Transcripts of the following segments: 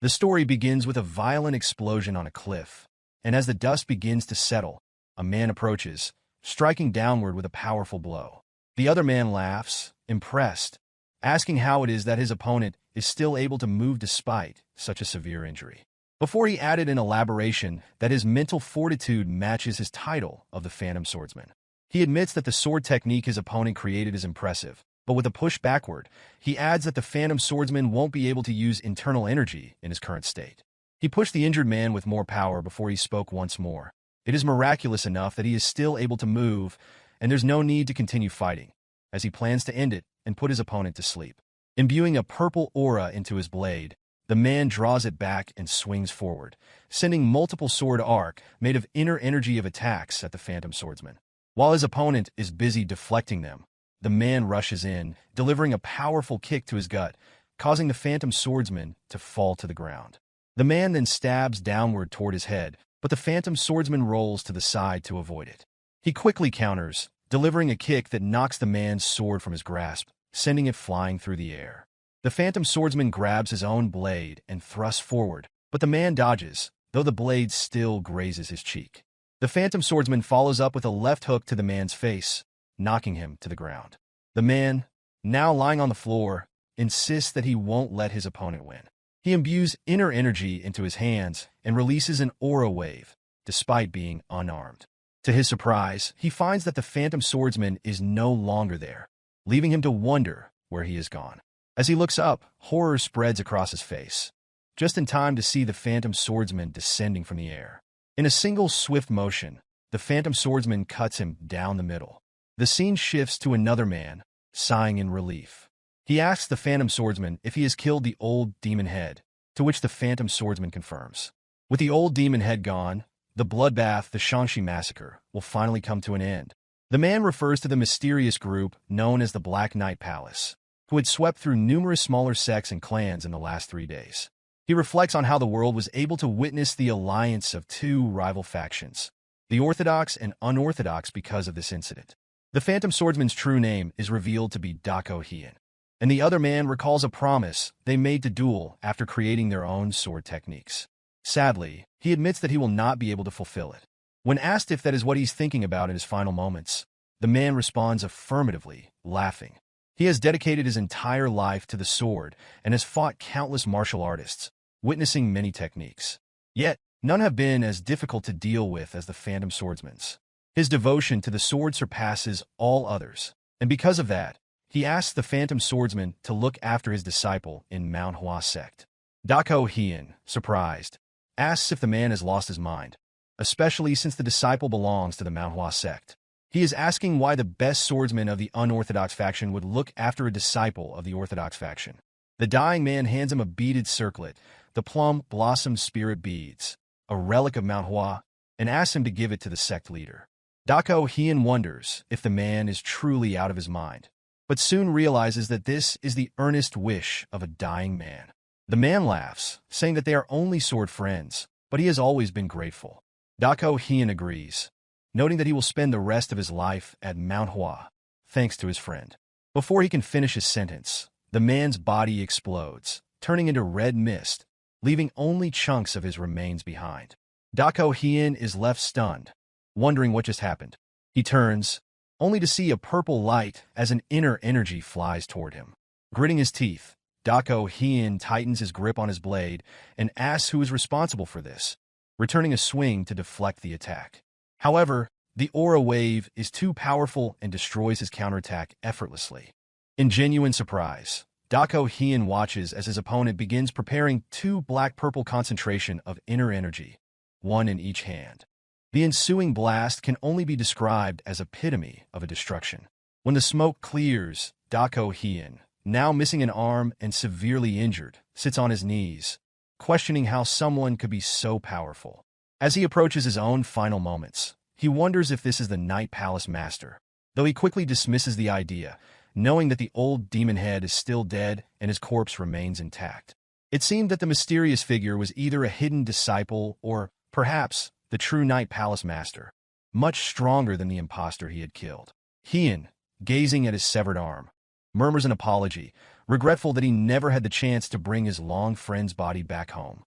The story begins with a violent explosion on a cliff, and as the dust begins to settle, a man approaches, striking downward with a powerful blow. The other man laughs, impressed, asking how it is that his opponent is still able to move despite such a severe injury. Before he added an elaboration that his mental fortitude matches his title of the Phantom Swordsman. He admits that the sword technique his opponent created is impressive, but with a push backward, he adds that the Phantom Swordsman won't be able to use internal energy in his current state. He pushed the injured man with more power before he spoke once more. It is miraculous enough that he is still able to move, and there's no need to continue fighting, as he plans to end it and put his opponent to sleep. Imbuing a purple aura into his blade, the man draws it back and swings forward, sending multiple sword arc made of inner energy of attacks at the Phantom Swordsman. While his opponent is busy deflecting them, the man rushes in, delivering a powerful kick to his gut, causing the Phantom Swordsman to fall to the ground. The man then stabs downward toward his head, but the Phantom Swordsman rolls to the side to avoid it. He quickly counters, delivering a kick that knocks the man's sword from his grasp, sending it flying through the air. The Phantom Swordsman grabs his own blade and thrusts forward, but the man dodges, though the blade still grazes his cheek. The Phantom Swordsman follows up with a left hook to the man's face, knocking him to the ground. The man, now lying on the floor, insists that he won't let his opponent win. He imbues inner energy into his hands and releases an aura wave, despite being unarmed. To his surprise, he finds that the Phantom Swordsman is no longer there, leaving him to wonder where he has gone. As he looks up, horror spreads across his face, just in time to see the Phantom Swordsman descending from the air. In a single swift motion, the Phantom Swordsman cuts him down the middle. The scene shifts to another man, sighing in relief. He asks the Phantom Swordsman if he has killed the old demon head, to which the Phantom Swordsman confirms. With the old demon head gone, the bloodbath, the Shangxi massacre, will finally come to an end. The man refers to the mysterious group known as the Black Knight Palace, who had swept through numerous smaller sects and clans in the last 3 days. He reflects on how the world was able to witness the alliance of 2 rival factions, the Orthodox and Unorthodox, because of this incident. The Phantom Swordsman's true name is revealed to be Dako Hien, and the other man recalls a promise they made to duel after creating their own sword techniques. Sadly, he admits that he will not be able to fulfill it. When asked if that is what he's thinking about in his final moments, the man responds affirmatively, laughing. He has dedicated his entire life to the sword and has fought countless martial artists, witnessing many techniques. Yet, none have been as difficult to deal with as the Phantom Swordsman's. His devotion to the sword surpasses all others, and because of that, he asks the Phantom Swordsman to look after his disciple in Manhwa Sect. Dako Hien, surprised, asks if the man has lost his mind, especially since the disciple belongs to the Manhwa Sect. He is asking why the best swordsman of the unorthodox faction would look after a disciple of the orthodox faction. The dying man hands him a beaded circlet, the plum blossom spirit beads, a relic of Manhwa, and asks him to give it to the sect leader. Dako Hien wonders if the man is truly out of his mind, but soon realizes that this is the earnest wish of a dying man. The man laughs, saying that they are only sword friends, but he has always been grateful. Dako Hien agrees, noting that he will spend the rest of his life at Manhwa, thanks to his friend. Before he can finish his sentence, the man's body explodes, turning into red mist, leaving only chunks of his remains behind. Dako Hien is left stunned, wondering what just happened. He turns, only to see a purple light as an inner energy flies toward him. Gritting his teeth, Dako Hien tightens his grip on his blade and asks who is responsible for this, returning a swing to deflect the attack. However, the aura wave is too powerful and destroys his counterattack effortlessly. In genuine surprise, Dako Hien watches as his opponent begins preparing 2 black-purple concentration of inner energy, 1 in each hand. The ensuing blast can only be described as epitome of a destruction. When the smoke clears, Dako Hien, now missing an arm and severely injured, sits on his knees, questioning how someone could be so powerful. As he approaches his own final moments, he wonders if this is the Night Palace Master, though he quickly dismisses the idea, knowing that the old demon head is still dead and his corpse remains intact. It seemed that the mysterious figure was either a hidden disciple or, perhaps, the true Night Palace Master, much stronger than the imposter he had killed. Hien, gazing at his severed arm, murmurs an apology, regretful that he never had the chance to bring his long friend's body back home.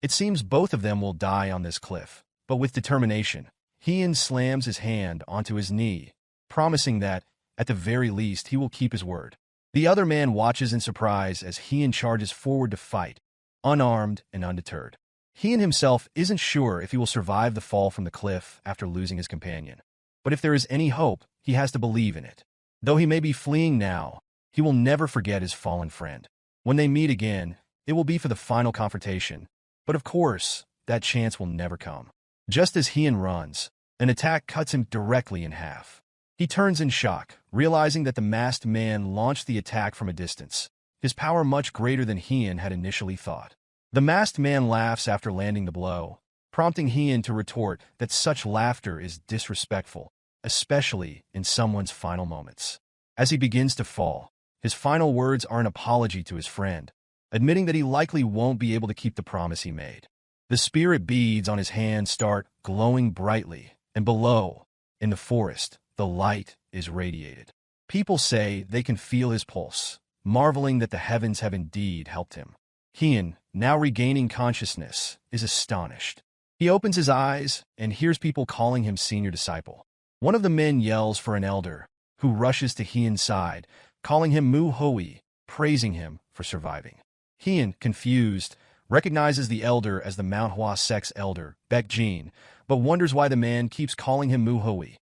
It seems both of them will die on this cliff, but with determination, Hyun slams his hand onto his knee, promising that, at the very least, he will keep his word. The other man watches in surprise as Hyun charges forward to fight, unarmed and undeterred. Hyun himself isn't sure if he will survive the fall from the cliff after losing his companion. But if there is any hope, he has to believe in it. Though he may be fleeing now, he will never forget his fallen friend. When they meet again, it will be for the final confrontation. But of course, that chance will never come. Just as Hyun runs, an attack cuts him directly in half. He turns in shock, realizing that the masked man launched the attack from a distance, his power much greater than Hyun had initially thought. The masked man laughs after landing the blow, prompting Hyun to retort that such laughter is disrespectful, especially in someone's final moments. As he begins to fall, his final words are an apology to his friend, admitting that he likely won't be able to keep the promise he made. The spirit beads on his hand start glowing brightly, and below, in the forest, the light is radiated. People say they can feel his pulse, marveling that the heavens have indeed helped him. Hyun, now regaining consciousness, is astonished. He opens his eyes and hears people calling him senior disciple. One of the men yells for an elder, who rushes to Hyun's side, calling him Mu Hoi, praising him for surviving. Hyun, confused, recognizes the elder as the Manhwa Sect's elder, Baek Jin, but wonders why the man keeps calling him Mu Hoi.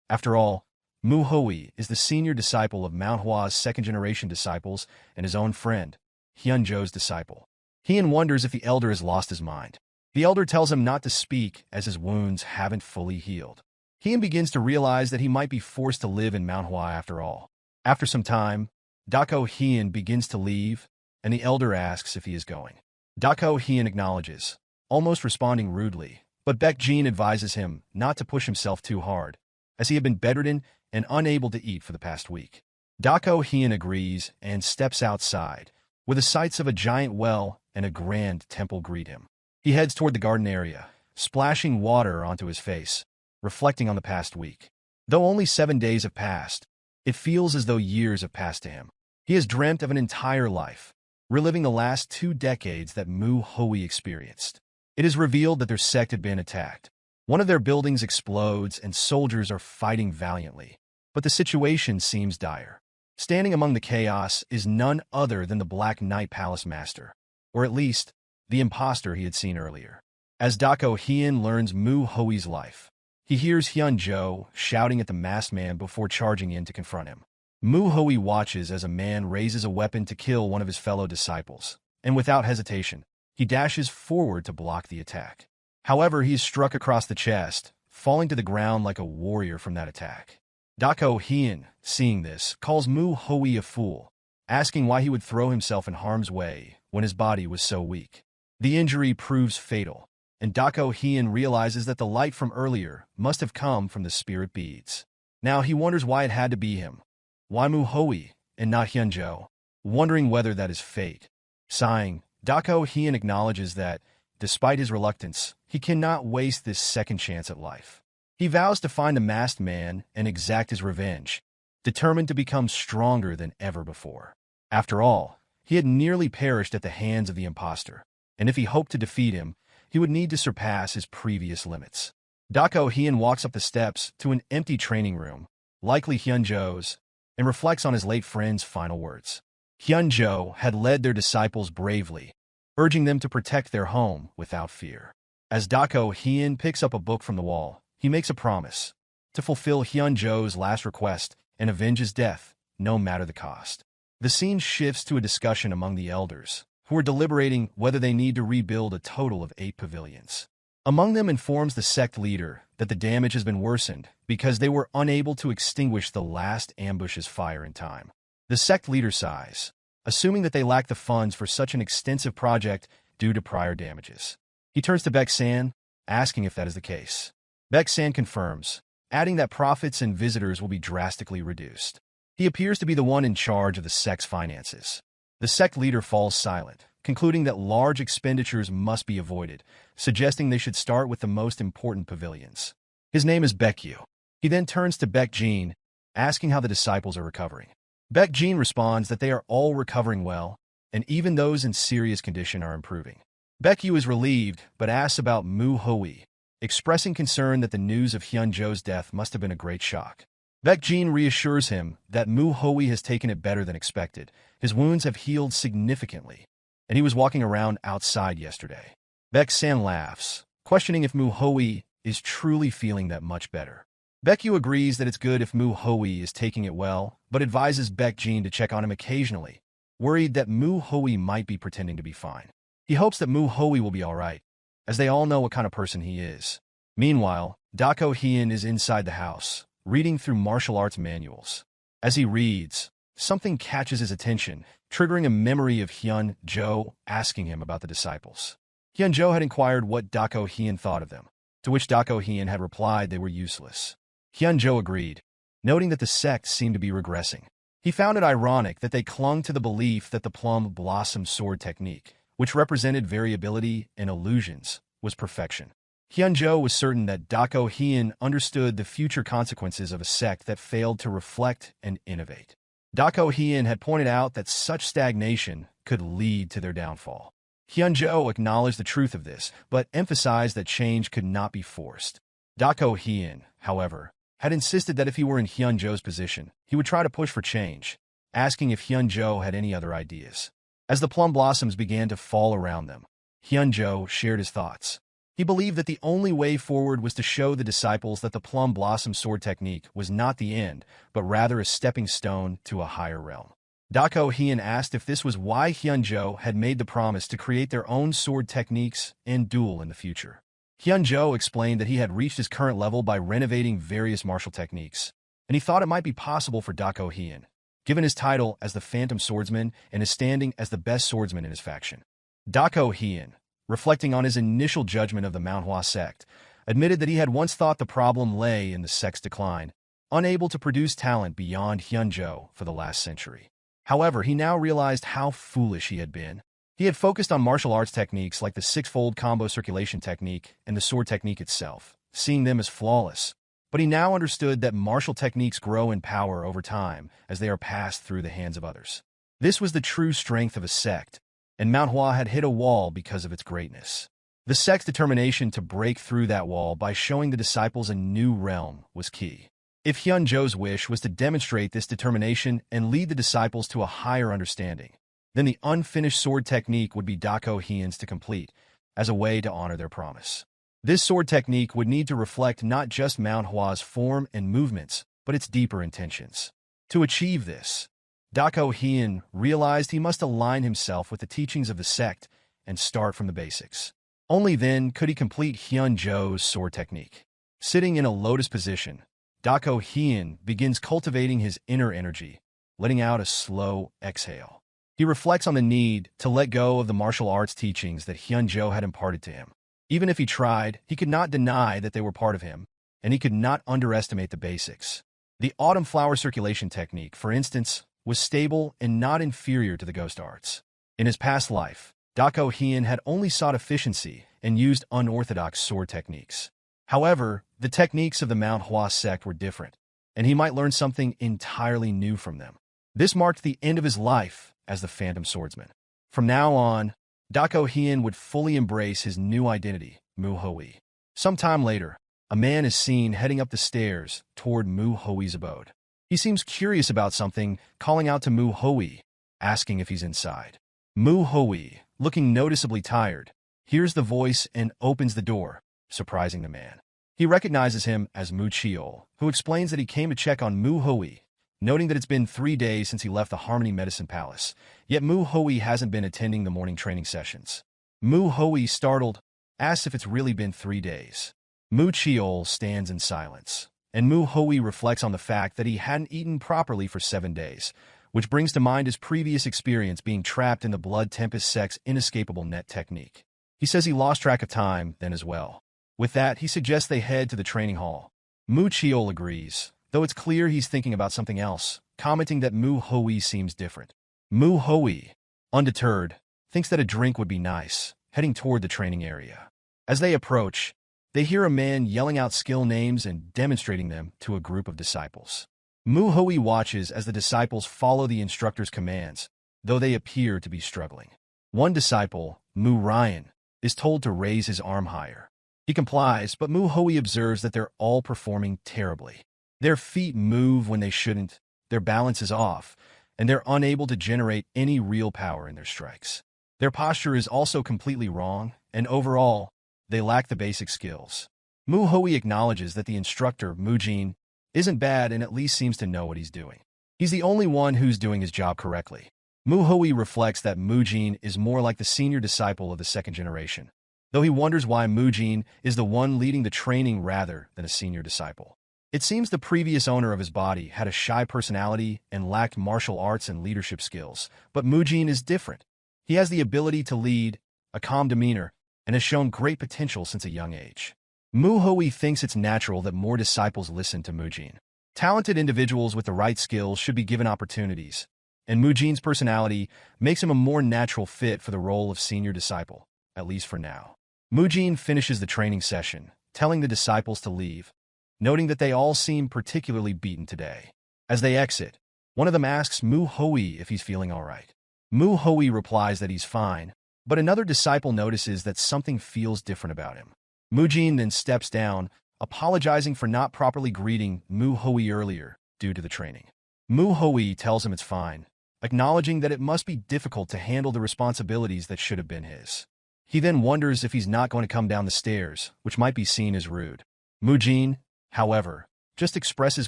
After all, Mu Hoi is the senior disciple of Manhwa's second-generation disciples and his own friend, Hyunjo's disciple. Hyun wonders if the elder has lost his mind. The elder tells him not to speak as his wounds haven't fully healed. Hyun begins to realize that he might be forced to live in Manhwa after all. After some time, Dako Hyun begins to leave, and the elder asks if he is going. Dako Hyun acknowledges, almost responding rudely, but Baek Jin advises him not to push himself too hard, as he had been bedridden and unable to eat for the past week. Dako Hyun agrees and steps outside, where the sights of a giant well and a grand temple greet him. He heads toward the garden area, splashing water onto his face, reflecting on the past week. Though only 7 days have passed, it feels as though years have passed to him. He has dreamt of an entire life, reliving the last 2 decades that Mu Hoi experienced. It is revealed that their sect had been attacked. One of their buildings explodes and soldiers are fighting valiantly, but the situation seems dire. Standing among the chaos is none other than the Black Knight Palace Master, or at least, the imposter he had seen earlier. As Dako Hyun learns Mu Hoi's life, he hears Hyunjo shouting at the masked man before charging in to confront him. Mu Hoi watches as a man raises a weapon to kill one of his fellow disciples, and without hesitation, he dashes forward to block the attack. However, he is struck across the chest, falling to the ground like a warrior from that attack. Dako Hyun, seeing this, calls Mu Hoi a fool, asking why he would throw himself in harm's way when his body was so weak. The injury proves fatal, and Dako Hyun realizes that the light from earlier must have come from the spirit beads. Now he wonders why it had to be him. Why Mu Hoi, and not Hyunjo? Wondering whether that is fate. Sighing, Dako Hyun acknowledges that, despite his reluctance, he cannot waste this second chance at life. He vows to find the masked man and exact his revenge, determined to become stronger than ever before. After all, he had nearly perished at the hands of the imposter, and if he hoped to defeat him, he would need to surpass his previous limits. Dako Hyun walks up the steps to an empty training room, likely Hyunjo's, and reflects on his late friend's final words. Hyunjo had led their disciples bravely, urging them to protect their home without fear. As Dako Hyun picks up a book from the wall, he makes a promise to fulfill Hyunjo's last request and avenge his death, no matter the cost. The scene shifts to a discussion among the elders, who are deliberating whether they need to rebuild a total of 8 pavilions. Among them informs the sect leader that the damage has been worsened because they were unable to extinguish the last ambush's fire in time. The sect leader sighs, assuming that they lack the funds for such an extensive project due to prior damages. He turns to Baek-san, asking if that is the case. Baek-san confirms, adding that profits and visitors will be drastically reduced. He appears to be the one in charge of the sect's finances. The sect leader falls silent, concluding that large expenditures must be avoided, suggesting they should start with the most important pavilions. His name is Baekyu. He then turns to Baek Jin, asking how the disciples are recovering. Baek Jin responds that they are all recovering well, and even those in serious condition are improving. Baek Yu is relieved, but asks about Mu Hui, expressing concern that the news of Hyun-jo's death must have been a great shock. Baek Jin reassures him that Mu Hui has taken it better than expected. His wounds have healed significantly, and he was walking around outside yesterday. Baek San laughs, questioning if Mu Hui is truly feeling that much better. Baek Yu agrees that it's good if Mu Hui is taking it well, but advises Baek Jin to check on him occasionally, worried that Mu Hui might be pretending to be fine. He hopes that Mu Hui will be alright, as they all know what kind of person he is. Meanwhile, Dako Hyun is inside the house, reading through martial arts manuals. As he reads, something catches his attention, triggering a memory of Hyun-jo asking him about the disciples. Hyun-jo had inquired what Dako Hyun thought of them, to which Dako Hyun had replied they were useless. Hyun-jo agreed, noting that the sect seemed to be regressing. He found it ironic that they clung to the belief that the plum blossom sword technique, which represented variability and illusions, was perfection. Hyun-jo was certain that Dako Hyun understood the future consequences of a sect that failed to reflect and innovate. Dako Hyun had pointed out that such stagnation could lead to their downfall. Hyun-jo acknowledged the truth of this, but emphasized that change could not be forced. Dako Hyun, however, had insisted that if he were in Hyun-jo's position, he would try to push for change, asking if Hyun-jo had any other ideas. As the plum blossoms began to fall around them, Hyun-jo shared his thoughts. He believed that the only way forward was to show the disciples that the plum blossom sword technique was not the end, but rather a stepping stone to a higher realm. Dako Hyun asked if this was why Hyun-jo had made the promise to create their own sword techniques and duel in the future. Hyun-jo explained that he had reached his current level by renovating various martial techniques, and he thought it might be possible for Dako Hyun, given his title as the Phantom Swordsman and his standing as the best swordsman in his faction. Dako Hyun, reflecting on his initial judgment of the Manhwa sect, admitted that he had once thought the problem lay in the sect's decline, unable to produce talent beyond Hyun-jo for the last century. However, he now realized how foolish he had been. He had focused on martial arts techniques like the six-fold combo circulation technique and the sword technique itself, seeing them as flawless. But he now understood that martial techniques grow in power over time as they are passed through the hands of others. This was the true strength of a sect, and Manhwa had hit a wall because of its greatness. The sect's determination to break through that wall by showing the disciples a new realm was key. If Hyun-jo's wish was to demonstrate this determination and lead the disciples to a higher understanding, then the unfinished sword technique would be Dako Hyun's to complete, as a way to honor their promise. This sword technique would need to reflect not just Manhwa's form and movements, but its deeper intentions. To achieve this, Dako Hyun realized he must align himself with the teachings of the sect and start from the basics. Only then could he complete Hyun-jo's sword technique. Sitting in a lotus position, Dako Hyun begins cultivating his inner energy, letting out a slow exhale. He reflects on the need to let go of the martial arts teachings that Hyun-jo had imparted to him. Even if he tried, he could not deny that they were part of him, and he could not underestimate the basics. The autumn flower circulation technique, for instance, was stable and not inferior to the ghost arts. In his past life, Dako Hyun had only sought efficiency and used unorthodox sword techniques. However, the techniques of the Manhwa sect were different, and he might learn something entirely new from them. This marked the end of his life as the Phantom Swordsman. From now on, Dako Hyun would fully embrace his new identity, Mu Hui. Some time later, a man is seen heading up the stairs toward Mu Hui's abode. He seems curious about something, calling out to Mu Hui, asking if he's inside. Mu Hui, looking noticeably tired, hears the voice and opens the door, surprising the man. He recognizes him as Mu Cheol, who explains that he came to check on Mu Hui, noting that it's been 3 days since he left the Harmony Medicine Palace, yet Mu Hui hasn't been attending the morning training sessions. Mu Hui, startled, asks if it's really been 3 days. Mu Cheol stands in silence, and Mu Hui reflects on the fact that he hadn't eaten properly for 7 days, which brings to mind his previous experience being trapped in the Blood Tempest sect's inescapable net technique. He says he lost track of time then as well. With that, he suggests they head to the training hall. Mu Cheol agrees, though it's clear he's thinking about something else, commenting that Mu Hui seems different. Mu Hui, undeterred, thinks that a drink would be nice, heading toward the training area. As they approach, they hear a man yelling out skill names and demonstrating them to a group of disciples. Mu Hui watches as the disciples follow the instructor's commands, though they appear to be struggling. One disciple, Mu Ryan, is told to raise his arm higher. He complies, but Mu Hui observes that they're all performing terribly. Their feet move when they shouldn't, their balance is off, and they're unable to generate any real power in their strikes. Their posture is also completely wrong, and overall, they lack the basic skills. Mu Hui acknowledges that the instructor, Mu Jin, isn't bad and at least seems to know what he's doing. He's the only one who's doing his job correctly. Mu Hui reflects that Mu Jin is more like the senior disciple of the second generation, though he wonders why Mu Jin is the one leading the training rather than a senior disciple. It seems the previous owner of his body had a shy personality and lacked martial arts and leadership skills, but Mu Jin is different. He has the ability to lead, a calm demeanor, and has shown great potential since a young age. Mu Hui thinks it's natural that more disciples listen to Mu Jin. Talented individuals with the right skills should be given opportunities, and Mu Jin's personality makes him a more natural fit for the role of senior disciple, at least for now. Mu Jin finishes the training session, telling the disciples to leave, noting that they all seem particularly beaten today. As they exit, one of them asks Mu Hui if he's feeling all right. Mu Hui replies that he's fine, but another disciple notices that something feels different about him. Mu Jin then steps down, apologizing for not properly greeting Mu Hui earlier due to the training. Mu Hui tells him it's fine, acknowledging that it must be difficult to handle the responsibilities that should have been his. He then wonders if he's not going to come down the stairs, which might be seen as rude. Mu Jin, however, just expresses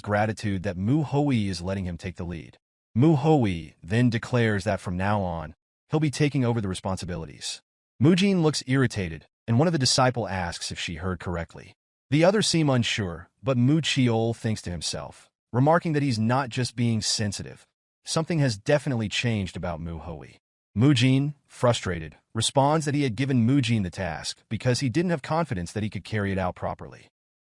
gratitude that Mu Hui is letting him take the lead. Mu Hui then declares that from now on, he'll be taking over the responsibilities. Mu Jin looks irritated, and one of the disciples asks if she heard correctly. The others seem unsure, but Mu Chiol thinks to himself, remarking that he's not just being sensitive. Something has definitely changed about Mu Hui. Mu Jin, frustrated, responds that he had given Mu Jin the task because he didn't have confidence that he could carry it out properly.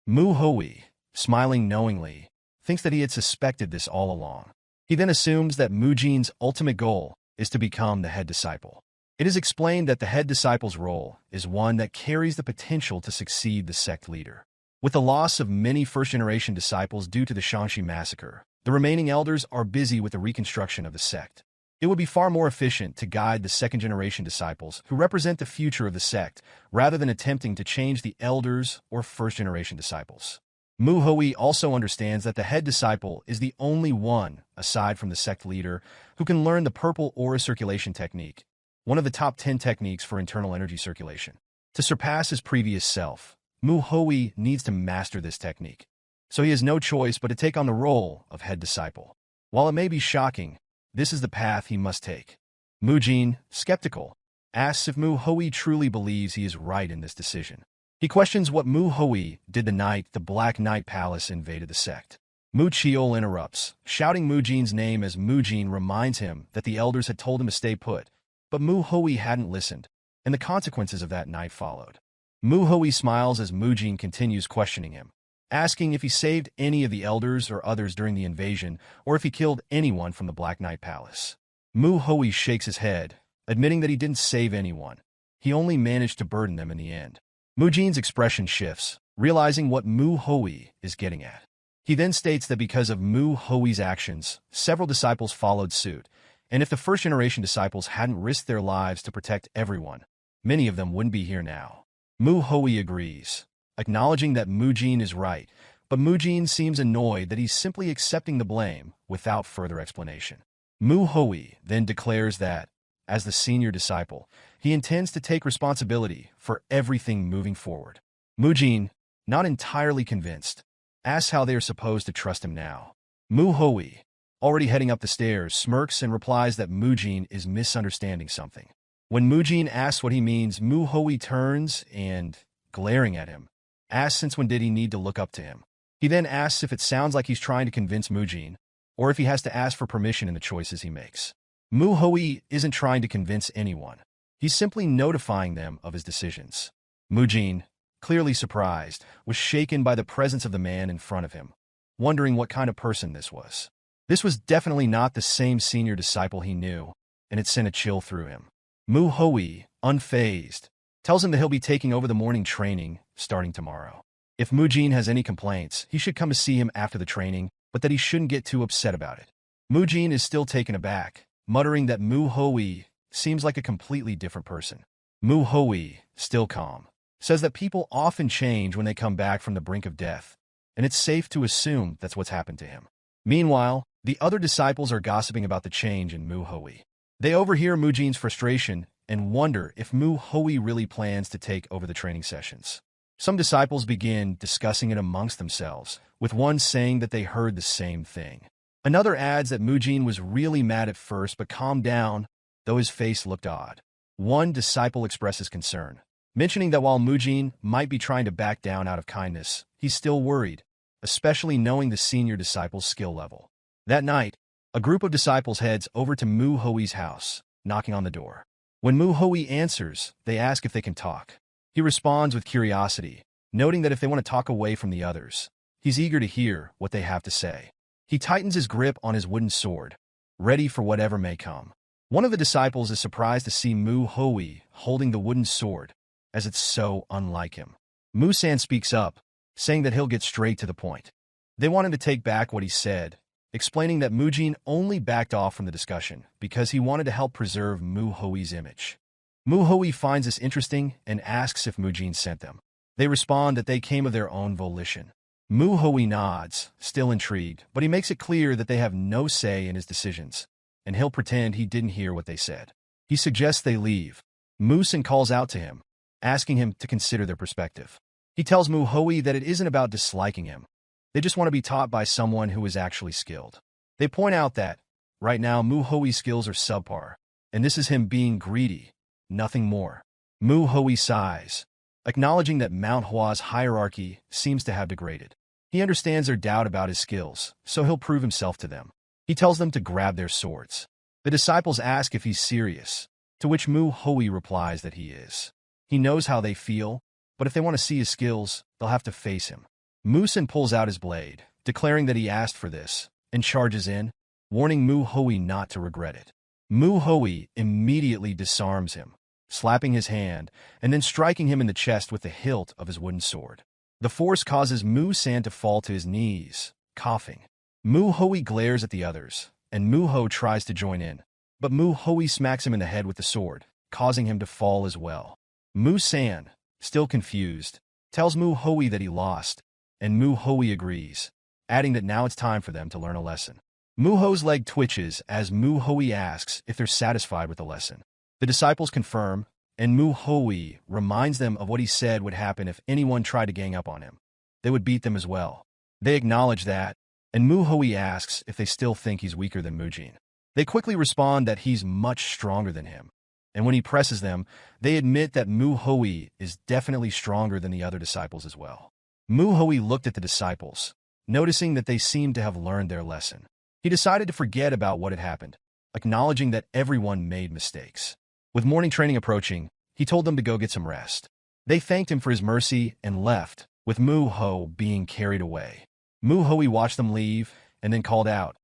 Mu Hui, smiling knowingly, thinks that he had suspected this all along. He then assumes that Mu Jin's ultimate goal is to become the head disciple. It is explained that the head disciple's role is one that carries the potential to succeed the sect leader. With the loss of many first-generation disciples due to the Shangxi massacre, the remaining elders are busy with the reconstruction of the sect. It would be far more efficient to guide the second-generation disciples who represent the future of the sect rather than attempting to change the elders or first-generation disciples. Mu Hui also understands that the head disciple is the only one, aside from the sect leader, who can learn the purple aura circulation technique, one of the top 10 techniques for internal energy circulation. To surpass his previous self, Mu Hui needs to master this technique, so he has no choice but to take on the role of head disciple. While it may be shocking, this is the path he must take. Mu Jin, skeptical, asks if Mu Hui truly believes he is right in this decision. He questions what Mu Hui did the night the Black Knight Palace invaded the sect. Mu Chiol interrupts, shouting Mu Jin's name as Mu Jin reminds him that the elders had told him to stay put, but Mu Hui hadn't listened, and the consequences of that night followed. Mu Hui smiles as Mu Jin continues questioning him, asking if he saved any of the elders or others during the invasion, or if he killed anyone from the Black Knight Palace. Mu Hui shakes his head, admitting that he didn't save anyone. He only managed to burden them in the end. Mu Jin's expression shifts, realizing what Mu Hui is getting at. He then states that because of Mu Hui's actions, several disciples followed suit, and if the first-generation disciples hadn't risked their lives to protect everyone, many of them wouldn't be here now. Mu Hui agrees, acknowledging that Mu Jin is right, but Mu Jin seems annoyed that he's simply accepting the blame without further explanation. Mu Hui then declares that, as the senior disciple, he intends to take responsibility for everything moving forward. Mu Jin, not entirely convinced, asks how they are supposed to trust him now. Mu Hui, already heading up the stairs, smirks and replies that Mu Jin is misunderstanding something. When Mu Jin asks what he means, Mu Hui turns and, glaring at him, asks since when did he need to look up to him. He then asks if it sounds like he's trying to convince Mu Jin, or if he has to ask for permission in the choices he makes. Mu Hui isn't trying to convince anyone. He's simply notifying them of his decisions. Mu Jin, clearly surprised, was shaken by the presence of the man in front of him, wondering what kind of person this was. This was definitely not the same senior disciple he knew, and it sent a chill through him. Mu Hui, unfazed, tells him that he'll be taking over the morning training starting tomorrow. If Mu Jin has any complaints, he should come to see him after the training, but that he shouldn't get too upset about it. Mu Jin is still taken aback, muttering that Mu Hoi seems like a completely different person. Mu Hoi, still calm, says that people often change when they come back from the brink of death, and it's safe to assume that's what's happened to him. Meanwhile, the other disciples are gossiping about the change in Mu Hoi. They overhear Mu Jin's frustration and wonder if Mu Hoi really plans to take over the training sessions. Some disciples begin discussing it amongst themselves, with one saying that they heard the same thing. Another adds that Mu Jin was really mad at first but calmed down, though his face looked odd. One disciple expresses concern, mentioning that while Mu Jin might be trying to back down out of kindness, he's still worried, especially knowing the senior disciple's skill level. That night, a group of disciples heads over to Mu Hoi's house, knocking on the door. When Mu Hoi answers, they ask if they can talk. He responds with curiosity, noting that if they want to talk away from the others, he's eager to hear what they have to say. He tightens his grip on his wooden sword, ready for whatever may come. One of the disciples is surprised to see Mu Hoi holding the wooden sword, as it's so unlike him. Mu-san speaks up, saying that he'll get straight to the point. They want him to take back what he said, explaining that Mu Jin only backed off from the discussion because he wanted to help preserve Mu Hoi's image. Mu Hoi finds this interesting and asks if Mu Jin sent them. They respond that they came of their own volition. Mu Hoi nods, still intrigued, but he makes it clear that they have no say in his decisions, and he'll pretend he didn't hear what they said. He suggests they leave. Mu-san calls out to him, asking him to consider their perspective. He tells Mu Hoi that it isn't about disliking him. They just want to be taught by someone who is actually skilled. They point out that, right now, Mu Hoi's skills are subpar, and this is him being greedy, nothing more. Mu Hoi sighs, acknowledging that Manhwa's hierarchy seems to have degraded. He understands their doubt about his skills, so he'll prove himself to them. He tells them to grab their swords. The disciples ask if he's serious, to which Mu Hoi replies that he is. He knows how they feel, but if they want to see his skills, they'll have to face him. Mu-san pulls out his blade, declaring that he asked for this, and charges in, warning Mu Hoi not to regret it. Mu Hoi immediately disarms him, slapping his hand, and then striking him in the chest with the hilt of his wooden sword. The force causes Mu-san to fall to his knees, coughing. Mu Hoi glares at the others, and Mu Ho tries to join in, but Mu Hoi smacks him in the head with the sword, causing him to fall as well. Mu-san, still confused, tells Mu Hoi that he lost, and Mu Hoi agrees, adding that now it's time for them to learn a lesson. Mu Ho's leg twitches as Mu Hoi asks if they're satisfied with the lesson. The disciples confirm, and Mu Hoi reminds them of what he said would happen if anyone tried to gang up on him. They would beat them as well. They acknowledge that, and Mu Hoi asks if they still think he's weaker than Mu Jin. They quickly respond that he's much stronger than him, and when he presses them, they admit that Mu Hoi is definitely stronger than the other disciples as well. Mu Hoi looked at the disciples, noticing that they seemed to have learned their lesson. He decided to forget about what had happened, acknowledging that everyone made mistakes. With morning training approaching, he told them to go get some rest. They thanked him for his mercy and left, with Mu Ho being carried away. Mu Hoi watched them leave and then called out,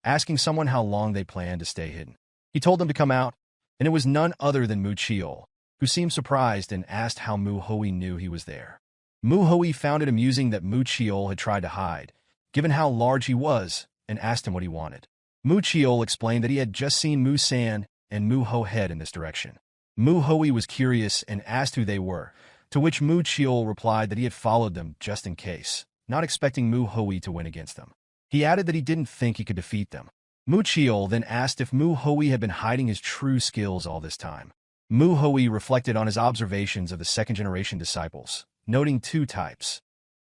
asking someone how long they planned to stay hidden. He told them to come out, and it was none other than Mu Chiol, who seemed surprised and asked how Mu Hoi knew he was there. Mu Hoi found it amusing that Mu Chiol had tried to hide, given how large he was, and asked him what he wanted. Mu Chiol explained that he had just seen Mu-san and Mu Ho head in this direction. Mu Hoi was curious and asked who they were, to which Mu Chiol replied that he had followed them just in case, not expecting Mu Hoi to win against them. He added that he didn't think he could defeat them. Mu Chiol then asked if Mu Hoi had been hiding his true skills all this time. Mu Hoi reflected on his observations of the second-generation disciples, noting two types: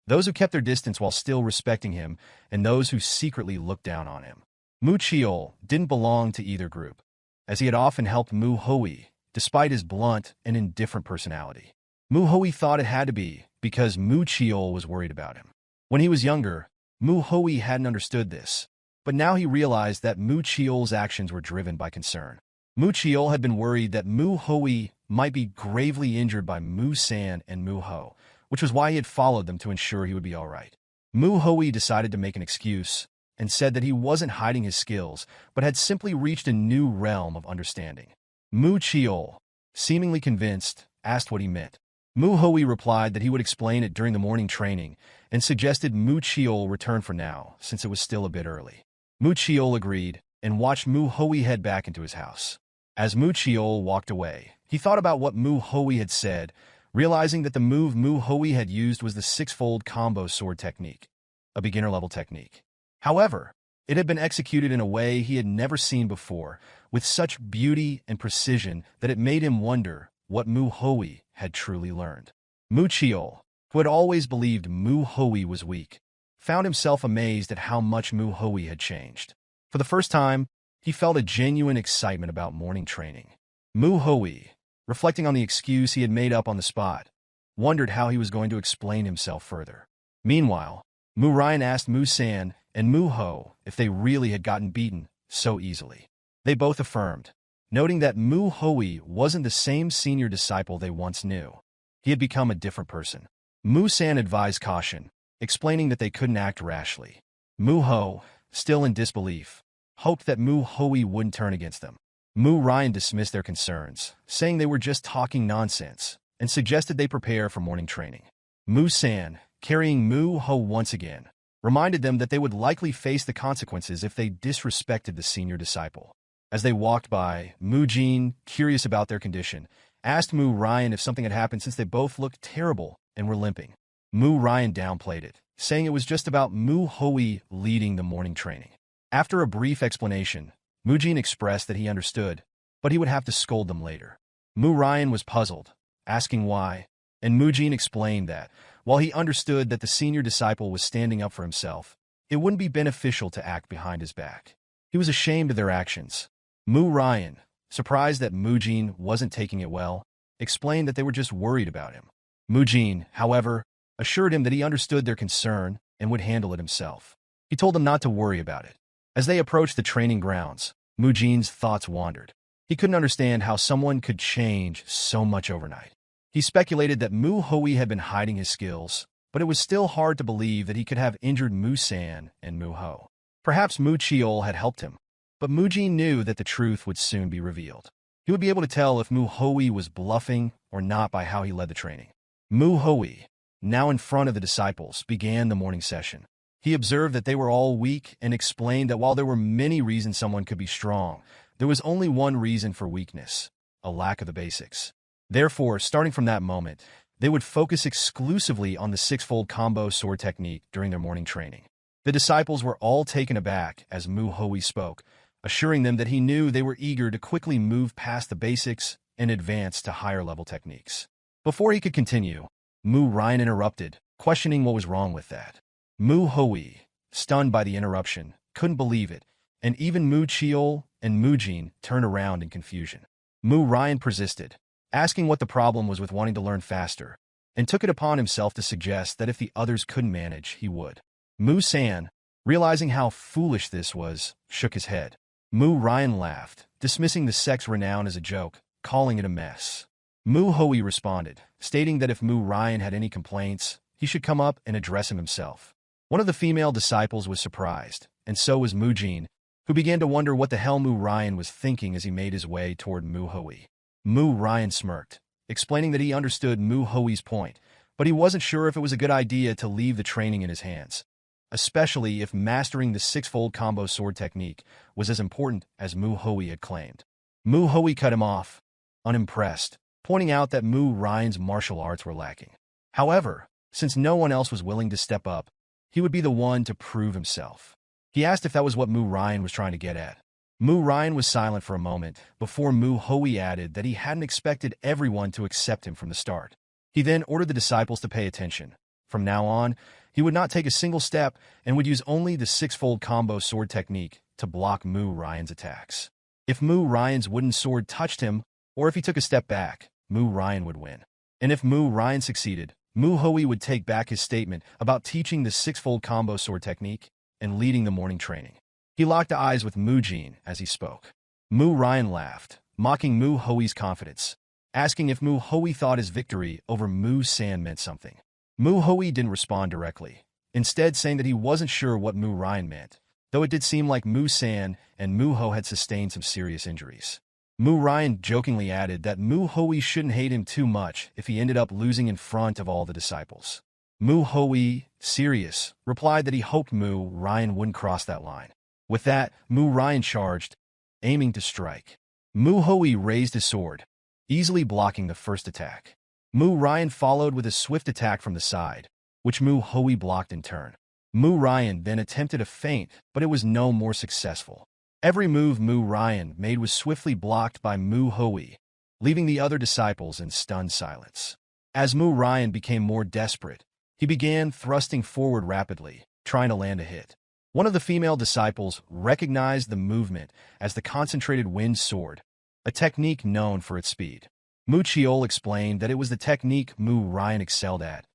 those who kept their distance while still respecting him, and those who secretly looked down on him. Mu Chiol didn't belong to either group, as he had often helped Mu Hoi, despite his blunt and indifferent personality. Mu Hoi thought it had to be because Mu Chiol was worried about him. When he was younger, Mu Hoi hadn't understood this, but now he realized that Mu Chiol's actions were driven by concern. Mu Chiol had been worried that Mu Hoi might be gravely injured by Mu-san and Mu Ho, which was why he had followed them to ensure he would be all right. Mu Hoi decided to make an excuse and said that he wasn't hiding his skills, but had simply reached a new realm of understanding. Mu Chiol, seemingly convinced, asked what he meant. Mu Hui replied that he would explain it during the morning training and suggested Mu Chiol return for now, since it was still a bit early. Mu Chiol agreed and watched Mu Hui head back into his house. As Mu Chiol walked away, he thought about what Mu Hui had said, realizing that the move Mu Hui had used was the six-fold combo sword technique, a beginner-level technique. However, it had been executed in a way he had never seen before, with such beauty and precision that it made him wonder what Mu Hui had truly learned. Mu Chiol, who had always believed Mu Hui was weak, found himself amazed at how much Mu Hui had changed. For the first time, he felt a genuine excitement about morning training. Mu Hui, reflecting on the excuse he had made up on the spot, wondered how he was going to explain himself further. Meanwhile, Mu Ryan asked Mu San and Mu Ho if they really had gotten beaten so easily. They both affirmed, noting that Mu Hui wasn't the same senior disciple they once knew. He had become a different person. Mu San advised caution, explaining that they couldn't act rashly. Mu Ho, still in disbelief, hoped that Mu Hui wouldn't turn against them. Mu Ryan dismissed their concerns, saying they were just talking nonsense, and suggested they prepare for morning training. Mu San, carrying Mu Ho once again, reminded them that they would likely face the consequences if they disrespected the senior disciple. As they walked by, Mu Jin, curious about their condition, asked Mu Ryan if something had happened since they both looked terrible and were limping. Mu Ryan downplayed it, saying it was just about Mu Hui leading the morning training. After a brief explanation, Mu Jin expressed that he understood, but he would have to scold them later. Mu Ryan was puzzled, asking why, and Mu Jin explained that, while he understood that the senior disciple was standing up for himself, it wouldn't be beneficial to act behind his back. He was ashamed of their actions. Mu Ryan, surprised that Mu Jin wasn't taking it well, explained that they were just worried about him. Mu Jin, however, assured him that he understood their concern and would handle it himself. He told them not to worry about it. As they approached the training grounds, Mu Jin's thoughts wandered. He couldn't understand how someone could change so much overnight. He speculated that Mu Hui had been hiding his skills, but it was still hard to believe that he could have injured Mu San and Mu Ho. Perhaps Mu Chiol had helped him, but Mu Jin knew that the truth would soon be revealed. He would be able to tell if Mu Hui was bluffing or not by how he led the training. Mu Hui, now in front of the disciples, began the morning session. He observed that they were all weak and explained that while there were many reasons someone could be strong, there was only one reason for weakness: a lack of the basics. Therefore, starting from that moment, they would focus exclusively on the six-fold combo sword technique during their morning training. The disciples were all taken aback as Mu Hui spoke, assuring them that he knew they were eager to quickly move past the basics and advance to higher-level techniques. Before he could continue, Mu Ryan interrupted, questioning what was wrong with that. Mu Hui, stunned by the interruption, couldn't believe it, and even Mu Chiol and Mu Jin turned around in confusion. Mu Ryan persisted, asking what the problem was with wanting to learn faster, and took it upon himself to suggest that if the others couldn't manage, he would. Mu San, realizing how foolish this was, shook his head. Mu Ryan laughed, dismissing the sect's renown as a joke, calling it a mess. Mu Hui responded, stating that if Mu Ryan had any complaints, he should come up and address him himself. One of the female disciples was surprised, and so was Mu Jin, who began to wonder what the hell Mu Ryan was thinking as he made his way toward Mu Hui. Mu Ryan smirked, explaining that he understood Mu Hui's point, but he wasn't sure if it was a good idea to leave the training in his hands, especially if mastering the six-fold combo sword technique was as important as Mu Hui had claimed. Mu Hui cut him off, unimpressed, pointing out that Mu Ryan's martial arts were lacking. However, since no one else was willing to step up, he would be the one to prove himself. He asked if that was what Mu Ryan was trying to get at. Mu Ryan was silent for a moment before Mu Hui added that he hadn't expected everyone to accept him from the start. He then ordered the disciples to pay attention. From now on, he would not take a single step and would use only the six-fold combo sword technique to block Mu Ryan's attacks. If Mu Ryan's wooden sword touched him, or if he took a step back, Mu Ryan would win. And if Mu Ryan succeeded, Mu Hui would take back his statement about teaching the six-fold combo sword technique and leading the morning training. He locked eyes with Mu Jin as he spoke. Mu Ryan laughed, mocking Mu Hui's confidence, asking if Mu Hui thought his victory over Mu San meant something. Mu Hui didn't respond directly, instead saying that he wasn't sure what Mu Ryan meant, though it did seem like Mu San and Mu Ho had sustained some serious injuries. Mu Ryan jokingly added that Mu Hui shouldn't hate him too much if he ended up losing in front of all the disciples. Mu Hui, serious, replied that he hoped Mu Ryan wouldn't cross that line. With that, Mu Ryan charged, aiming to strike. Mu Hui raised his sword, easily blocking the first attack. Mu Ryan followed with a swift attack from the side, which Mu Hui blocked in turn. Mu Ryan then attempted a feint, but it was no more successful. Every move Mu Ryan made was swiftly blocked by Mu Hui, leaving the other disciples in stunned silence. As Mu Ryan became more desperate, he began thrusting forward rapidly, trying to land a hit. One of the female disciples recognized the movement as the concentrated wind sword, a technique known for its speed. Mu Chiol explained that it was the technique Mu Ryan excelled at,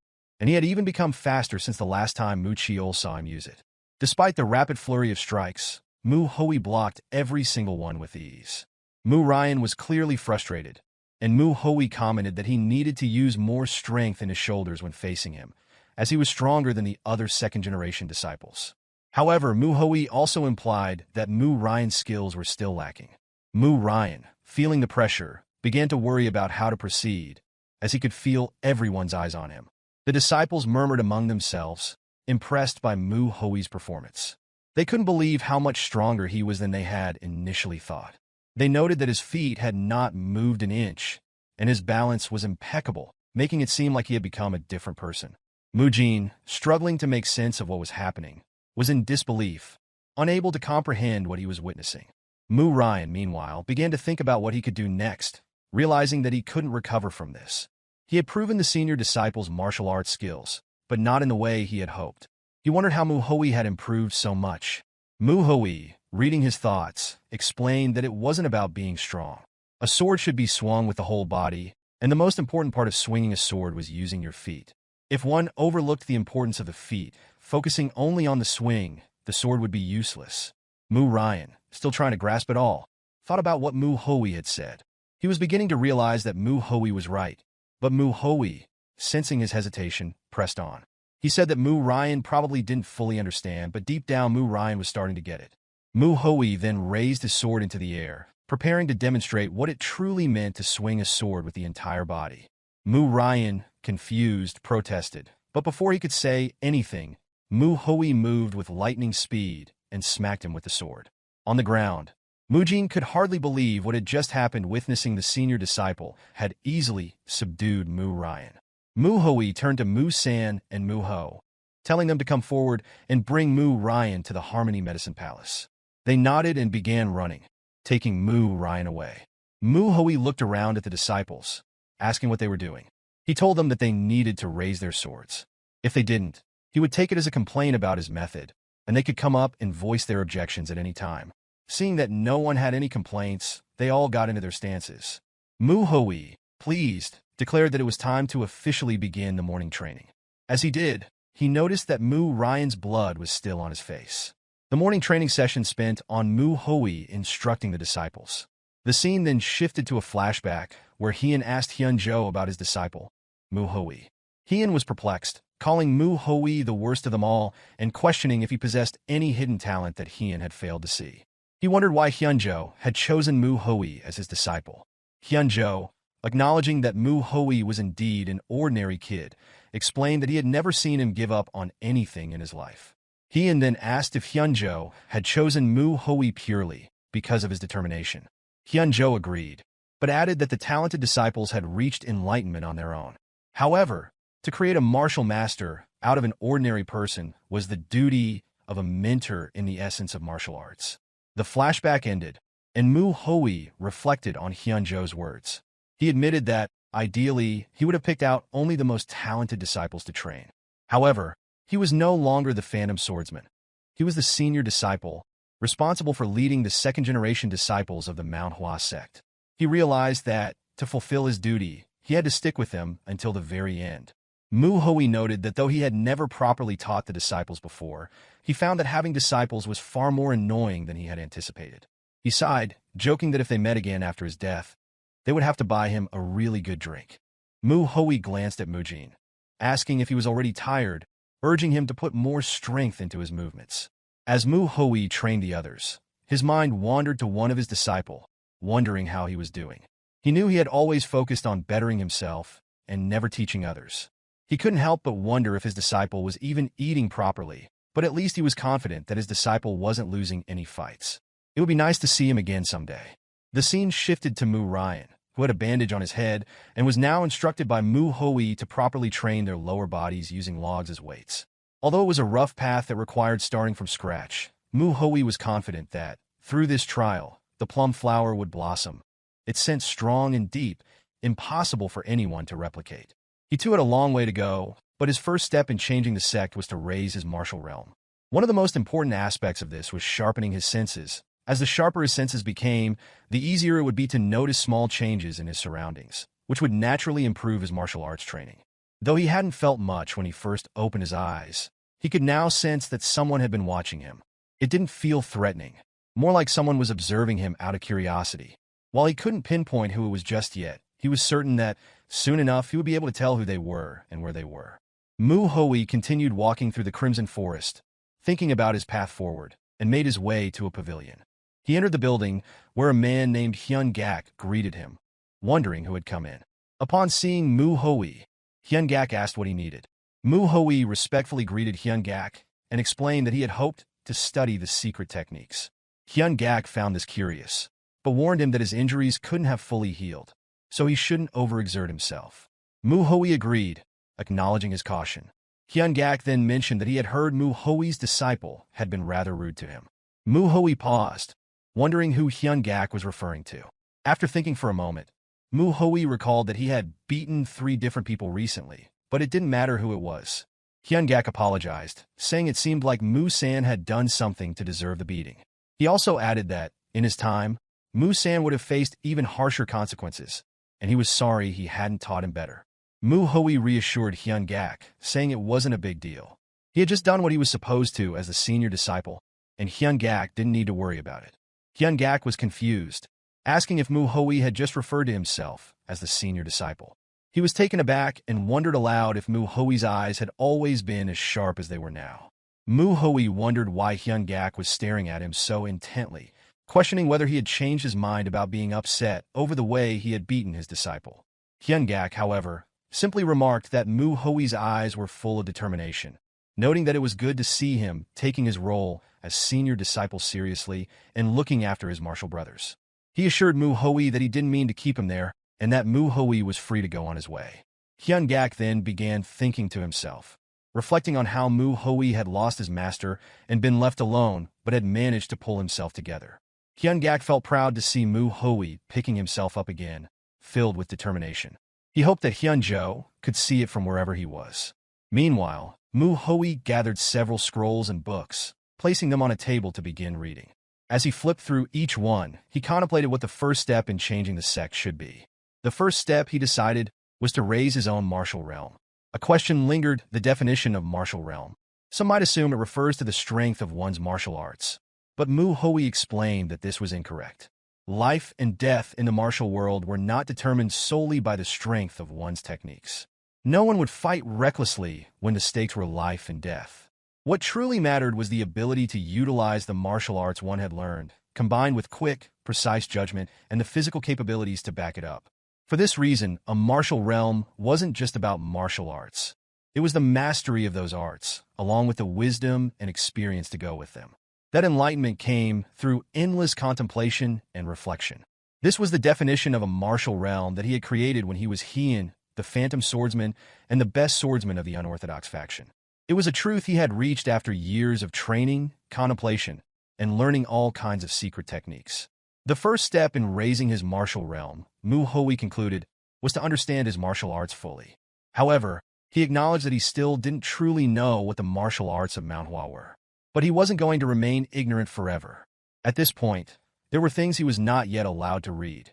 and he had even become faster since the last time Mu Chiol saw him use it. Despite the rapid flurry of strikes, Mu Hui blocked every single one with ease. Mu Ryan was clearly frustrated, and Mu Hui commented that he needed to use more strength in his shoulders when facing him, as he was stronger than the other second-generation disciples. However, Mu Hui also implied that Mu Ryan's skills were still lacking. Mu Ryan, feeling the pressure, began to worry about how to proceed, as he could feel everyone's eyes on him. The disciples murmured among themselves, impressed by Mu Hui's performance. They couldn't believe how much stronger he was than they had initially thought. They noted that his feet had not moved an inch, and his balance was impeccable, making it seem like he had become a different person. Mu Jin, struggling to make sense of what was happening, was in disbelief, unable to comprehend what he was witnessing. Mu Ryan, meanwhile, began to think about what he could do next, realizing that he couldn't recover from this. He had proven the senior disciples' martial arts skills, but not in the way he had hoped. He wondered how Mu Hui had improved so much. Mu Hui, reading his thoughts, explained that it wasn't about being strong. A sword should be swung with the whole body, and the most important part of swinging a sword was using your feet. If one overlooked the importance of the feet, focusing only on the swing, the sword would be useless. Mu Ryan, still trying to grasp it all, thought about what Mu Hui had said. He was beginning to realize that Mu Hui was right, but Mu Hui, sensing his hesitation, pressed on. He said that Mu Ryan probably didn't fully understand, but deep down Mu Ryan was starting to get it. Mu Hui then raised his sword into the air, preparing to demonstrate what it truly meant to swing a sword with the entire body. Mu Ryan, confused, protested, but before he could say anything, Mu Hui moved with lightning speed and smacked him with the sword. On the ground, Mu Jin could hardly believe what had just happened, witnessing the senior disciple had easily subdued Mu Ryan. Mu Hui turned to Mu San and Mu Ho, telling them to come forward and bring Mu Ryan to the Harmony Medicine Palace. They nodded and began running, taking Mu Ryan away. Mu Hui looked around at the disciples, asking what they were doing. He told them that they needed to raise their swords. If they didn't, he would take it as a complaint about his method, and they could come up and voice their objections at any time. Seeing that no one had any complaints, they all got into their stances. Mu Hui, pleased, declared that it was time to officially begin the morning training. As he did, he noticed that Mu Ryan's blood was still on his face. The morning training session spent on Mu Hui instructing the disciples. The scene then shifted to a flashback where Hien asked Hyunjo about his disciple, Mu Hui. Hien was perplexed, calling Mu Hui the worst of them all and questioning if he possessed any hidden talent that Hien had failed to see. He wondered why Hyunjo had chosen Mu Hui as his disciple. Hyunjo, acknowledging that Mu Hui was indeed an ordinary kid, explained that he had never seen him give up on anything in his life. Hien then asked if Hyunjo had chosen Mu Hui purely because of his determination. Hyunjo agreed, but added that the talented disciples had reached enlightenment on their own. However, to create a martial master out of an ordinary person was the duty of a mentor in the essence of martial arts. The flashback ended, and Mu Hui reflected on Hyunjo's words. He admitted that, ideally, he would have picked out only the most talented disciples to train. However, he was no longer the Phantom Swordsman. He was the senior disciple, responsible for leading the second-generation disciples of the Manhwa Sect. He realized that, to fulfill his duty, he had to stick with them until the very end. Mu Hui noted that though he had never properly taught the disciples before, he found that having disciples was far more annoying than he had anticipated. He sighed, joking that if they met again after his death, they would have to buy him a really good drink. Mu Hui glanced at Mu Jin, asking if he was already tired, urging him to put more strength into his movements. As Mu Hui trained the others, his mind wandered to one of his disciples, wondering how he was doing. He knew he had always focused on bettering himself and never teaching others. He couldn't help but wonder if his disciple was even eating properly, but at least he was confident that his disciple wasn't losing any fights. It would be nice to see him again someday. The scene shifted to Mu Ryan, who had a bandage on his head and was now instructed by Mu Hoi to properly train their lower bodies using logs as weights. Although it was a rough path that required starting from scratch, Mu Hoi was confident that, through this trial, the plum flower would blossom. Its scent strong and deep, impossible for anyone to replicate. He too had a long way to go, but his first step in changing the sect was to raise his martial realm. One of the most important aspects of this was sharpening his senses. As the sharper his senses became, the easier it would be to notice small changes in his surroundings, which would naturally improve his martial arts training. Though he hadn't felt much when he first opened his eyes, he could now sense that someone had been watching him. It didn't feel threatening, more like someone was observing him out of curiosity. While he couldn't pinpoint who it was just yet, he was certain that, soon enough, he would be able to tell who they were and where they were. Mu Hoi continued walking through the Crimson Forest, thinking about his path forward, and made his way to a pavilion. He entered the building, where a man named Hyun Gak greeted him, wondering who had come in. Upon seeing Mu Hoi, Hyun Gak asked what he needed. Mu Hoi respectfully greeted Hyun Gak and explained that he had hoped to study the secret techniques. Hyun Gak found this curious, but warned him that his injuries couldn't have fully healed, so he shouldn't overexert himself. Mu Hoi agreed, acknowledging his caution. Hyun Gak then mentioned that he had heard Mu Hoi's disciple had been rather rude to him. Mu Hoi paused, wondering who Hyun Gak was referring to. After thinking for a moment, Mu Hoi recalled that he had beaten 3 different people recently, but it didn't matter who it was. Hyun Gak apologized, saying it seemed like Mu-san had done something to deserve the beating. He also added that, in his time, Mu-san would have faced even harsher consequences, and he was sorry he hadn't taught him better. Mu Hoi reassured Hyun Gak, saying it wasn't a big deal. He had just done what he was supposed to as the senior disciple, and Hyun Gak didn't need to worry about it. Hyun Gak was confused, asking if Mu Hoi had just referred to himself as the senior disciple. He was taken aback and wondered aloud if Mu Hoi's eyes had always been as sharp as they were now. Mu Hoi wondered why Hyun Gak was staring at him so intently, questioning whether he had changed his mind about being upset over the way he had beaten his disciple. Hyun Gak, however, simply remarked that Mu Hoi's eyes were full of determination, noting that it was good to see him taking his role as senior disciple seriously and looking after his martial brothers. He assured Mu Hoi that he didn't mean to keep him there, and that Mu Hoi was free to go on his way. Hyun Gak then began thinking to himself, reflecting on how Mu Hoi had lost his master and been left alone, but had managed to pull himself together. Hyun Gak felt proud to see Mu Hoi picking himself up again, filled with determination. He hoped that Hyun Jo could see it from wherever he was. Meanwhile, Mu Hoi gathered several scrolls and books, placing them on a table to begin reading. As he flipped through each one, he contemplated what the first step in changing the sect should be. The first step, he decided, was to raise his own martial realm. A question lingered: the definition of martial realm. Some might assume it refers to the strength of one's martial arts, but Mu Hoi explained that this was incorrect. Life and death in the martial world were not determined solely by the strength of one's techniques. No one would fight recklessly when the stakes were life and death. What truly mattered was the ability to utilize the martial arts one had learned, combined with quick, precise judgment and the physical capabilities to back it up. For this reason, a martial realm wasn't just about martial arts. It was the mastery of those arts, along with the wisdom and experience to go with them. That enlightenment came through endless contemplation and reflection. This was the definition of a martial realm that he had created when he was Heian, the Phantom Swordsman, and the best swordsman of the unorthodox faction. It was a truth he had reached after years of training, contemplation, and learning all kinds of secret techniques. The first step in raising his martial realm, Mu Hoi concluded, was to understand his martial arts fully. However, he acknowledged that he still didn't truly know what the martial arts of manhua were. But he wasn't going to remain ignorant forever. At this point, there were things he was not yet allowed to read.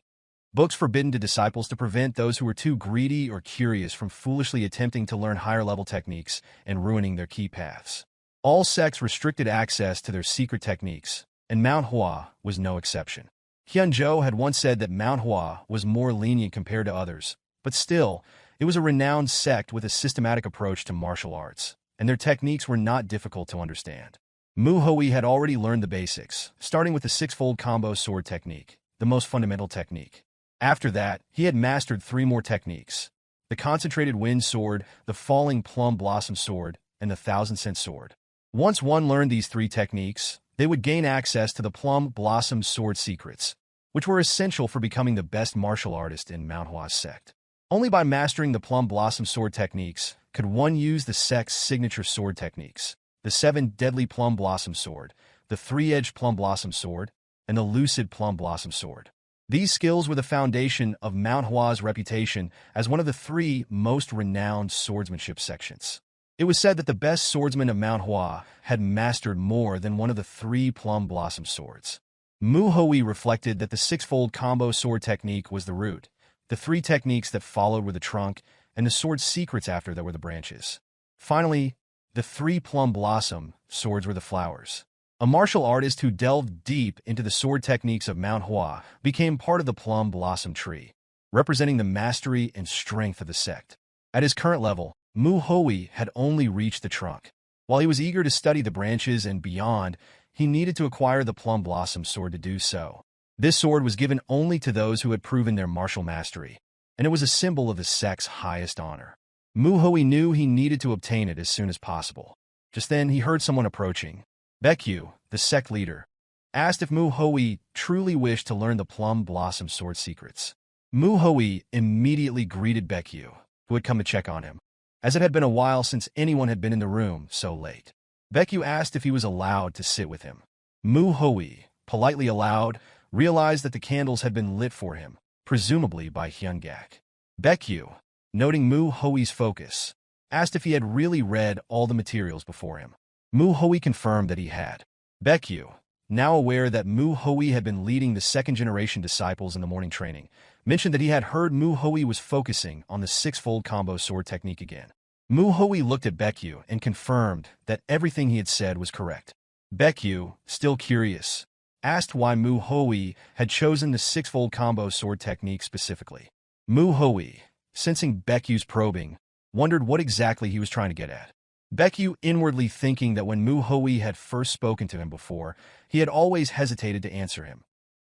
Books forbidden to disciples to prevent those who were too greedy or curious from foolishly attempting to learn higher-level techniques and ruining their key paths. All sects restricted access to their secret techniques, and manhua was no exception. Hyun Jo had once said that manhua was more lenient compared to others, but still, it was a renowned sect with a systematic approach to martial arts, and their techniques were not difficult to understand. Mu Hoi had already learned the basics, starting with the six-fold combo sword technique, the most fundamental technique. After that, he had mastered 3 more techniques: the concentrated wind sword, the falling plum blossom sword, and the thousand-cent sword. Once one learned these 3 techniques, they would gain access to the plum blossom sword secrets, which were essential for becoming the best martial artist in Manhwa's sect. Only by mastering the plum blossom sword techniques could one use the sect's signature sword techniques: the 7 deadly plum blossom sword, the 3-edged plum blossom sword, and the lucid plum blossom sword. These skills were the foundation of Manhwa's reputation as one of the 3 most renowned swordsmanship sections. It was said that the best swordsman of Manhwa had mastered more than one of the 3 plum blossom swords. Muhui reflected that the 6-fold combo sword technique was the root, the 3 techniques that followed were the trunk, and the sword's secrets after that were the branches. Finally, the 3 plum blossom swords were the flowers. A martial artist who delved deep into the sword techniques of Manhwa became part of the plum blossom tree, representing the mastery and strength of the sect. At his current level, Muhui had only reached the trunk. While he was eager to study the branches and beyond, he needed to acquire the plum blossom sword to do so. This sword was given only to those who had proven their martial mastery, and it was a symbol of the sect's highest honor. Muhui knew he needed to obtain it as soon as possible. Just then, he heard someone approaching. Baekyu, the sect leader, asked if Muhui truly wished to learn the plum blossom sword secrets. Muhui immediately greeted Baekyu, who had come to check on him, as it had been a while since anyone had been in the room so late. Baekyu asked if he was allowed to sit with him. Muhui, politely allowed, realized that the candles had been lit for him, presumably by Hyungak. Baekyu, noting Muhui's focus, asked if he had really read all the materials before him. Muhui confirmed that he had. Baekyu, now aware that Muhui had been leading the 2nd-generation disciples in the morning training, mentioned that he had heard Muhui was focusing on the 6-fold combo sword technique again. Muhui looked at Baekyu and confirmed that everything he had said was correct. Baekyu, still curious, asked why Muhui had chosen the 6-fold combo sword technique specifically. Muhui, sensing Baekyu's probing, wondered what exactly he was trying to get at. Baekyu inwardly thinking that when Muhui had first spoken to him before, he had always hesitated to answer him,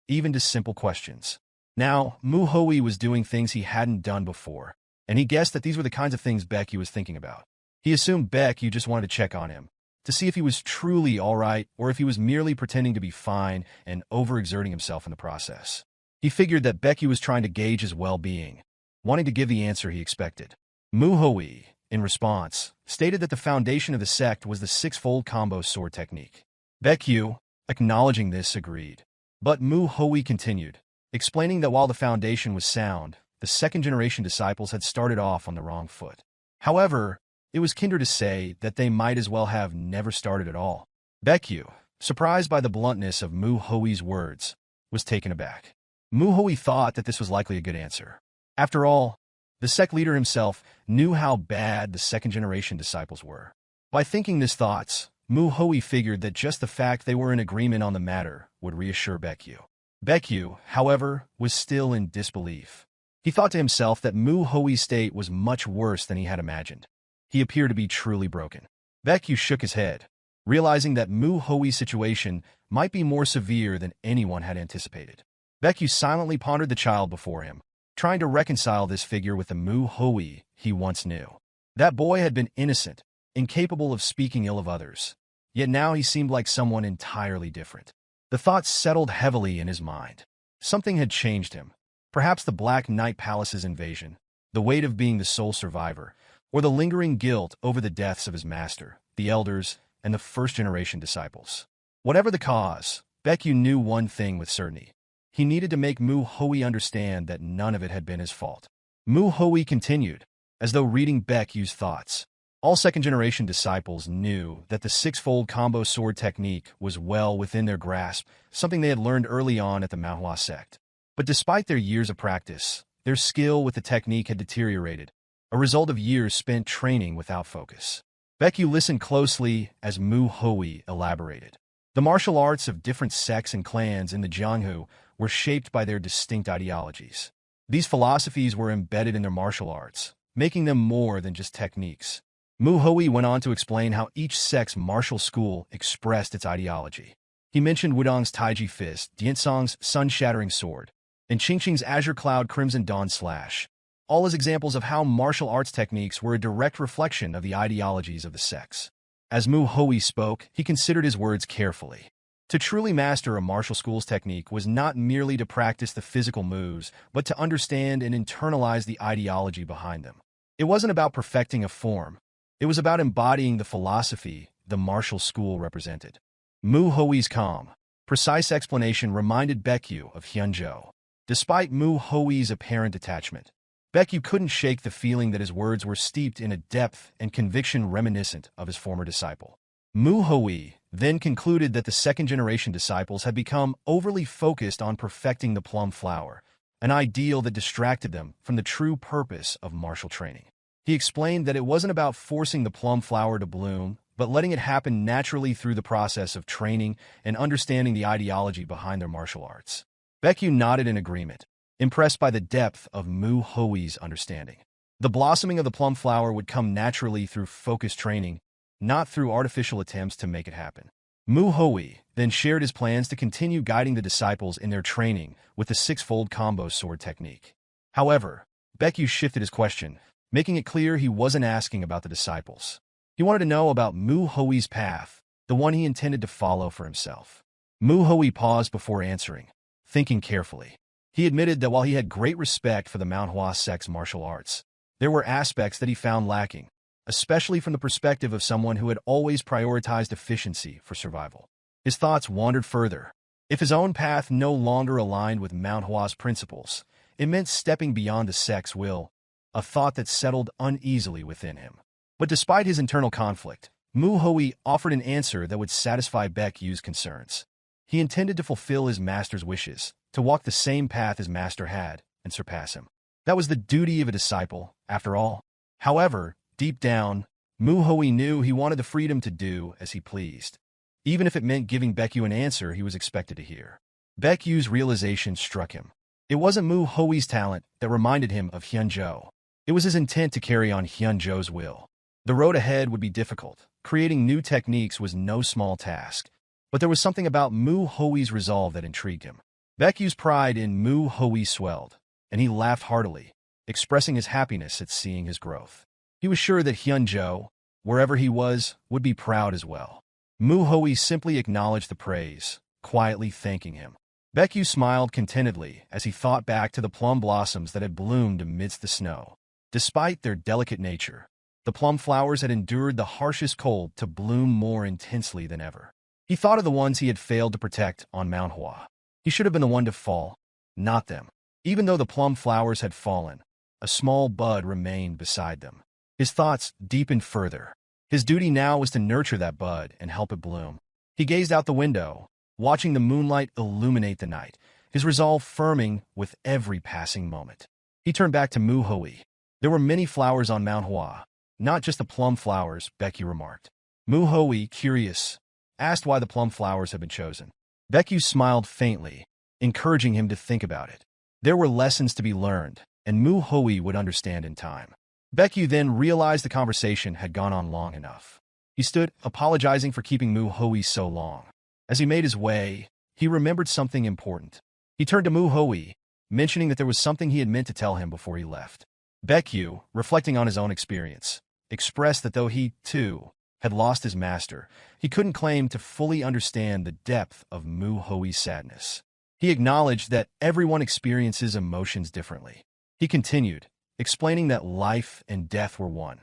even to simple questions. Now, Muhui was doing things he hadn't done before, and he guessed that these were the kinds of things Baekyu was thinking about. He assumed Baekyu just wanted to check on him, to see if he was truly alright or if he was merely pretending to be fine and overexerting himself in the process. He figured that Baekyu was trying to gauge his well-being, wanting to give the answer he expected. Muhui, in response, stated that the foundation of the sect was the 6-fold combo sword technique. Baekyu, acknowledging this, agreed. But Muhui continued, explaining that while the foundation was sound, the 2nd-generation disciples had started off on the wrong foot. However, it was kinder to say that they might as well have never started at all. Baekyu, surprised by the bluntness of Muhui's words, was taken aback. Muhui thought that this was likely a good answer. After all, the sect leader himself knew how bad the 2nd-generation disciples were. By thinking these thoughts, Muhui figured that just the fact they were in agreement on the matter would reassure Baekyu. Baekyu, however, was still in disbelief. He thought to himself that Muhui's state was much worse than he had imagined. He appeared to be truly broken. Baekyu shook his head, realizing that Muhui's situation might be more severe than anyone had anticipated. Baekyu silently pondered the child before him, trying to reconcile this figure with the Muhui he once knew. That boy had been innocent, incapable of speaking ill of others, yet now he seemed like someone entirely different. The thoughts settled heavily in his mind. Something had changed him. Perhaps the Black Knight Palace's invasion, the weight of being the sole survivor, or the lingering guilt over the deaths of his master, the elders, and the 1st-generation disciples. Whatever the cause, Baekyu knew one thing with certainty. He needed to make Muhui understand that none of it had been his fault. Muhui continued, as though reading Baekyu's thoughts. All 2nd-generation disciples knew that the 6-fold combo sword technique was well within their grasp, something they had learned early on at the Manhwa sect. But despite their years of practice, their skill with the technique had deteriorated, a result of years spent training without focus. Baekyu listened closely as Muhui elaborated. The martial arts of different sects and clans in the Jianghu were shaped by their distinct ideologies. These philosophies were embedded in their martial arts, making them more than just techniques. Muhui went on to explain how each sect's martial school expressed its ideology. He mentioned Wudong's Taiji Fist, Diansong's Sun-Shattering Sword, and Qingqing's Azure Cloud Crimson Dawn Slash, all as examples of how martial arts techniques were a direct reflection of the ideologies of the sects. As Mu Hoi spoke, he considered his words carefully. To truly master a martial school's technique was not merely to practice the physical moves, but to understand and internalize the ideology behind them. It wasn't about perfecting a form. It was about embodying the philosophy the martial school represented. Mu Hoi's calm, precise explanation reminded Baekyu of Hyunjo. Despite Mu Hoi's apparent detachment, Baekyu couldn't shake the feeling that his words were steeped in a depth and conviction reminiscent of his former disciple. Mu Hoi then concluded that the second-generation disciples had become overly focused on perfecting the plum flower, an ideal that distracted them from the true purpose of martial training. He explained that it wasn't about forcing the plum flower to bloom, but letting it happen naturally through the process of training and understanding the ideology behind their martial arts. Baekyu nodded in agreement, impressed by the depth of Mu Hoi's understanding. The blossoming of the plum flower would come naturally through focused training, not through artificial attempts to make it happen. Mu Hoi then shared his plans to continue guiding the disciples in their training with the six-fold combo sword technique. However, Baekyu shifted his question, making it clear he wasn't asking about the disciples. He wanted to know about Mu Hoi's path, the one he intended to follow for himself. Mu Hoi paused before answering, thinking carefully. He admitted that while he had great respect for the Manhwa sect's martial arts, there were aspects that he found lacking, especially from the perspective of someone who had always prioritized efficiency for survival. His thoughts wandered further. If his own path no longer aligned with Manhwa's principles, it meant stepping beyond the sect's will, a thought that settled uneasily within him. But despite his internal conflict, Mu Hoi offered an answer that would satisfy Baekyu's concerns. He intended to fulfill his master's wishes, to walk the same path his master had, and surpass him. That was the duty of a disciple, after all. However, deep down, Mu Hoi knew he wanted the freedom to do as he pleased, even if it meant giving Baekyu an answer he was expected to hear. Baekyu's realization struck him. It wasn't Mu Hoi's talent that reminded him of Hyunjo. It was his intent to carry on Hyunjo's will. The road ahead would be difficult. Creating new techniques was no small task, but there was something about Mu Hoi's resolve that intrigued him. Baekyu's pride in Mu Hoi swelled, and he laughed heartily, expressing his happiness at seeing his growth. He was sure that Hyunjo, wherever he was, would be proud as well. Mu Hoi simply acknowledged the praise, quietly thanking him. Baekyu smiled contentedly as he thought back to the plum blossoms that had bloomed amidst the snow. Despite their delicate nature, the plum flowers had endured the harshest cold to bloom more intensely than ever. He thought of the ones he had failed to protect on Manhwa. He should have been the one to fall, not them. Even though the plum flowers had fallen, a small bud remained beside them. His thoughts deepened further. His duty now was to nurture that bud and help it bloom. He gazed out the window, watching the moonlight illuminate the night, his resolve firming with every passing moment. He turned back to Mu Hoi. There were many flowers on Manhwa, not just the plum flowers, Baekyu remarked. Mu Hoi, curious, asked why the plum flowers had been chosen. Baekyu smiled faintly, encouraging him to think about it. There were lessons to be learned, and Mu Hoi would understand in time. Baekyu then realized the conversation had gone on long enough. He stood, apologizing for keeping Mu Hoi so long. As he made his way, he remembered something important. He turned to Mu Hoi, mentioning that there was something he had meant to tell him before he left. Baekyu, reflecting on his own experience, expressed that though he, too, had lost his master, he couldn't claim to fully understand the depth of Mu Hoi's sadness. He acknowledged that everyone experiences emotions differently. He continued, explaining that life and death were one,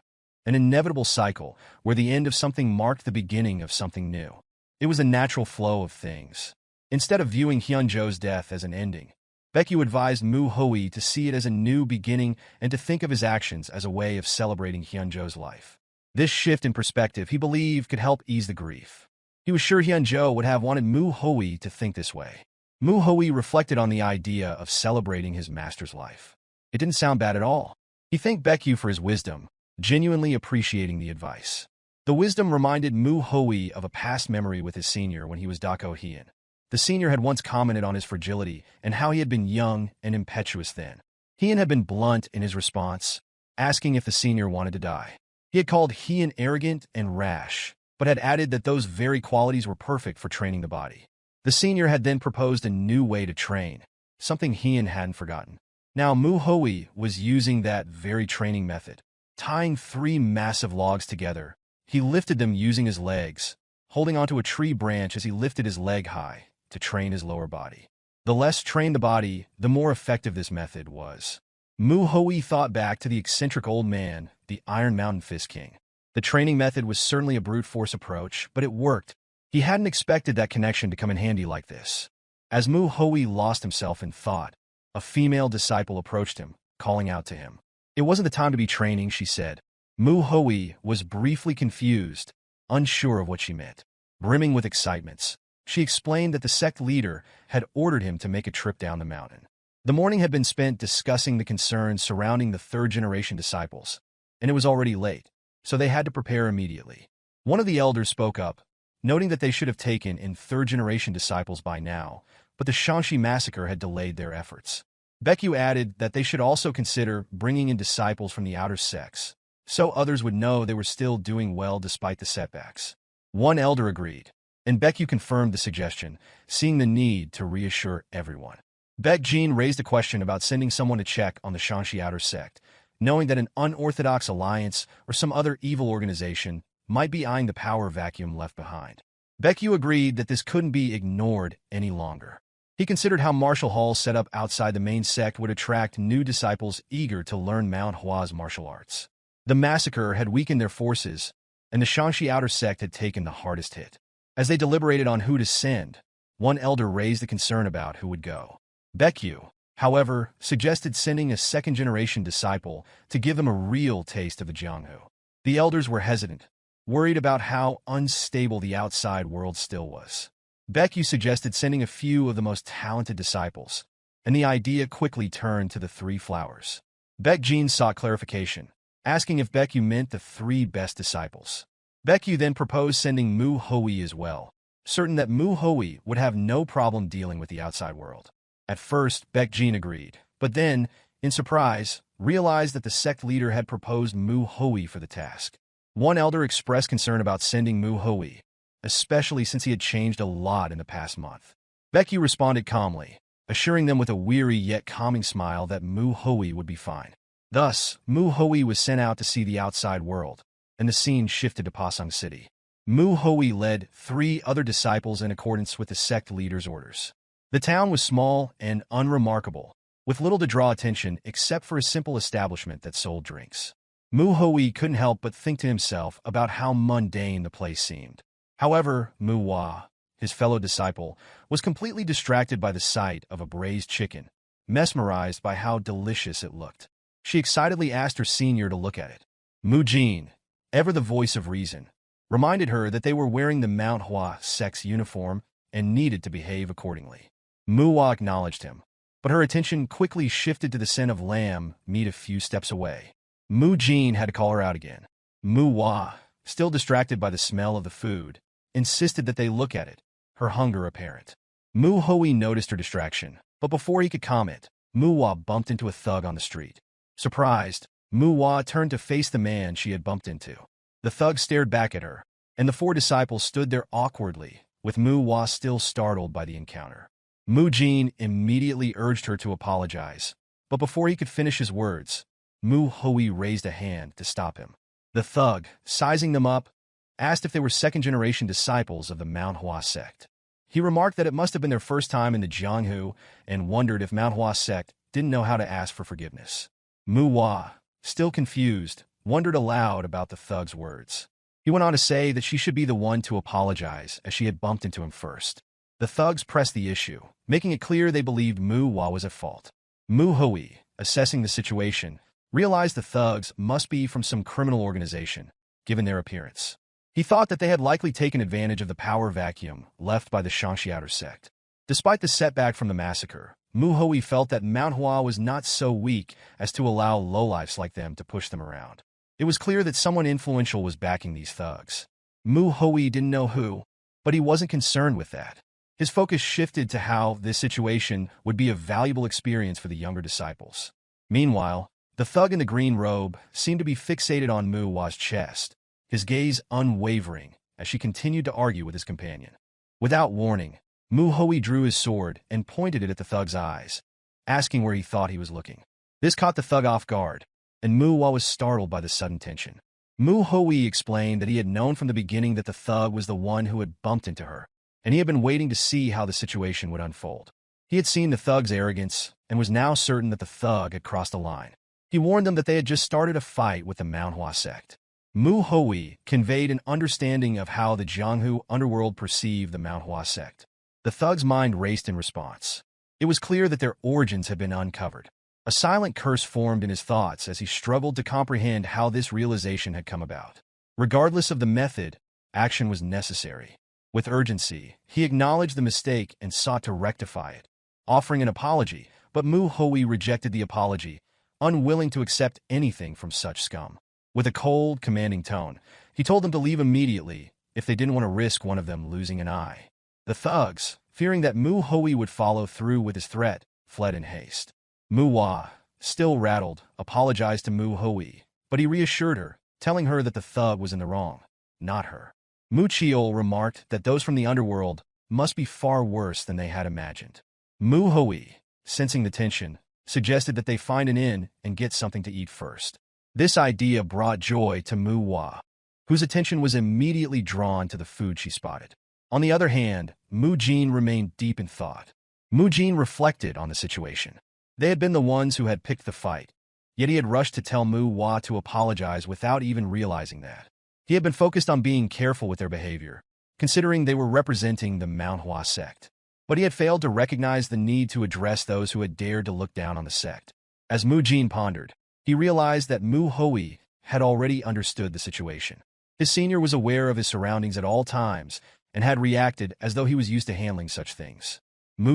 an inevitable cycle where the end of something marked the beginning of something new. It was a natural flow of things. Instead of viewing Hyunjo's death as an ending, Baekyu advised Mu Hoi to see it as a new beginning and to think of his actions as a way of celebrating Hyunjo's life. This shift in perspective, he believed, could help ease the grief. He was sure Hyunjo would have wanted Mu Hoi to think this way. Mu Hoi reflected on the idea of celebrating his master's life. It didn't sound bad at all. He thanked Baekyu for his wisdom, genuinely appreciating the advice. The wisdom reminded Mu Hoi of a past memory with his senior when he was Dako Hien. The senior had once commented on his fragility and how he had been young and impetuous then. Hien had been blunt in his response, asking if the senior wanted to die. He had called Hien arrogant and rash, but had added that those very qualities were perfect for training the body. The senior had then proposed a new way to train, something Heian hadn't forgotten. Now Mu Hui was using that very training method. Tying 3 massive logs together, he lifted them using his legs, holding onto a tree branch as he lifted his leg high to train his lower body. The less trained the body, the more effective this method was. Mu Hui thought back to the eccentric old man, the Iron Mountain Fist King. The training method was certainly a brute force approach, but it worked. He hadn't expected that connection to come in handy like this. As Mu Hui lost himself in thought, a female disciple approached him, calling out to him. It wasn't the time to be training, she said. Mu Hui was briefly confused, unsure of what she meant. Brimming with excitements, she explained that the sect leader had ordered him to make a trip down the mountain. The morning had been spent discussing the concerns surrounding the third-generation disciples, and it was already late, so they had to prepare immediately. One of the elders spoke up, noting that they should have taken in third-generation disciples by now, but the Shanxi massacre had delayed their efforts. Baekyu added that they should also consider bringing in disciples from the outer sects, so others would know they were still doing well despite the setbacks. One elder agreed, and Baekyu confirmed the suggestion, seeing the need to reassure everyone. Baekjin raised a question about sending someone to check on the Shanxi outer sect, knowing that an unorthodox alliance or some other evil organization might be eyeing the power vacuum left behind. Baekyu agreed that this couldn't be ignored any longer. He considered how martial halls set up outside the main sect would attract new disciples eager to learn Manhua's martial arts. The massacre had weakened their forces, and the Shanxi outer sect had taken the hardest hit. As they deliberated on who to send, one elder raised a concern about who would go. Baekyu, however, suggested sending a second-generation disciple to give them a real taste of the Jianghu. The elders were hesitant, worried about how unstable the outside world still was. Baekyu suggested sending a few of the most talented disciples, and the idea quickly turned to the 3 flowers. Baekjin sought clarification, asking if Baekyu meant the 3 best disciples. Baekyu then proposed sending Mu Hui as well, certain that Mu Hui would have no problem dealing with the outside world. At first, Baekjin agreed, but then, in surprise, realized that the sect leader had proposed Mu Hui for the task. One elder expressed concern about sending Mu Hui, especially since he had changed a lot in the past month. Baekyu responded calmly, assuring them with a weary yet calming smile that Mu Hui would be fine. Thus, Mu Hui was sent out to see the outside world, and the scene shifted to Pasang City. Mu Hui led 3 other disciples in accordance with the sect leader's orders. The town was small and unremarkable, with little to draw attention except for a simple establishment that sold drinks. Mu Hui couldn't help but think to himself about how mundane the place seemed. However, Mu Hua, his fellow disciple, was completely distracted by the sight of a braised chicken, mesmerized by how delicious it looked. She excitedly asked her senior to look at it. Mu Jin, ever the voice of reason, reminded her that they were wearing the Manhwa sect's uniform and needed to behave accordingly. Mu Hua acknowledged him, but her attention quickly shifted to the scent of lamb meat a few steps away. Mu Jin had to call her out again. Mu Hua, still distracted by the smell of the food, insisted that they look at it, her hunger apparent. Mu Hui noticed her distraction, but before he could comment, Mu Hua bumped into a thug on the street. Surprised, Mu Hua turned to face the man she had bumped into. The thug stared back at her, and the 4 disciples stood there awkwardly, with Mu Hua still startled by the encounter. Mu Jin immediately urged her to apologize, but before he could finish his words, Mu Hui raised a hand to stop him. The thug, sizing them up, asked if they were second-generation disciples of the Manhwa sect. He remarked that it must have been their first time in the Jianghu and wondered if Manhwa sect didn't know how to ask for forgiveness. Mu Hua, still confused, wondered aloud about the thug's words. He went on to say that she should be the one to apologize as she had bumped into him first. The thugs pressed the issue, making it clear they believed Mu Hua was at fault. Mu Hui, assessing the situation, realized the thugs must be from some criminal organization, given their appearance. He thought that they had likely taken advantage of the power vacuum left by the Shanxi outer sect. Despite the setback from the massacre, Mu Hui felt that Manhua was not so weak as to allow lowlifes like them to push them around. It was clear that someone influential was backing these thugs. Mu Hui didn't know who, but he wasn't concerned with that. His focus shifted to how this situation would be a valuable experience for the younger disciples. Meanwhile, the thug in the green robe seemed to be fixated on Mu Hua's chest, his gaze unwavering as she continued to argue with his companion. Without warning, Hui drew his sword and pointed it at the thug's eyes, asking where he thought he was looking. This caught the thug off guard, and Manhwa was startled by the sudden tension. Hui explained that he had known from the beginning that the thug was the one who had bumped into her, and he had been waiting to see how the situation would unfold. He had seen the thug's arrogance and was now certain that the thug had crossed the line. He warned them that they had just started a fight with the Manhwa Sect. Hui conveyed an understanding of how the Jianghu underworld perceived the Manhwa Sect. The thug's mind raced in response. It was clear that their origins had been uncovered. A silent curse formed in his thoughts as he struggled to comprehend how this realization had come about. Regardless of the method, action was necessary. With urgency, he acknowledged the mistake and sought to rectify it, offering an apology, but Hui rejected the apology, unwilling to accept anything from such scum. With a cold, commanding tone, he told them to leave immediately if they didn't want to risk one of them losing an eye. The thugs, fearing that Hui would follow through with his threat, fled in haste. Manhwa, still rattled, apologized to Hui, but he reassured her, telling her that the thug was in the wrong, not her. Chiol remarked that those from the underworld must be far worse than they had imagined. Hui, sensing the tension, suggested that they find an inn and get something to eat first. This idea brought joy to Manhwa, whose attention was immediately drawn to the food she spotted. On the other hand, Jin remained deep in thought. Jin reflected on the situation. They had been the ones who had picked the fight, yet he had rushed to tell Manhwa to apologize without even realizing that. He had been focused on being careful with their behavior, considering they were representing the Manhwa Sect. But he had failed to recognize the need to address those who had dared to look down on the sect. As Jin pondered, he realized that Hui had already understood the situation. His senior was aware of his surroundings at all times and had reacted as though he was used to handling such things.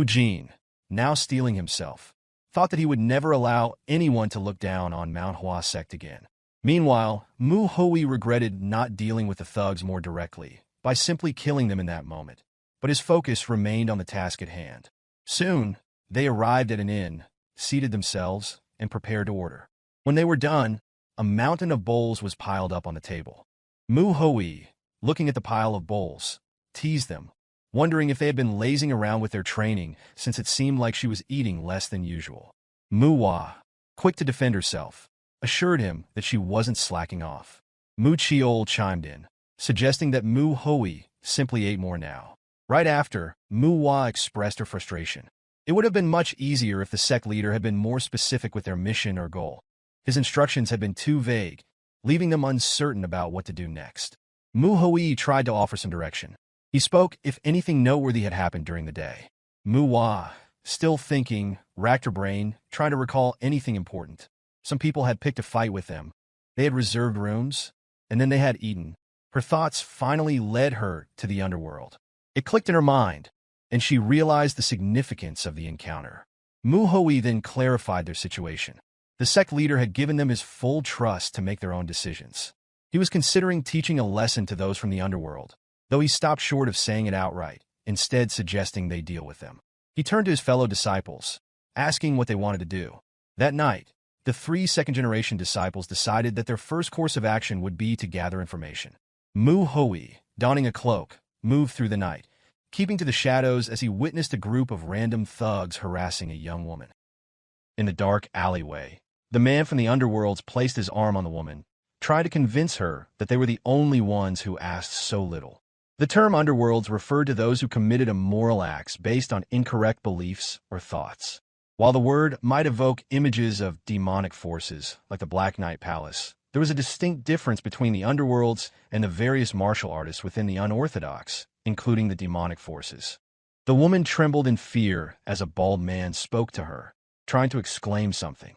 Jin, now steeling himself, thought that he would never allow anyone to look down on Manhwa Sect again. Meanwhile, Hui regretted not dealing with the thugs more directly, by simply killing them in that moment. But his focus remained on the task at hand. Soon, they arrived at an inn, seated themselves, and prepared to order. When they were done, a mountain of bowls was piled up on the table. Hui, looking at the pile of bowls, teased them, wondering if they had been lazing around with their training since it seemed like she was eating less than usual. Manhwa, quick to defend herself, assured him that she wasn't slacking off. Chiol chimed in, suggesting that Hui simply ate more now. Right after, Manhwa expressed her frustration. It would have been much easier if the sect leader had been more specific with their mission or goal. His instructions had been too vague, leaving them uncertain about what to do next. Hui tried to offer some direction. He spoke if anything noteworthy had happened during the day. Manhwa, still thinking, racked her brain, trying to recall anything important. Some people had picked a fight with them. They had reserved rooms, and then they had eaten. Her thoughts finally led her to the underworld. It clicked in her mind, and she realized the significance of the encounter. Hui then clarified their situation. The sect leader had given them his full trust to make their own decisions. He was considering teaching a lesson to those from the underworld, though he stopped short of saying it outright, instead suggesting they deal with them. He turned to his fellow disciples, asking what they wanted to do. That night, the 3 second-generation disciples decided that their first course of action would be to gather information. Hui, donning a cloak, moved through the night, keeping to the shadows as he witnessed a group of random thugs harassing a young woman. In the dark alleyway, the man from the underworlds placed his arm on the woman, trying to convince her that they were the only ones who asked so little. The term underworlds referred to those who committed immoral acts based on incorrect beliefs or thoughts. While the word might evoke images of demonic forces, like the Black Knight Palace, there was a distinct difference between the underworlds and the various martial artists within the unorthodox, including the demonic forces. The woman trembled in fear as a bald man spoke to her, trying to exclaim something.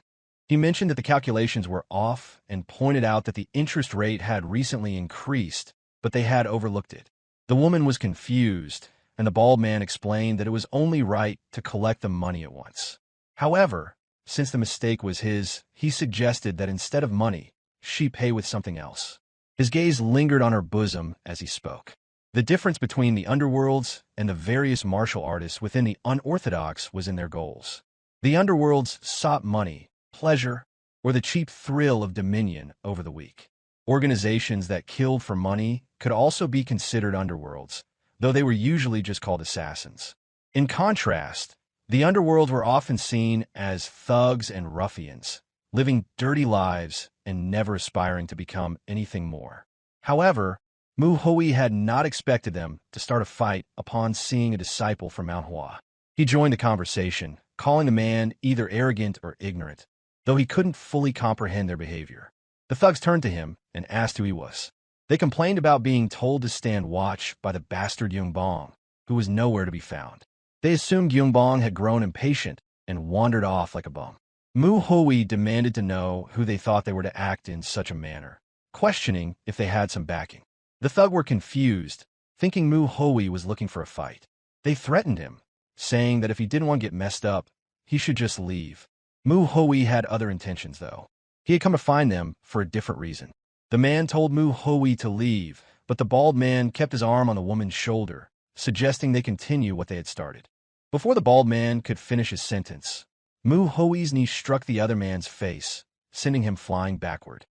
He mentioned that the calculations were off and pointed out that the interest rate had recently increased, but they had overlooked it. The woman was confused, and the bald man explained that it was only right to collect the money at once. However, since the mistake was his, he suggested that instead of money, she pay with something else. His gaze lingered on her bosom as he spoke. The difference between the underworlds and the various martial artists within the unorthodox was in their goals. The underworlds sought money, pleasure, or the cheap thrill of dominion over the weak. Organizations that killed for money could also be considered underworlds, though they were usually just called assassins. In contrast, the underworld were often seen as thugs and ruffians, living dirty lives and never aspiring to become anything more. However, Hui had not expected them to start a fight upon seeing a disciple from Manhwa. He joined the conversation, calling the man either arrogant or ignorant, though he couldn't fully comprehend their behavior. The thugs turned to him and asked who he was. They complained about being told to stand watch by the bastard Yungbong, who was nowhere to be found. They assumed Yungbong had grown impatient and wandered off like a bum. Hui demanded to know who they thought they were to act in such a manner, questioning if they had some backing. The thugs were confused, thinking Hui was looking for a fight. They threatened him, saying that if he didn't want to get messed up, he should just leave. Hui had other intentions, though. He had come to find them for a different reason. The man told Hui to leave, but the bald man kept his arm on the woman's shoulder, suggesting they continue what they had started. Before the bald man could finish his sentence, Hui's knee struck the other man's face, sending him flying backward.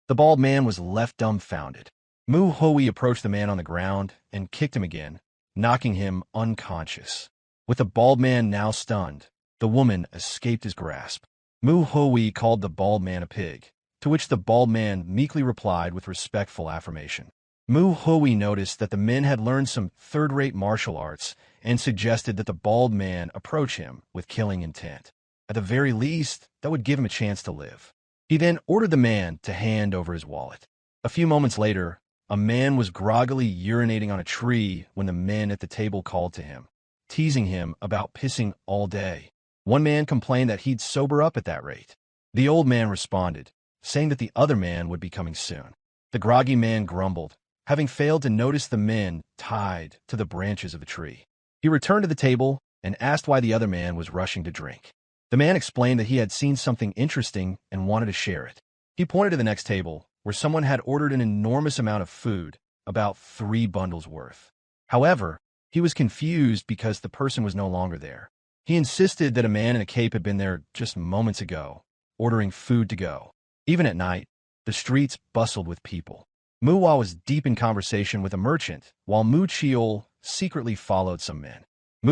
The bald man was left dumbfounded. Hui approached the man on the ground and kicked him again, knocking him unconscious. With the bald man now stunned, the woman escaped his grasp. Hui called the bald man a pig, to which the bald man meekly replied with respectful affirmation. Hui noticed that the men had learned some third-rate martial arts and suggested that the bald man approach him with killing intent. At the very least, that would give him a chance to live. He then ordered the man to hand over his wallet. A few moments later, a man was groggily urinating on a tree when the men at the table called to him, teasing him about pissing all day. One man complained that he'd sober up at that rate. The old man responded, saying that the other man would be coming soon. The groggy man grumbled, having failed to notice the men tied to the branches of a tree. He returned to the table and asked why the other man was rushing to drink. The man explained that he had seen something interesting and wanted to share it. He pointed to the next table, where someone had ordered an enormous amount of food, about 3 bundles worth. However, he was confused because the person was no longer there. He insisted that a man in a cape had been there just moments ago, ordering food to go. Even at night, the streets bustled with people. Manhwa was deep in conversation with a merchant, while Chiol secretly followed some men.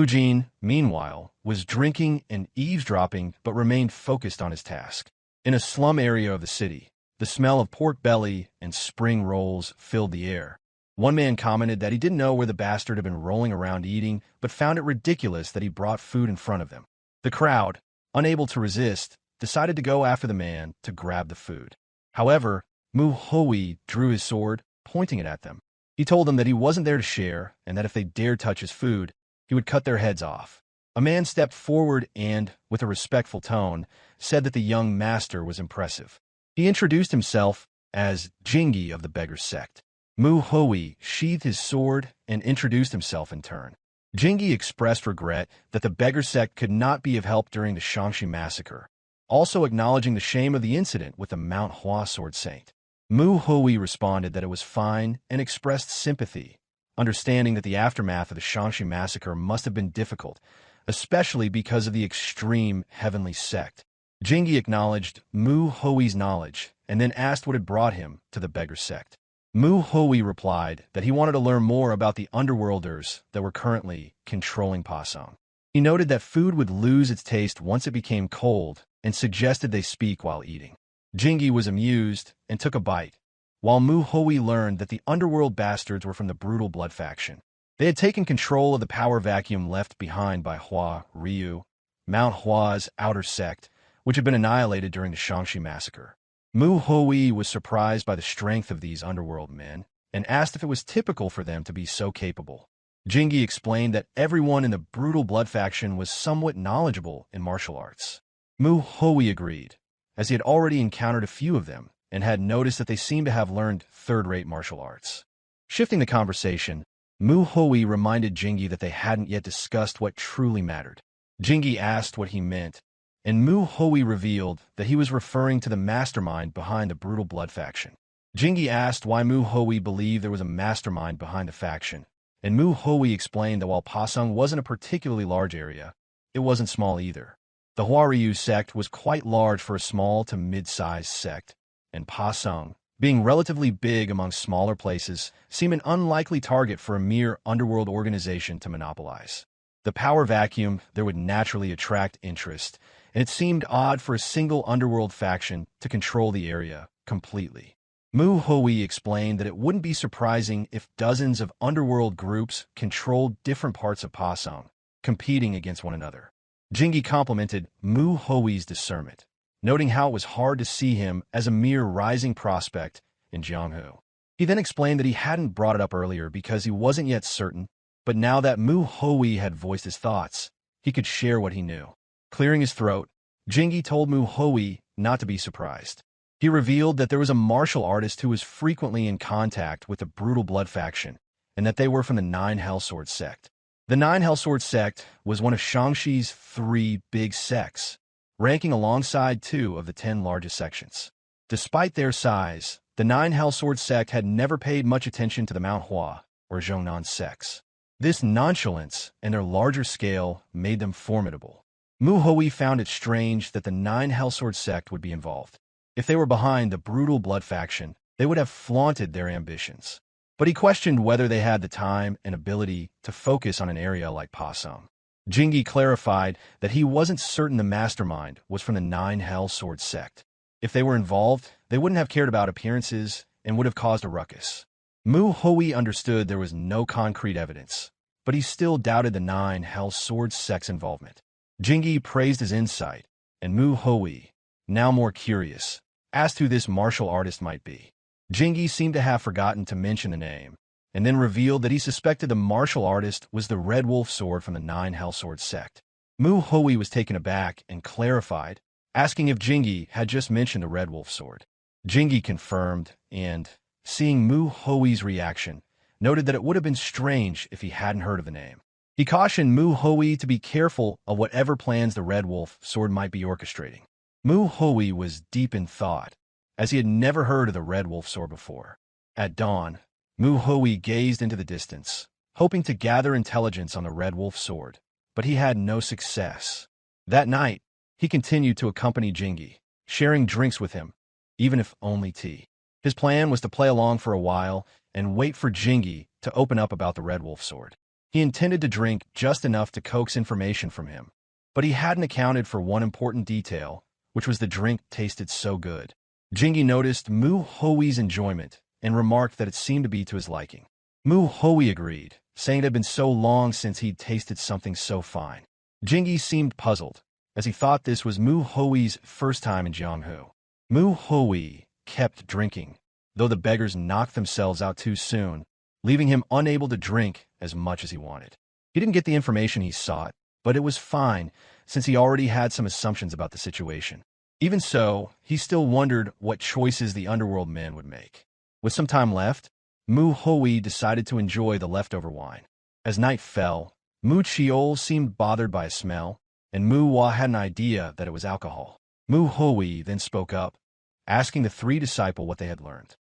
Jin, meanwhile, was drinking and eavesdropping but remained focused on his task. In a slum area of the city, the smell of pork belly and spring rolls filled the air. One man commented that he didn't know where the bastard had been rolling around eating, but found it ridiculous that he brought food in front of them. The crowd, unable to resist, decided to go after the man to grab the food. However, Hui drew his sword, pointing it at them. He told them that he wasn't there to share, and that if they dared touch his food, he would cut their heads off. A man stepped forward and, with a respectful tone, said that the young master was impressive. He introduced himself as Jingi of the Beggar Sect. Hui sheathed his sword and introduced himself in turn. Jingi expressed regret that the Beggar Sect could not be of help during the Shangxi massacre, also acknowledging the shame of the incident with the Manhwa sword saint. Hui responded that it was fine and expressed sympathy, understanding that the aftermath of the Shangxi massacre must have been difficult, especially because of the extreme heavenly sect. Jingi acknowledged Hui's knowledge and then asked what had brought him to the Beggar Sect. Hui replied that he wanted to learn more about the underworlders that were currently controlling Pasong. He noted that food would lose its taste once it became cold and suggested they speak while eating. Jingi was amused and took a bite, while Hui learned that the underworld bastards were from the brutal blood faction. They had taken control of the power vacuum left behind by Hua Ryu, Mount Hua's outer sect, which had been annihilated during the Shangxi massacre. Hui was surprised by the strength of these underworld men and asked if it was typical for them to be so capable. Jingi explained that everyone in the brutal blood faction was somewhat knowledgeable in martial arts. Hui agreed, as he had already encountered a few of them and had noticed that they seemed to have learned third-rate martial arts. Shifting the conversation, Hui reminded Jingi that they hadn't yet discussed what truly mattered. Jingi asked what he meant, and Hui revealed that he was referring to the mastermind behind the brutal blood faction. Jingi asked why Hui believed there was a mastermind behind the faction, and Hui explained that while Pasong wasn't a particularly large area, it wasn't small either. The Huaryu sect was quite large for a small to mid-sized sect, and Pasong, being relatively big among smaller places, seemed an unlikely target for a mere underworld organization to monopolize. The power vacuum there would naturally attract interest, and it seemed odd for a single underworld faction to control the area completely. Mu Hui explained that it wouldn't be surprising if dozens of underworld groups controlled different parts of Pasong, competing against one another. Jingi complimented Mu Hui's discernment, noting how it was hard to see him as a mere rising prospect in Jianghu. He then explained that he hadn't brought it up earlier because he wasn't yet certain, but now that Mu Hui had voiced his thoughts, he could share what he knew. Clearing his throat, Jingi told Mu Hui not to be surprised. He revealed that there was a martial artist who was frequently in contact with the Brutal Blood faction, and that they were from the Nine Hellsword Sect. The Nine Hellsword Sect was one of Shangshi's 3 big sects, ranking alongside 2 of the 10 largest sections. Despite their size, the Nine Hellsword Sect had never paid much attention to the Manhwa or Zhongnan sects. This nonchalance and their larger scale made them formidable. Mu Hui found it strange that the Nine Hellsword Sect would be involved. If they were behind the Brutal Blood faction, they would have flaunted their ambitions. But he questioned whether they had the time and ability to focus on an area like Pasong. Jingi clarified that he wasn't certain the mastermind was from the Nine Hellsword Sect. If they were involved, they wouldn't have cared about appearances and would have caused a ruckus. Mu Hui understood there was no concrete evidence, but he still doubted the Nine Hellsword Sect's involvement. Jingi praised his insight, and Mu Hui, now more curious, asked who this martial artist might be. Jingi seemed to have forgotten to mention the name, and then revealed that he suspected the martial artist was the Red Wolf Sword from the Nine Hellsword Sect. Mu Hui was taken aback and clarified, asking if Jingi had just mentioned the Red Wolf Sword. Jingi confirmed and, seeing Mu Hui's reaction, noted that it would have been strange if he hadn't heard of the name. He cautioned Mu Hui to be careful of whatever plans the Red Wolf Sword might be orchestrating. Mu Hui was deep in thought, as he had never heard of the Red Wolf Sword before. At dawn, Mu Hui gazed into the distance, hoping to gather intelligence on the Red Wolf Sword, but he had no success. That night, he continued to accompany Jingi, sharing drinks with him, even if only tea. His plan was to play along for a while and wait for Jingi to open up about the Red Wolf Sword. He intended to drink just enough to coax information from him, but he hadn't accounted for one important detail, which was the drink tasted so good. Jingi noticed Mu Hui's enjoyment and remarked that it seemed to be to his liking. Mu Hui agreed, saying it had been so long since he'd tasted something so fine. Jingi seemed puzzled, as he thought this was Mu Hui's first time in Jianghu. Mu Hui kept drinking, though the beggars knocked themselves out too soon, leaving him unable to drink as much as he wanted. He didn't get the information he sought, but it was fine, since he already had some assumptions about the situation. Even so, he still wondered what choices the underworld men would make. With some time left, Mu Hui decided to enjoy the leftover wine. As night fell, Mu Chiol seemed bothered by a smell, and Mu Hua had an idea that it was alcohol. Mu Hui then spoke up, asking the 3 disciples what they had learned.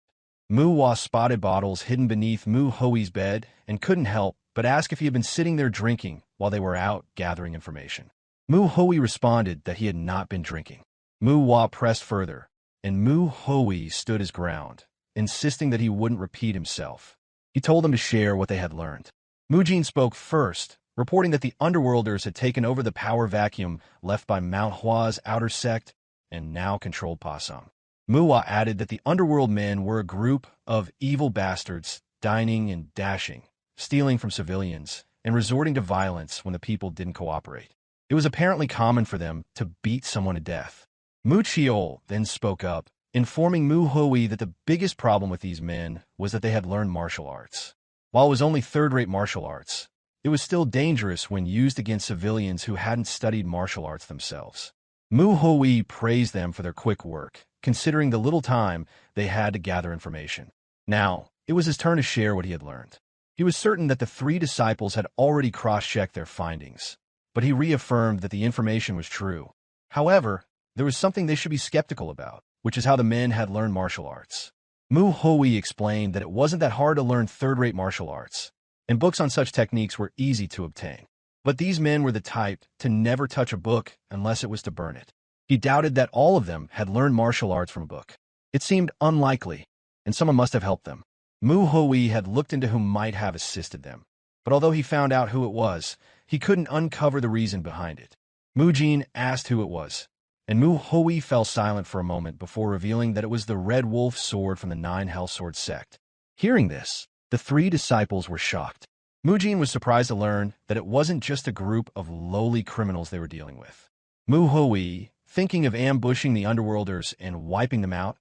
Mu Hua spotted bottles hidden beneath Mu Hui's bed and couldn't help but ask if he had been sitting there drinking while they were out gathering information. Mu Hui responded that he had not been drinking. Mu Hua pressed further, and Mu Hui stood his ground, insisting that he wouldn't repeat himself. He told them to share what they had learned. Mu Jin spoke first, reporting that the underworlders had taken over the power vacuum left by Manhwa's outer sect and now controlled Pasong. Mu Hua added that the underworld men were a group of evil bastards, dining and dashing, stealing from civilians, and resorting to violence when the people didn't cooperate. It was apparently common for them to beat someone to death. Mu Chiol then spoke up, informing Mu Hui that the biggest problem with these men was that they had learned martial arts. While it was only third-rate martial arts, it was still dangerous when used against civilians who hadn't studied martial arts themselves. Mu Hui praised them for their quick work, considering the little time they had to gather information. Now, it was his turn to share what he had learned. He was certain that the 3 disciples had already cross-checked their findings, but he reaffirmed that the information was true. However, there was something they should be skeptical about, which is how the men had learned martial arts. Mu Hui explained that it wasn't that hard to learn third-rate martial arts, and books on such techniques were easy to obtain. But these men were the type to never touch a book unless it was to burn it. He doubted that all of them had learned martial arts from a book. It seemed unlikely, and someone must have helped them. Mu Hui had looked into who might have assisted them, but although he found out who it was, he couldn't uncover the reason behind it. Mujin asked who it was, and Mu Hui fell silent for a moment before revealing that it was the Red Wolf sword from the Nine Hellsword Sect. Hearing this, the three disciples were shocked. Mujin was surprised to learn that it wasn't just a group of lowly criminals they were dealing with. Mu Hui, thinking of ambushing the underworlders and wiping them out,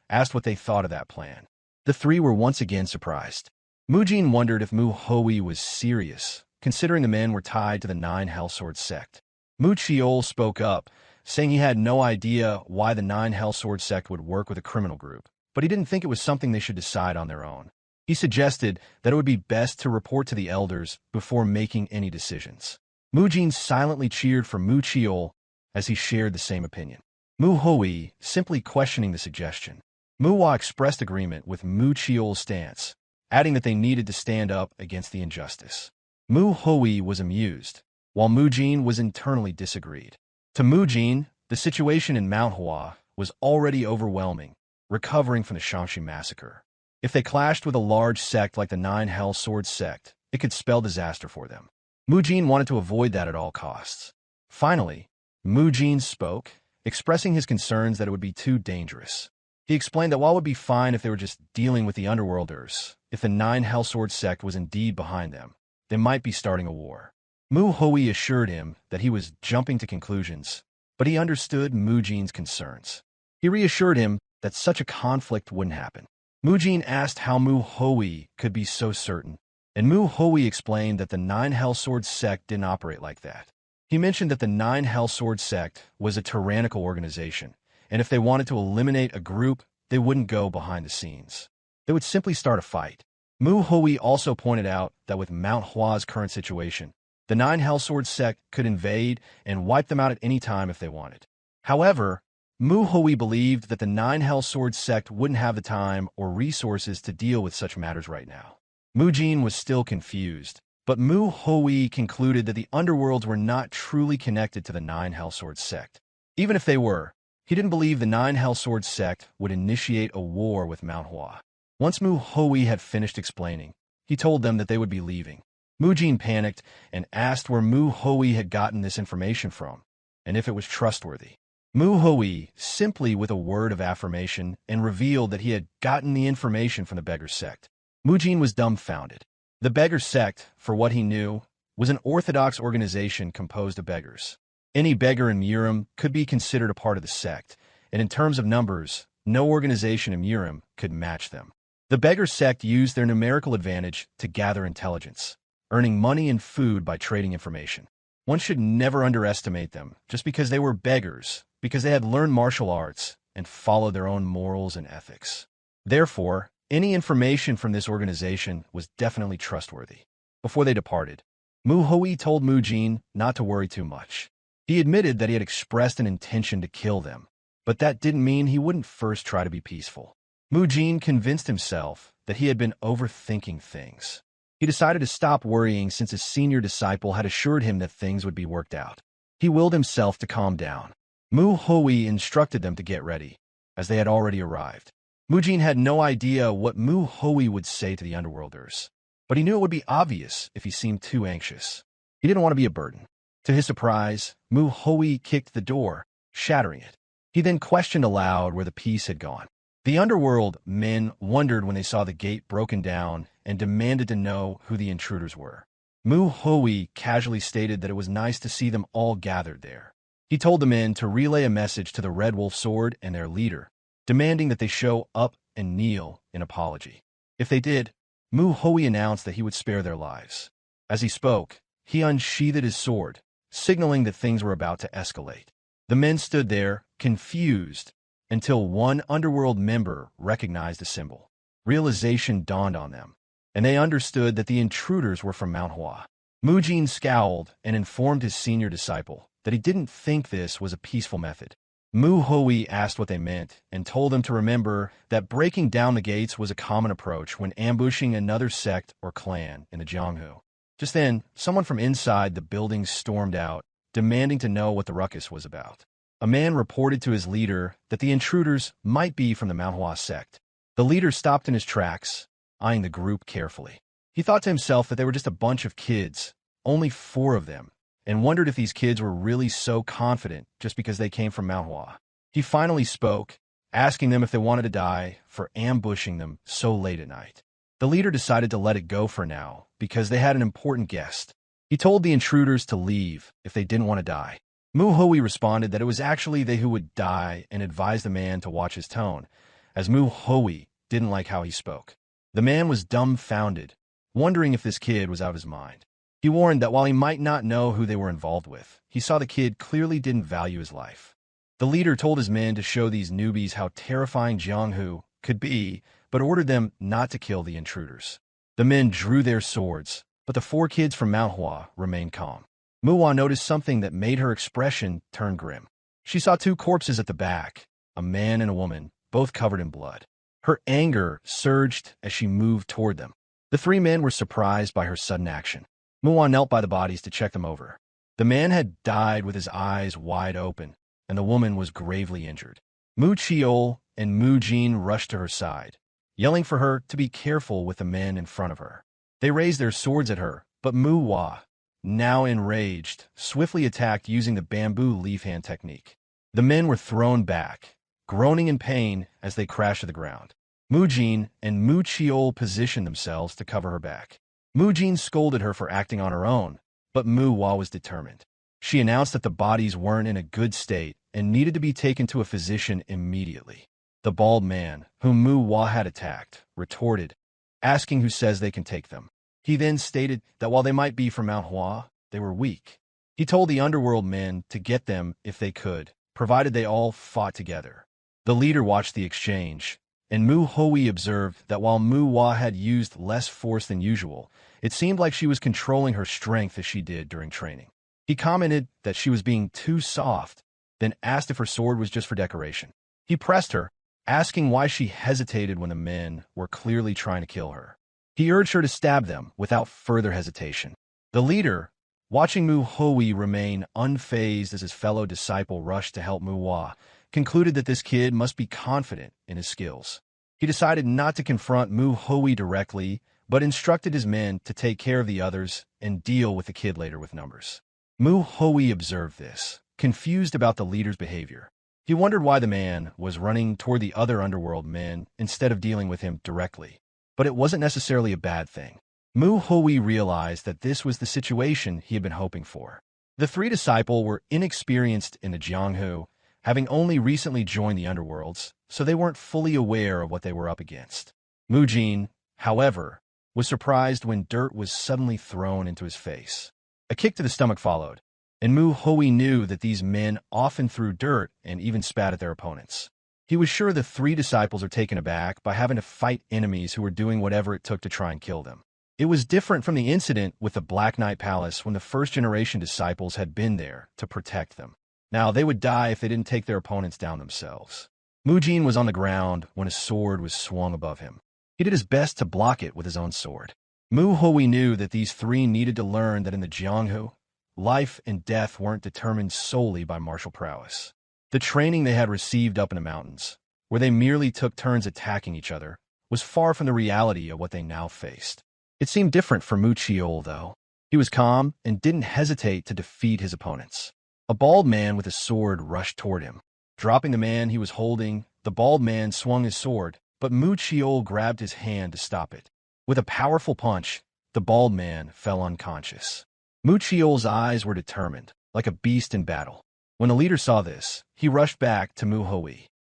asked what they thought of that plan. The three were once again surprised. Mujin wondered if Mu Hui was serious, considering the men were tied to the Nine Hellsword Sect. Mu Chiol spoke up, saying he had no idea why the Nine Hellsword Sect would work with a criminal group, but he didn't think it was something they should decide on their own. He suggested that it would be best to report to the elders before making any decisions. Mujin silently cheered for Mu Chiol as he shared the same opinion. Mu Hui simply questioning the suggestion. Manhwa expressed agreement with Mu Chiol's stance, adding that they needed to stand up against the injustice. Mu Hui was amused, while Mujin was internally disagreed. To Mujin, the situation in Manhwa was already overwhelming, recovering from the Shanxi massacre. If they clashed with a large sect like the Nine Hellsword Sect, it could spell disaster for them. Mujin wanted to avoid that at all costs. Finally, Mujin spoke, expressing his concerns that it would be too dangerous. He explained that while it would be fine if they were just dealing with the underworlders, if the Nine Hellsword Sect was indeed behind them, they might be starting a war. Mu Hui assured him that he was jumping to conclusions, but he understood Mujin's concerns. He reassured him that such a conflict wouldn't happen. Mujin asked how Mu Hui could be so certain, and Mu Hui explained that the Nine Hellsword Sect didn't operate like that. He mentioned that the Nine Hellsword Sect was a tyrannical organization, and if they wanted to eliminate a group, they wouldn't go behind the scenes. They would simply start a fight. Mu Hui also pointed out that with Manhwa's current situation, the Nine Hellsword Sect could invade and wipe them out at any time if they wanted. However, Mu Hui believed that the Nine Hellsword Sect wouldn't have the time or resources to deal with such matters right now. Mujin was still confused, but Mu Hui concluded that the underworlds were not truly connected to the Nine Hellsword Sect. Even if they were, he didn't believe the Nine Hellsword Sect would initiate a war with Manhwa. Once Mu Hui had finished explaining, he told them that they would be leaving. Mujin panicked and asked where Mu Hui had gotten this information from, and if it was trustworthy. Mu Hui simply with a word of affirmation and revealed that he had gotten the information from the Beggar Sect. Mujin was dumbfounded. The Beggar Sect, for what he knew, was an orthodox organization composed of beggars. Any beggar in Murim could be considered a part of the sect, and in terms of numbers, no organization in Murim could match them. The Beggar Sect used their numerical advantage to gather intelligence, earning money and food by trading information. One should never underestimate them just because they were beggars, because they had learned martial arts and followed their own morals and ethics. Therefore, any information from this organization was definitely trustworthy. Before they departed, Mu Hui told Mujin not to worry too much. He admitted that he had expressed an intention to kill them, but that didn't mean he wouldn't first try to be peaceful. Mujin convinced himself that he had been overthinking things. He decided to stop worrying since his senior disciple had assured him that things would be worked out. He willed himself to calm down. Mu Hui instructed them to get ready, as they had already arrived. Mujin had no idea what Mu Hui would say to the underworlders, but he knew it would be obvious if he seemed too anxious. He didn't want to be a burden. To his surprise, Mu Hui kicked the door, shattering it. He then questioned aloud where the piece had gone. The underworld men wondered when they saw the gate broken down and demanded to know who the intruders were. Mu Hui casually stated that it was nice to see them all gathered there. He told the men to relay a message to the Red Wolf Sword and their leader, demanding that they show up and kneel in apology. If they did, Mu Hui announced that he would spare their lives. As he spoke, he unsheathed his sword, signaling that things were about to escalate. The men stood there, confused, until one underworld member recognized the symbol. Realization dawned on them, and they understood that the intruders were from Manhwa. Mujin scowled and informed his senior disciple that he didn't think this was a peaceful method. Mu Hui asked what they meant and told them to remember that breaking down the gates was a common approach when ambushing another sect or clan in the Jianghu. Just then, someone from inside the building stormed out, demanding to know what the ruckus was about. A man reported to his leader that the intruders might be from the Manhwa sect. The leader stopped in his tracks, eyeing the group carefully. He thought to himself that they were just a bunch of kids, only 4 of them, and wondered if these kids were really so confident just because they came from Manhwa. He finally spoke, asking them if they wanted to die for ambushing them so late at night. The leader decided to let it go for now because they had an important guest. He told the intruders to leave if they didn't want to die. Mu Hui responded that it was actually they who would die and advised the man to watch his tone, as Mu Hui didn't like how he spoke. The man was dumbfounded, wondering if this kid was out of his mind. He warned that while he might not know who they were involved with, he saw the kid clearly didn't value his life. The leader told his men to show these newbies how terrifying Jianghu could be, but ordered them not to kill the intruders. The men drew their swords, but the 4 kids from Manhwa remained calm. Muhua noticed something that made her expression turn grim. She saw 2 corpses at the back, a man and a woman, both covered in blood. Her anger surged as she moved toward them. The 3 men were surprised by her sudden action. Muhua knelt by the bodies to check them over. The man had died with his eyes wide open, and the woman was gravely injured. Mu Chiol and Mu Jin rushed to her side, yelling for her to be careful with the men in front of her. They raised their swords at her, but Mu Hua, now enraged, swiftly attacked using the bamboo leaf hand technique. The men were thrown back, groaning in pain as they crashed to the ground. Mu Jin and Mu Chiol positioned themselves to cover her back. Mu Jin scolded her for acting on her own, but Mu Hua was determined. She announced that the bodies weren't in a good state and needed to be taken to a physician immediately. The bald man, whom Mu Hua had attacked, retorted, asking who says they can take them. He then stated that while they might be from Manhwa, they were weak. He told the underworld men to get them if they could, provided they all fought together. The leader watched the exchange, and Mu Hui observed that while Mu Hua had used less force than usual, it seemed like she was controlling her strength as she did during training. He commented that she was being too soft, then asked if her sword was just for decoration. He pressed her, asking why she hesitated when the men were clearly trying to kill her. He urged her to stab them without further hesitation. The leader, watching Mu Hui remain unfazed as his fellow disciple rushed to help Mu Hua, concluded that this kid must be confident in his skills. He decided not to confront Mu Hui directly, but instructed his men to take care of the others and deal with the kid later with numbers. Mu Hui observed this, confused about the leader's behavior. He wondered why the man was running toward the other underworld men instead of dealing with him directly. But it wasn't necessarily a bad thing. Mu Hui realized that this was the situation he had been hoping for. The 3 disciples were inexperienced in the Jianghu, having only recently joined the underworlds, so they weren't fully aware of what they were up against. Mu Jin, however, was surprised when dirt was suddenly thrown into his face. A kick to the stomach followed, and Mu Hui knew that these men often threw dirt and even spat at their opponents. He was sure the 3 disciples are taken aback by having to fight enemies who were doing whatever it took to try and kill them. It was different from the incident with the Black Knight Palace when the first-generation disciples had been there to protect them. Now, they would die if they didn't take their opponents down themselves. Mu Jin was on the ground when a sword was swung above him. He did his best to block it with his own sword. Mu Hui knew that these 3 needed to learn that in the Jianghu, life and death weren't determined solely by martial prowess. The training they had received up in the mountains, where they merely took turns attacking each other, was far from the reality of what they now faced. It seemed different for Mu Chiol, though. He was calm and didn't hesitate to defeat his opponents. A bald man with a sword rushed toward him. Dropping the man he was holding, the bald man swung his sword, but Mu Chiol grabbed his hand to stop it. With a powerful punch, the bald man fell unconscious. Mu Chiol's eyes were determined, like a beast in battle. When the leader saw this, he rushed back to Mu Hui.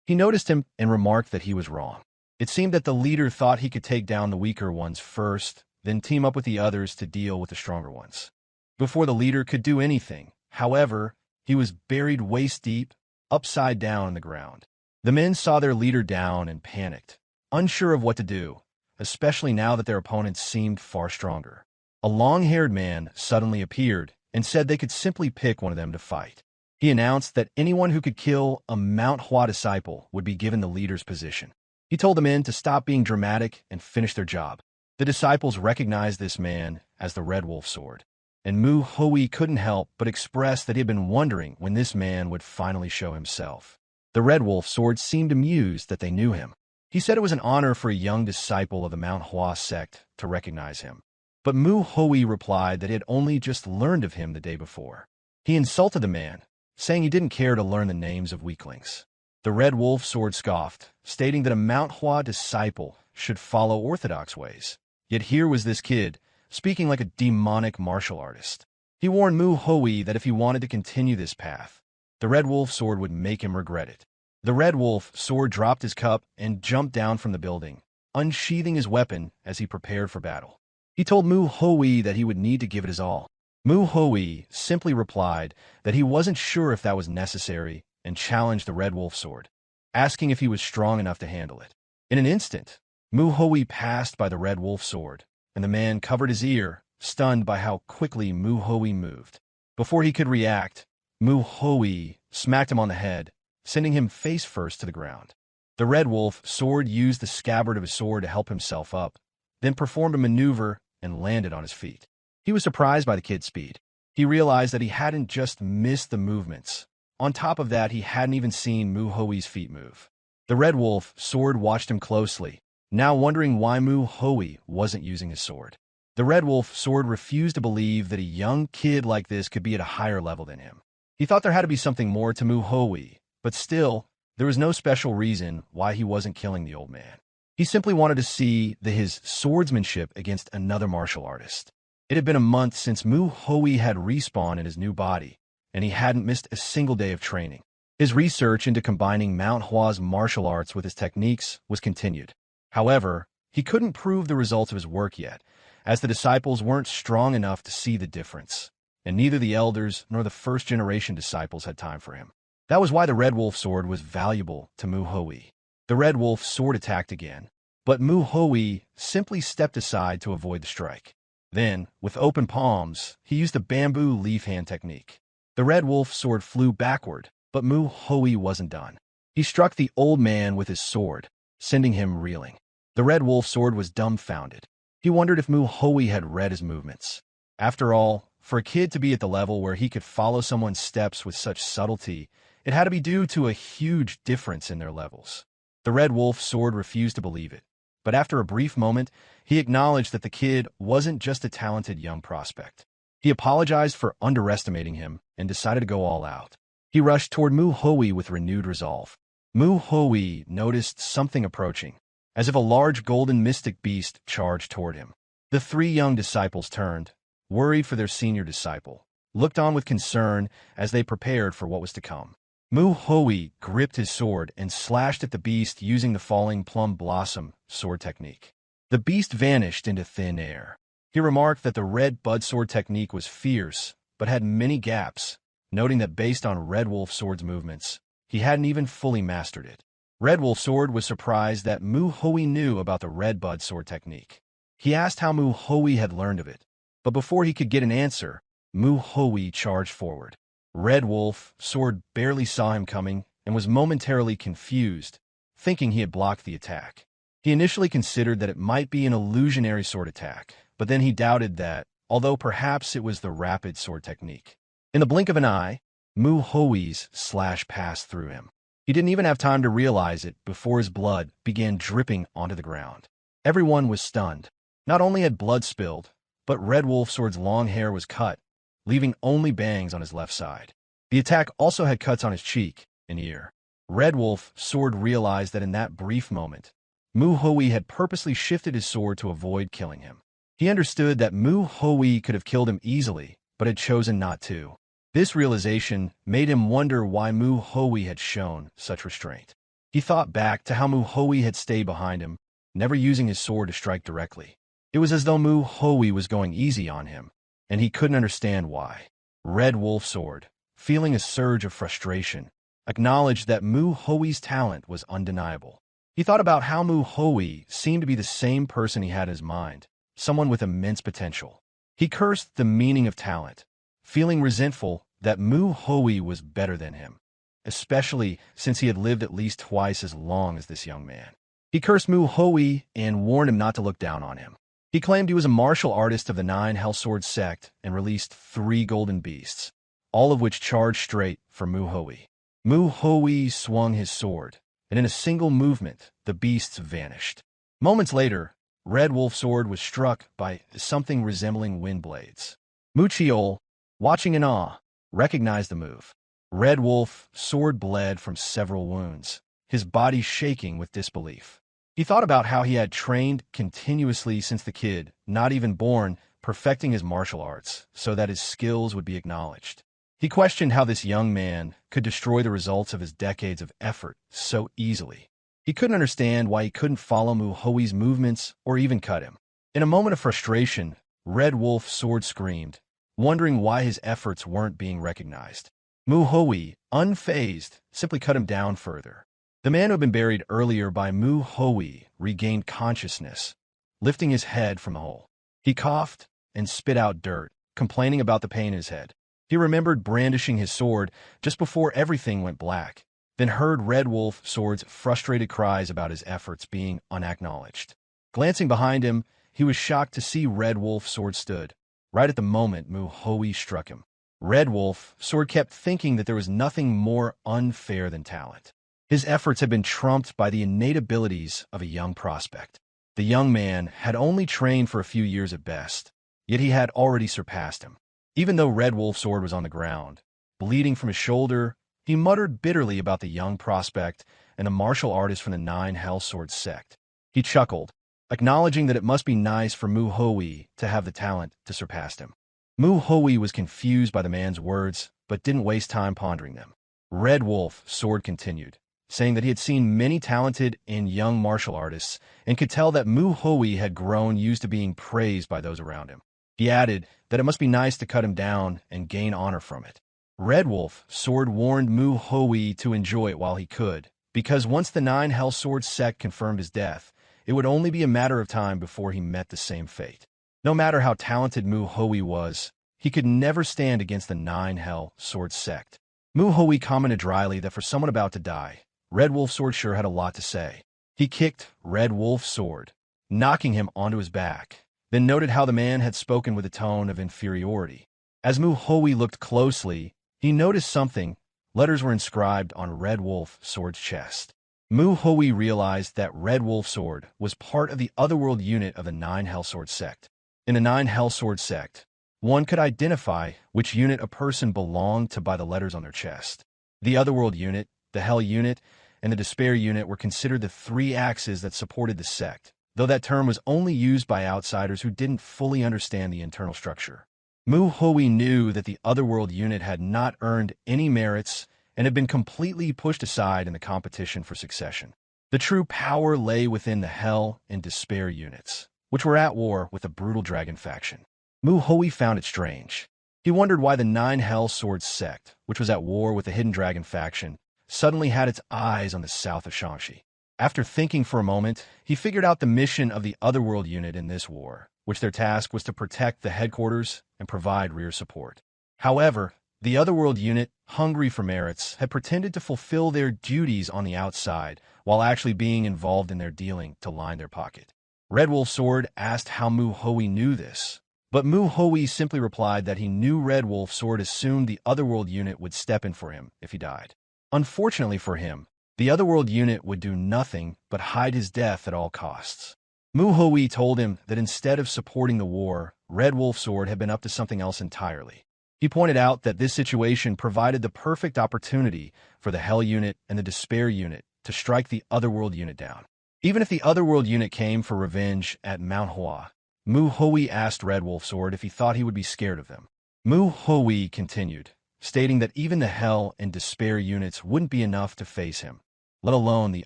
He noticed him and remarked that he was wrong. It seemed that the leader thought he could take down the weaker ones first, then team up with the others to deal with the stronger ones. Before the leader could do anything, however, he was buried waist-deep, upside down in the ground. The men saw their leader down and panicked, unsure of what to do, especially now that their opponents seemed far stronger. A long-haired man suddenly appeared and said they could simply pick one of them to fight. He announced that anyone who could kill a Manhwa disciple would be given the leader's position. He told the men to stop being dramatic and finish their job. The disciples recognized this man as the Red Wolf Sword, and Mu Hui couldn't help but express that he had been wondering when this man would finally show himself. The Red Wolf Sword seemed amused that they knew him. He said it was an honor for a young disciple of the Manhwa Sect to recognize him. But Mu Hoi replied that he had only just learned of him the day before. He insulted the man, saying he didn't care to learn the names of weaklings. The Red Wolf Sword scoffed, stating that a manhua disciple should follow orthodox ways. Yet here was this kid, speaking like a demonic martial artist. He warned Mu Hoi that if he wanted to continue this path, the Red Wolf Sword would make him regret it. The Red Wolf Sword dropped his cup and jumped down from the building, unsheathing his weapon as he prepared for battle. He told Mu Hoi that he would need to give it his all. Mu Hoi simply replied that he wasn't sure if that was necessary and challenged the Red Wolf Sword, asking if he was strong enough to handle it. In an instant, Mu Hoi passed by the Red Wolf Sword, and the man covered his ear, stunned by how quickly Mu Hoi moved. Before he could react, Mu Hoi smacked him on the head, sending him face first to the ground. The Red Wolf Sword used the scabbard of his sword to help himself up, then performed a maneuver and landed on his feet. He was surprised by the kid's speed. He realized that he hadn't just missed the movements. On top of that, he hadn't even seen Mu Hoi's feet move. The Red Wolf Sword watched him closely, now wondering why Mu Hoi wasn't using his sword. The Red Wolf Sword refused to believe that a young kid like this could be at a higher level than him. He thought there had to be something more to Mu Hoi, but still, there was no special reason why he wasn't killing the old man. He simply wanted to see his swordsmanship against another martial artist. It had been a month since Mu Hoi had respawned in his new body, and he hadn't missed a single day of training. His research into combining Manhwa's martial arts with his techniques was continued. However, he couldn't prove the results of his work yet, as the disciples weren't strong enough to see the difference, and neither the elders nor the first-generation disciples had time for him. That was why the Red Wolf Sword was valuable to Mu Hoi. The Red Wolf Sword attacked again, but Mu Hoi simply stepped aside to avoid the strike. Then, with open palms, he used the bamboo leaf hand technique. The Red Wolf Sword flew backward, but Mu Hoi wasn't done. He struck the old man with his sword, sending him reeling. The Red Wolf Sword was dumbfounded. He wondered if Mu Hoi had read his movements. After all, for a kid to be at the level where he could follow someone's steps with such subtlety, it had to be due to a huge difference in their levels. The Red Wolf Sword refused to believe it, but after a brief moment, he acknowledged that the kid wasn't just a talented young prospect. He apologized for underestimating him and decided to go all out. He rushed toward Mu Hoi with renewed resolve. Mu Hoi noticed something approaching, as if a large golden mystic beast charged toward him. The three young disciples turned, worried for their senior disciple, looked on with concern as they prepared for what was to come. Mu Hoi gripped his sword and slashed at the beast using the falling plum blossom sword technique. The beast vanished into thin air. He remarked that the red bud sword technique was fierce, but had many gaps, noting that based on Red Wolf Sword's movements, he hadn't even fully mastered it. Red Wolf Sword was surprised that Mu Hoi knew about the red bud sword technique. He asked how Mu Hoi had learned of it, but before he could get an answer, Mu Hoi charged forward. Red Wolf Sword barely saw him coming and was momentarily confused, thinking he had blocked the attack. He initially considered that it might be an illusionary sword attack, but then he doubted that, although perhaps it was the rapid sword technique. In the blink of an eye, Mu Hoi's slash passed through him. He didn't even have time to realize it before his blood began dripping onto the ground. Everyone was stunned. Not only had blood spilled, but Red Wolf Sword's long hair was cut, leaving only bangs on his left side. The attack also had cuts on his cheek and ear. Red Wolf Sword realized that in that brief moment, Mu Hoi had purposely shifted his sword to avoid killing him. He understood that Mu Hoi could have killed him easily, but had chosen not to. This realization made him wonder why Mu Hoi had shown such restraint. He thought back to how Mu Hoi had stayed behind him, never using his sword to strike directly. It was as though Mu Hoi was going easy on him, and he couldn't understand why. Red Wolf Sword, feeling a surge of frustration, acknowledged that Mu Hoi's talent was undeniable. He thought about how Mu Hoi seemed to be the same person he had in his mind, someone with immense potential. He cursed the meaning of talent, feeling resentful that Mu Hoi was better than him, especially since he had lived at least twice as long as this young man. He cursed Mu Hoi and warned him not to look down on him. He claimed he was a martial artist of the 9 Hellsword Sect and released 3 golden beasts, all of which charged straight for Mu Hoi. Mu Hoi swung his sword, and in a single movement, the beasts vanished. Moments later, Red Wolf Sword was struck by something resembling wind blades. Mu Chiol, watching in awe, recognized the move. Red Wolf Sword bled from several wounds, his body shaking with disbelief. He thought about how he had trained continuously since the kid, not even born, perfecting his martial arts so that his skills would be acknowledged. He questioned how this young man could destroy the results of his decades of effort so easily. He couldn't understand why he couldn't follow Mu Hoi's movements or even cut him. In a moment of frustration, Red Wolf Sword screamed, wondering why his efforts weren't being recognized. Mu Hoi, unfazed, simply cut him down further. The man who had been buried earlier by Mu Hoi regained consciousness, lifting his head from the hole. He coughed and spit out dirt, complaining about the pain in his head. He remembered brandishing his sword just before everything went black, then heard Red Wolf Sword's frustrated cries about his efforts being unacknowledged. Glancing behind him, he was shocked to see Red Wolf Sword stood, right at the moment Mu Hoi struck him. Red Wolf Sword kept thinking that there was nothing more unfair than talent. His efforts had been trumped by the innate abilities of a young prospect. The young man had only trained for a few years at best, yet he had already surpassed him. Even though Red Wolf Sword was on the ground, bleeding from his shoulder, he muttered bitterly about the young prospect and the martial artist from the Nine Hell Sword Sect. He chuckled, acknowledging that it must be nice for Mu Hoi to have the talent to surpass him. Mu Hoi was confused by the man's words, but didn't waste time pondering them. Red Wolf Sword continued, saying that he had seen many talented and young martial artists and could tell that Mu Hoi had grown used to being praised by those around him. He added that it must be nice to cut him down and gain honor from it. Red Wolf Sword warned Mu Hoi to enjoy it while he could, because once the Nine Hell Sword Sect confirmed his death, it would only be a matter of time before he met the same fate. No matter how talented Mu Hoi was, he could never stand against the Nine Hell Sword Sect. Mu Hoi commented dryly that for someone about to die, Red Wolf Sword sure had a lot to say. He kicked Red Wolf Sword, knocking him onto his back, then noted how the man had spoken with a tone of inferiority. As Mu Hoi looked closely, he noticed something. Letters were inscribed on Red Wolf Sword's chest. Mu Hoi realized that Red Wolf Sword was part of the Otherworld unit of the Nine Hell Sword Sect. In the Nine Hell Sword Sect, one could identify which unit a person belonged to by the letters on their chest. The Otherworld unit, the Hell unit, and the Despair unit were considered the three axes that supported the sect, though that term was only used by outsiders who didn't fully understand the internal structure. Mu Hoi knew that the Otherworld unit had not earned any merits and had been completely pushed aside in the competition for succession. The true power lay within the Hell and Despair units, which were at war with the brutal dragon faction. Mu Hoi found it strange. He wondered why the Nine Hell Sword Sect, which was at war with the hidden dragon faction, suddenly had its eyes on the south of Shangxi. After thinking for a moment, he figured out the mission of the Otherworld unit in this war, which their task was to protect the headquarters and provide rear support. However, the Otherworld unit, hungry for merits, had pretended to fulfill their duties on the outside while actually being involved in their dealing to line their pocket. Red Wolf Sword asked how Mu Hoi knew this, but Mu Hoi simply replied that he knew Red Wolf Sword assumed the Otherworld unit would step in for him if he died. Unfortunately for him, the Otherworld unit would do nothing but hide his death at all costs. Mu Hoi told him that instead of supporting the war, Red Wolf Sword had been up to something else entirely. He pointed out that this situation provided the perfect opportunity for the Hell unit and the Despair unit to strike the Otherworld unit down. Even if the Otherworld unit came for revenge at Manhwa, Mu Hoi asked Red Wolf Sword if he thought he would be scared of them. Mu Hoi continued, stating that even the Hell and Despair units wouldn't be enough to face him, let alone the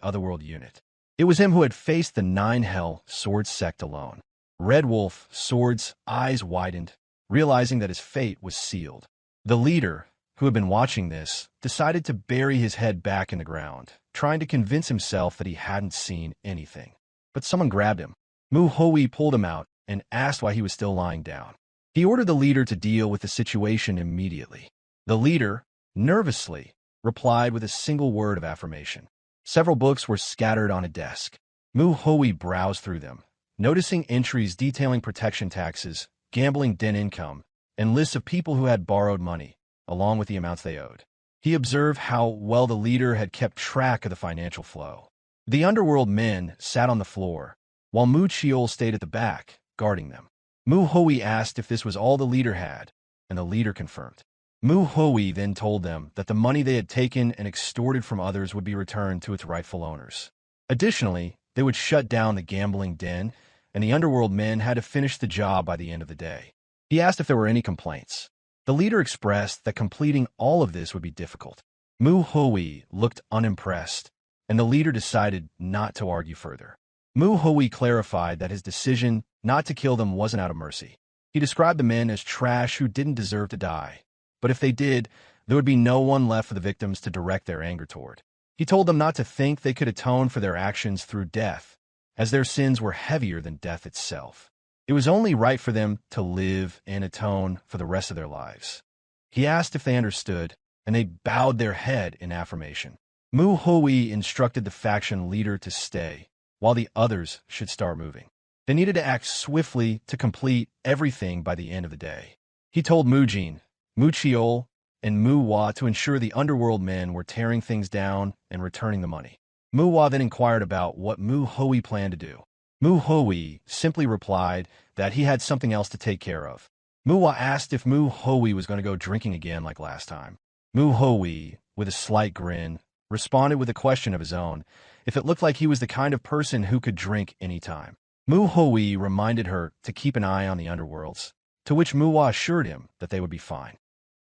Otherworld unit. It was him who had faced the Nine Hell Sword Sect alone. Red Wolf Sword's eyes widened, realizing that his fate was sealed. The leader, who had been watching this, decided to bury his head back in the ground, trying to convince himself that he hadn't seen anything. But someone grabbed him. Mu Hoi pulled him out and asked why he was still lying down. He ordered the leader to deal with the situation immediately. The leader, nervously, replied with a single word of affirmation. Several books were scattered on a desk. Mu Hoi browsed through them, noticing entries detailing protection taxes, gambling den income, and lists of people who had borrowed money, along with the amounts they owed. He observed how well the leader had kept track of the financial flow. The underworld men sat on the floor, while Mu Chiol stayed at the back, guarding them. Mu Hui asked if this was all the leader had, and the leader confirmed. Mu Hui then told them that the money they had taken and extorted from others would be returned to its rightful owners. Additionally, they would shut down the gambling den, and the underworld men had to finish the job by the end of the day. He asked if there were any complaints. The leader expressed that completing all of this would be difficult. Mu Hui looked unimpressed, and the leader decided not to argue further. Mu Hui clarified that his decision not to kill them wasn't out of mercy. He described the men as trash who didn't deserve to die, but if they did, there would be no one left for the victims to direct their anger toward. He told them not to think they could atone for their actions through death, as their sins were heavier than death itself. It was only right for them to live and atone for the rest of their lives. He asked if they understood, and they bowed their head in affirmation. Mu Hui instructed the faction leader to stay, while the others should start moving. They needed to act swiftly to complete everything by the end of the day. He told Mu Jin, Mu Chiol, and Mu Hua to ensure the underworld men were tearing things down and returning the money. Mu Hua then inquired about what Mu Hui planned to do. Mu Hui simply replied that he had something else to take care of. Mu Hua asked if Mu Hui was going to go drinking again like last time. Mu Hui, with a slight grin, responded with a question of his own, if it looked like he was the kind of person who could drink any time. Mu Hui reminded her to keep an eye on the underworlds, to which Mu Hua assured him that they would be fine.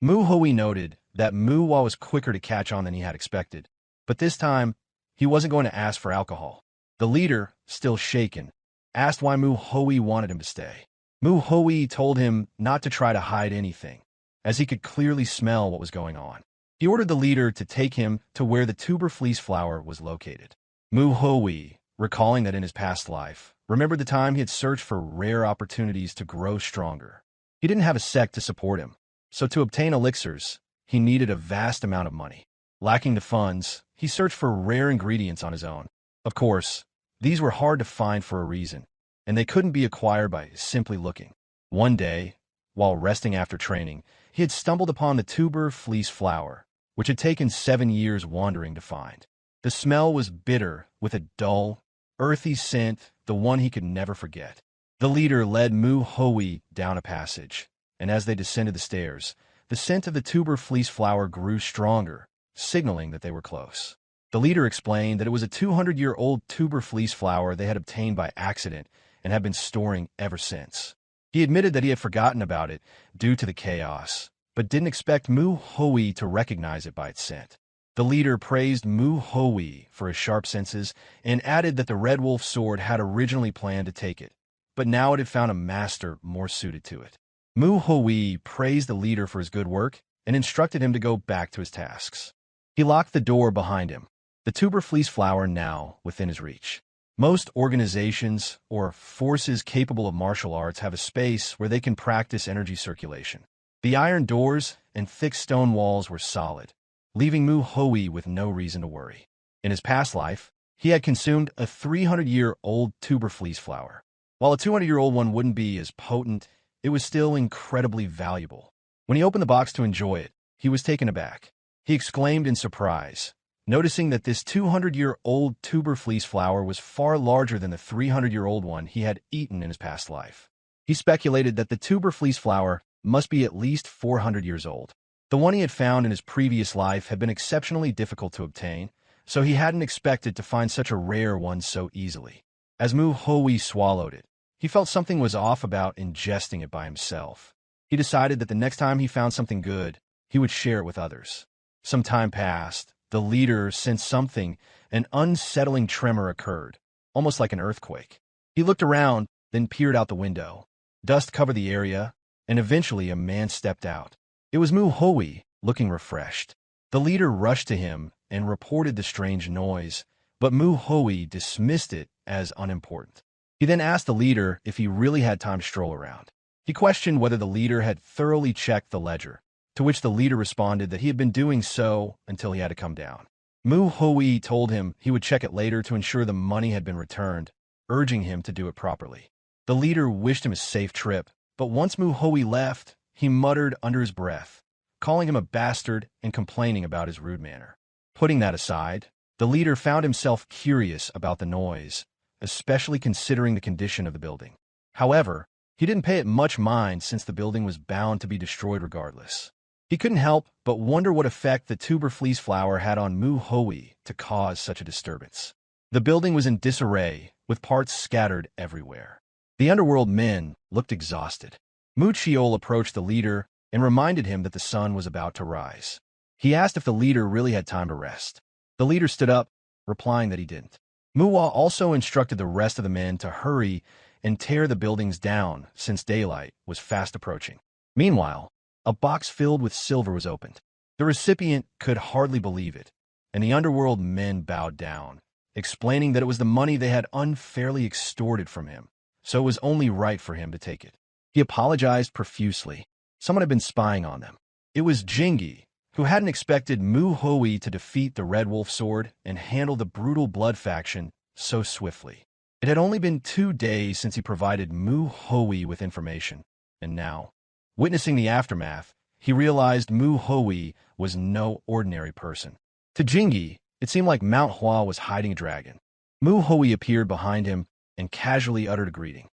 Mu Hui noted that Mu Hua was quicker to catch on than he had expected, but this time, he wasn't going to ask for alcohol. The leader, still shaken, asked why Mu Hui wanted him to stay. Mu Hui told him not to try to hide anything, as he could clearly smell what was going on. He ordered the leader to take him to where the tuber fleece flower was located. Mu Hui, recalling that in his past life, remembered the time he had searched for rare opportunities to grow stronger. He didn't have a sect to support him, so to obtain elixirs, he needed a vast amount of money. Lacking the funds, he searched for rare ingredients on his own. Of course, these were hard to find for a reason, and they couldn't be acquired by simply looking. One day, while resting after training, he had stumbled upon the tuber fleece flower, which had taken 7 years wandering to find. The smell was bitter, with a dull, earthy scent, the one he could never forget. The leader led Mu Hui down a passage, and as they descended the stairs, the scent of the tuber fleece flower grew stronger, signaling that they were close. The leader explained that it was a 200-year-old tuber fleece flower they had obtained by accident and had been storing ever since. He admitted that he had forgotten about it due to the chaos, but didn't expect Mu Hui to recognize it by its scent. The leader praised Mu Hui for his sharp senses and added that the Red Wolf sword had originally planned to take it, but now it had found a master more suited to it. Mu Hui praised the leader for his good work and instructed him to go back to his tasks. He locked the door behind him, the tuber fleece flower now within his reach. Most organizations or forces capable of martial arts have a space where they can practice energy circulation. The iron doors and thick stone walls were solid, leaving Mu Hui with no reason to worry. In his past life, he had consumed a 300-year-old tuber fleece flower. While a 200-year-old one wouldn't be as potent, it was still incredibly valuable. When he opened the box to enjoy it, he was taken aback. He exclaimed in surprise, noticing that this 200-year-old tuber fleece flower was far larger than the 300-year-old one he had eaten in his past life. He speculated that the tuber fleece flower must be at least 400 years old. The one he had found in his previous life had been exceptionally difficult to obtain, so he hadn't expected to find such a rare one so easily. As Mu Hui swallowed it, he felt something was off about ingesting it by himself. He decided that the next time he found something good, he would share it with others. Some time passed. The leader sensed something, an unsettling tremor occurred, almost like an earthquake. He looked around, then peered out the window. Dust covered the area, and eventually a man stepped out. It was Mu Hui, looking refreshed. The leader rushed to him and reported the strange noise, but Mu Hui dismissed it as unimportant. He then asked the leader if he really had time to stroll around. He questioned whether the leader had thoroughly checked the ledger, to which the leader responded that he had been doing so until he had to come down. Mu Hui told him he would check it later to ensure the money had been returned, urging him to do it properly. The leader wished him a safe trip, but once Mu Hui left, he muttered under his breath, calling him a bastard and complaining about his rude manner. Putting that aside, the leader found himself curious about the noise, especially considering the condition of the building. However, he didn't pay it much mind since the building was bound to be destroyed regardless. He couldn't help but wonder what effect the tuber fleece flower had on Mu Hoi to cause such a disturbance. The building was in disarray, with parts scattered everywhere. The underworld men looked exhausted. Mu Chiol approached the leader and reminded him that the sun was about to rise. He asked if the leader really had time to rest. The leader stood up, replying that he didn't. Muwa also instructed the rest of the men to hurry and tear the buildings down since daylight was fast approaching. Meanwhile, a box filled with silver was opened. The recipient could hardly believe it, and the underworld men bowed down, explaining that it was the money they had unfairly extorted from him, so it was only right for him to take it. He apologized profusely. Someone had been spying on them. It was Jingi, who hadn't expected Mu Hoi to defeat the Red Wolf Sword and handle the brutal blood faction so swiftly. It had only been 2 days since he provided Mu Hoi with information, and now, witnessing the aftermath, he realized Mu Hoi was no ordinary person. To Jingi, it seemed like Manhwa was hiding a dragon. Mu Hoi appeared behind him and casually uttered a greeting.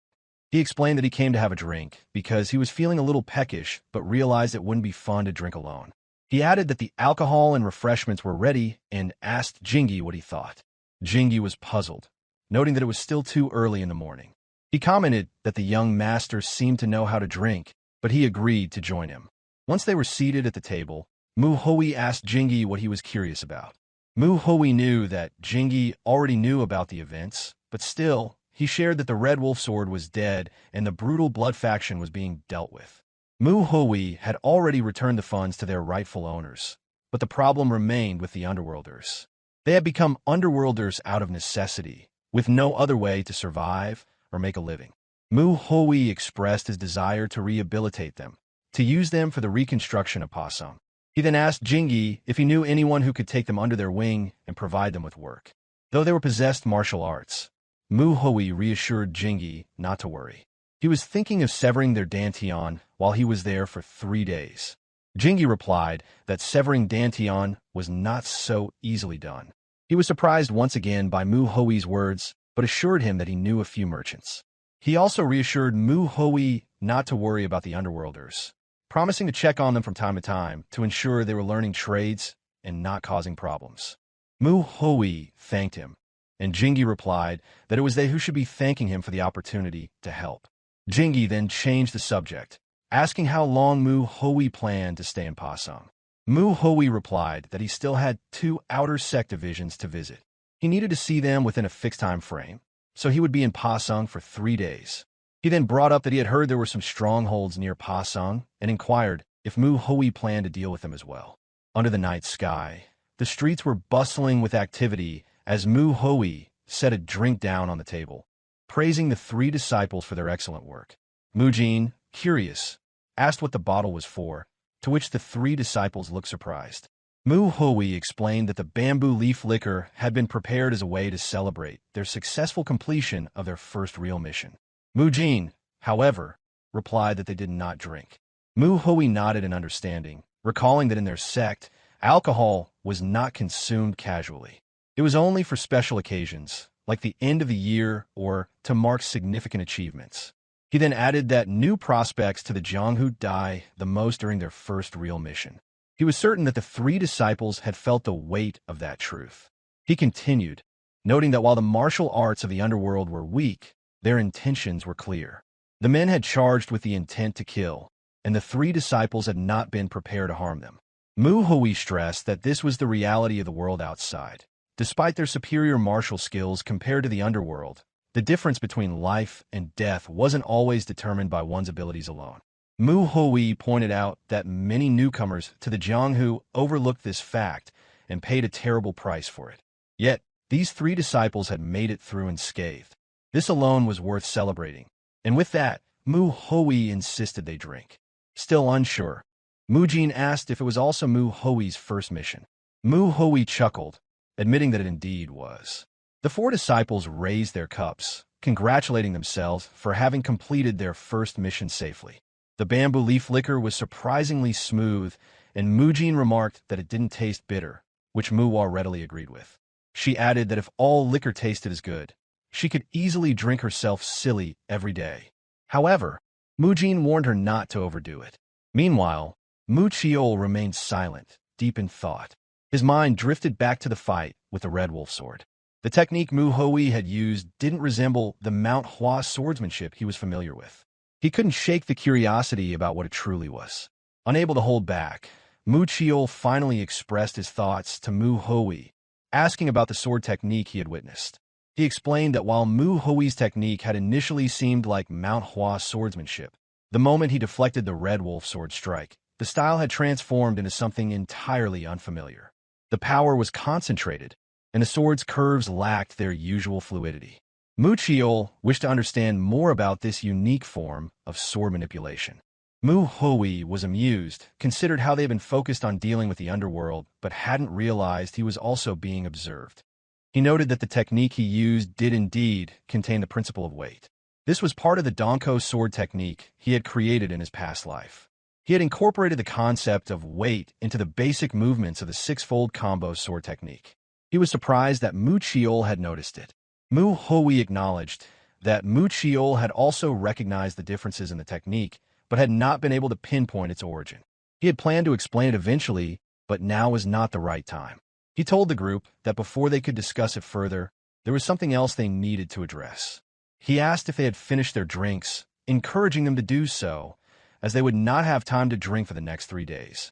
He explained that he came to have a drink because he was feeling a little peckish but realized it wouldn't be fun to drink alone. He added that the alcohol and refreshments were ready and asked Jingi what he thought. Jingi was puzzled, noting that it was still too early in the morning. He commented that the young master seemed to know how to drink, but he agreed to join him. Once they were seated at the table, Mu Hoi asked Jingi what he was curious about. Mu Hoi knew that Jingi already knew about the events, but still, he shared that the Red Wolf Sword was dead and the brutal blood faction was being dealt with. Mu Hoi had already returned the funds to their rightful owners, but the problem remained with the Underworlders. They had become Underworlders out of necessity, with no other way to survive or make a living. Mu Hoi expressed his desire to rehabilitate them, to use them for the reconstruction of Pasung. He then asked Jingi if he knew anyone who could take them under their wing and provide them with work. Though they were possessed martial arts, Mu Hoi reassured Jingi not to worry. He was thinking of severing their dantian while he was there for 3 days. Jingi replied that severing dantian was not so easily done. He was surprised once again by Mu Hoi's words, but assured him that he knew a few merchants. He also reassured Mu Hoi not to worry about the Underworlders, promising to check on them from time to time to ensure they were learning trades and not causing problems. Mu Hoi thanked him, and Jingi replied that it was they who should be thanking him for the opportunity to help. Jingi then changed the subject, asking how long Mu Hoi planned to stay in Pasung. Mu Hoi replied that he still had 2 outer Sect divisions to visit. He needed to see them within a fixed time frame, so he would be in Pasung for 3 days. He then brought up that he had heard there were some strongholds near Pasung and inquired if Mu Hoi planned to deal with them as well. Under the night sky, the streets were bustling with activity as Mu Hoi set a drink down on the table, praising the 3 disciples for their excellent work. Mujin, curious, asked what the bottle was for, to which the 3 disciples looked surprised. Mu Hoi explained that the bamboo leaf liquor had been prepared as a way to celebrate their successful completion of their first real mission. Mujin, however, replied that they did not drink. Mu Hoi nodded in understanding, recalling that in their sect, alcohol was not consumed casually. It was only for special occasions, like the end of the year or to mark significant achievements. He then added that new prospects to the Jianghu die the most during their first real mission. He was certain that the 3 disciples had felt the weight of that truth. He continued, noting that while the martial arts of the underworld were weak, their intentions were clear. The men had charged with the intent to kill, and the 3 disciples had not been prepared to harm them. Mu Hoi stressed that this was the reality of the world outside. Despite their superior martial skills compared to the underworld, the difference between life and death wasn't always determined by one's abilities alone. Mu Hoi pointed out that many newcomers to the Jianghu overlooked this fact and paid a terrible price for it. Yet, these 3 disciples had made it through unscathed. This alone was worth celebrating, and with that, Mu Hoi insisted they drink. Still unsure, Mujin asked if it was also Mu Hoi's first mission. Mu Hoi chuckled, admitting that it indeed was. The 4 disciples raised their cups, congratulating themselves for having completed their first mission safely. The bamboo leaf liquor was surprisingly smooth, and Mujin remarked that it didn't taste bitter, which Muwa readily agreed with. She added that if all liquor tasted as good, She could easily drink herself silly every day. However, Mujin warned her not to overdo it. Meanwhile, Mu Chiol remained silent, deep in thought. His mind drifted back to the fight with the Red Wolf sword. The technique Mu Hui had used didn't resemble the Manhwa swordsmanship he was familiar with. He couldn't shake the curiosity about what it truly was. Unable to hold back, Mu Chiol finally expressed his thoughts to Mu Hui, asking about the sword technique he had witnessed. He explained that while Mu Hui's technique had initially seemed like Manhwa swordsmanship, the moment he deflected the Red Wolf sword strike, the style had transformed into something entirely unfamiliar. The power was concentrated, and the sword's curves lacked their usual fluidity. Mu Chiol wished to understand more about this unique form of sword manipulation. Mu Hui was amused, considered how they had been focused on dealing with the underworld, but hadn't realized he was also being observed. He noted that the technique he used did indeed contain the principle of weight. This was part of the Donko sword technique he had created in his past life. He had incorporated the concept of weight into the basic movements of the six-fold combo sword technique. He was surprised that Mu Chiol had noticed it. Mu Hui acknowledged that Mu Chiol had also recognized the differences in the technique, but had not been able to pinpoint its origin. He had planned to explain it eventually, but now was not the right time. He told the group that before they could discuss it further, there was something else they needed to address. He asked if they had finished their drinks, encouraging them to do so, as they would not have time to drink for the next 3 days.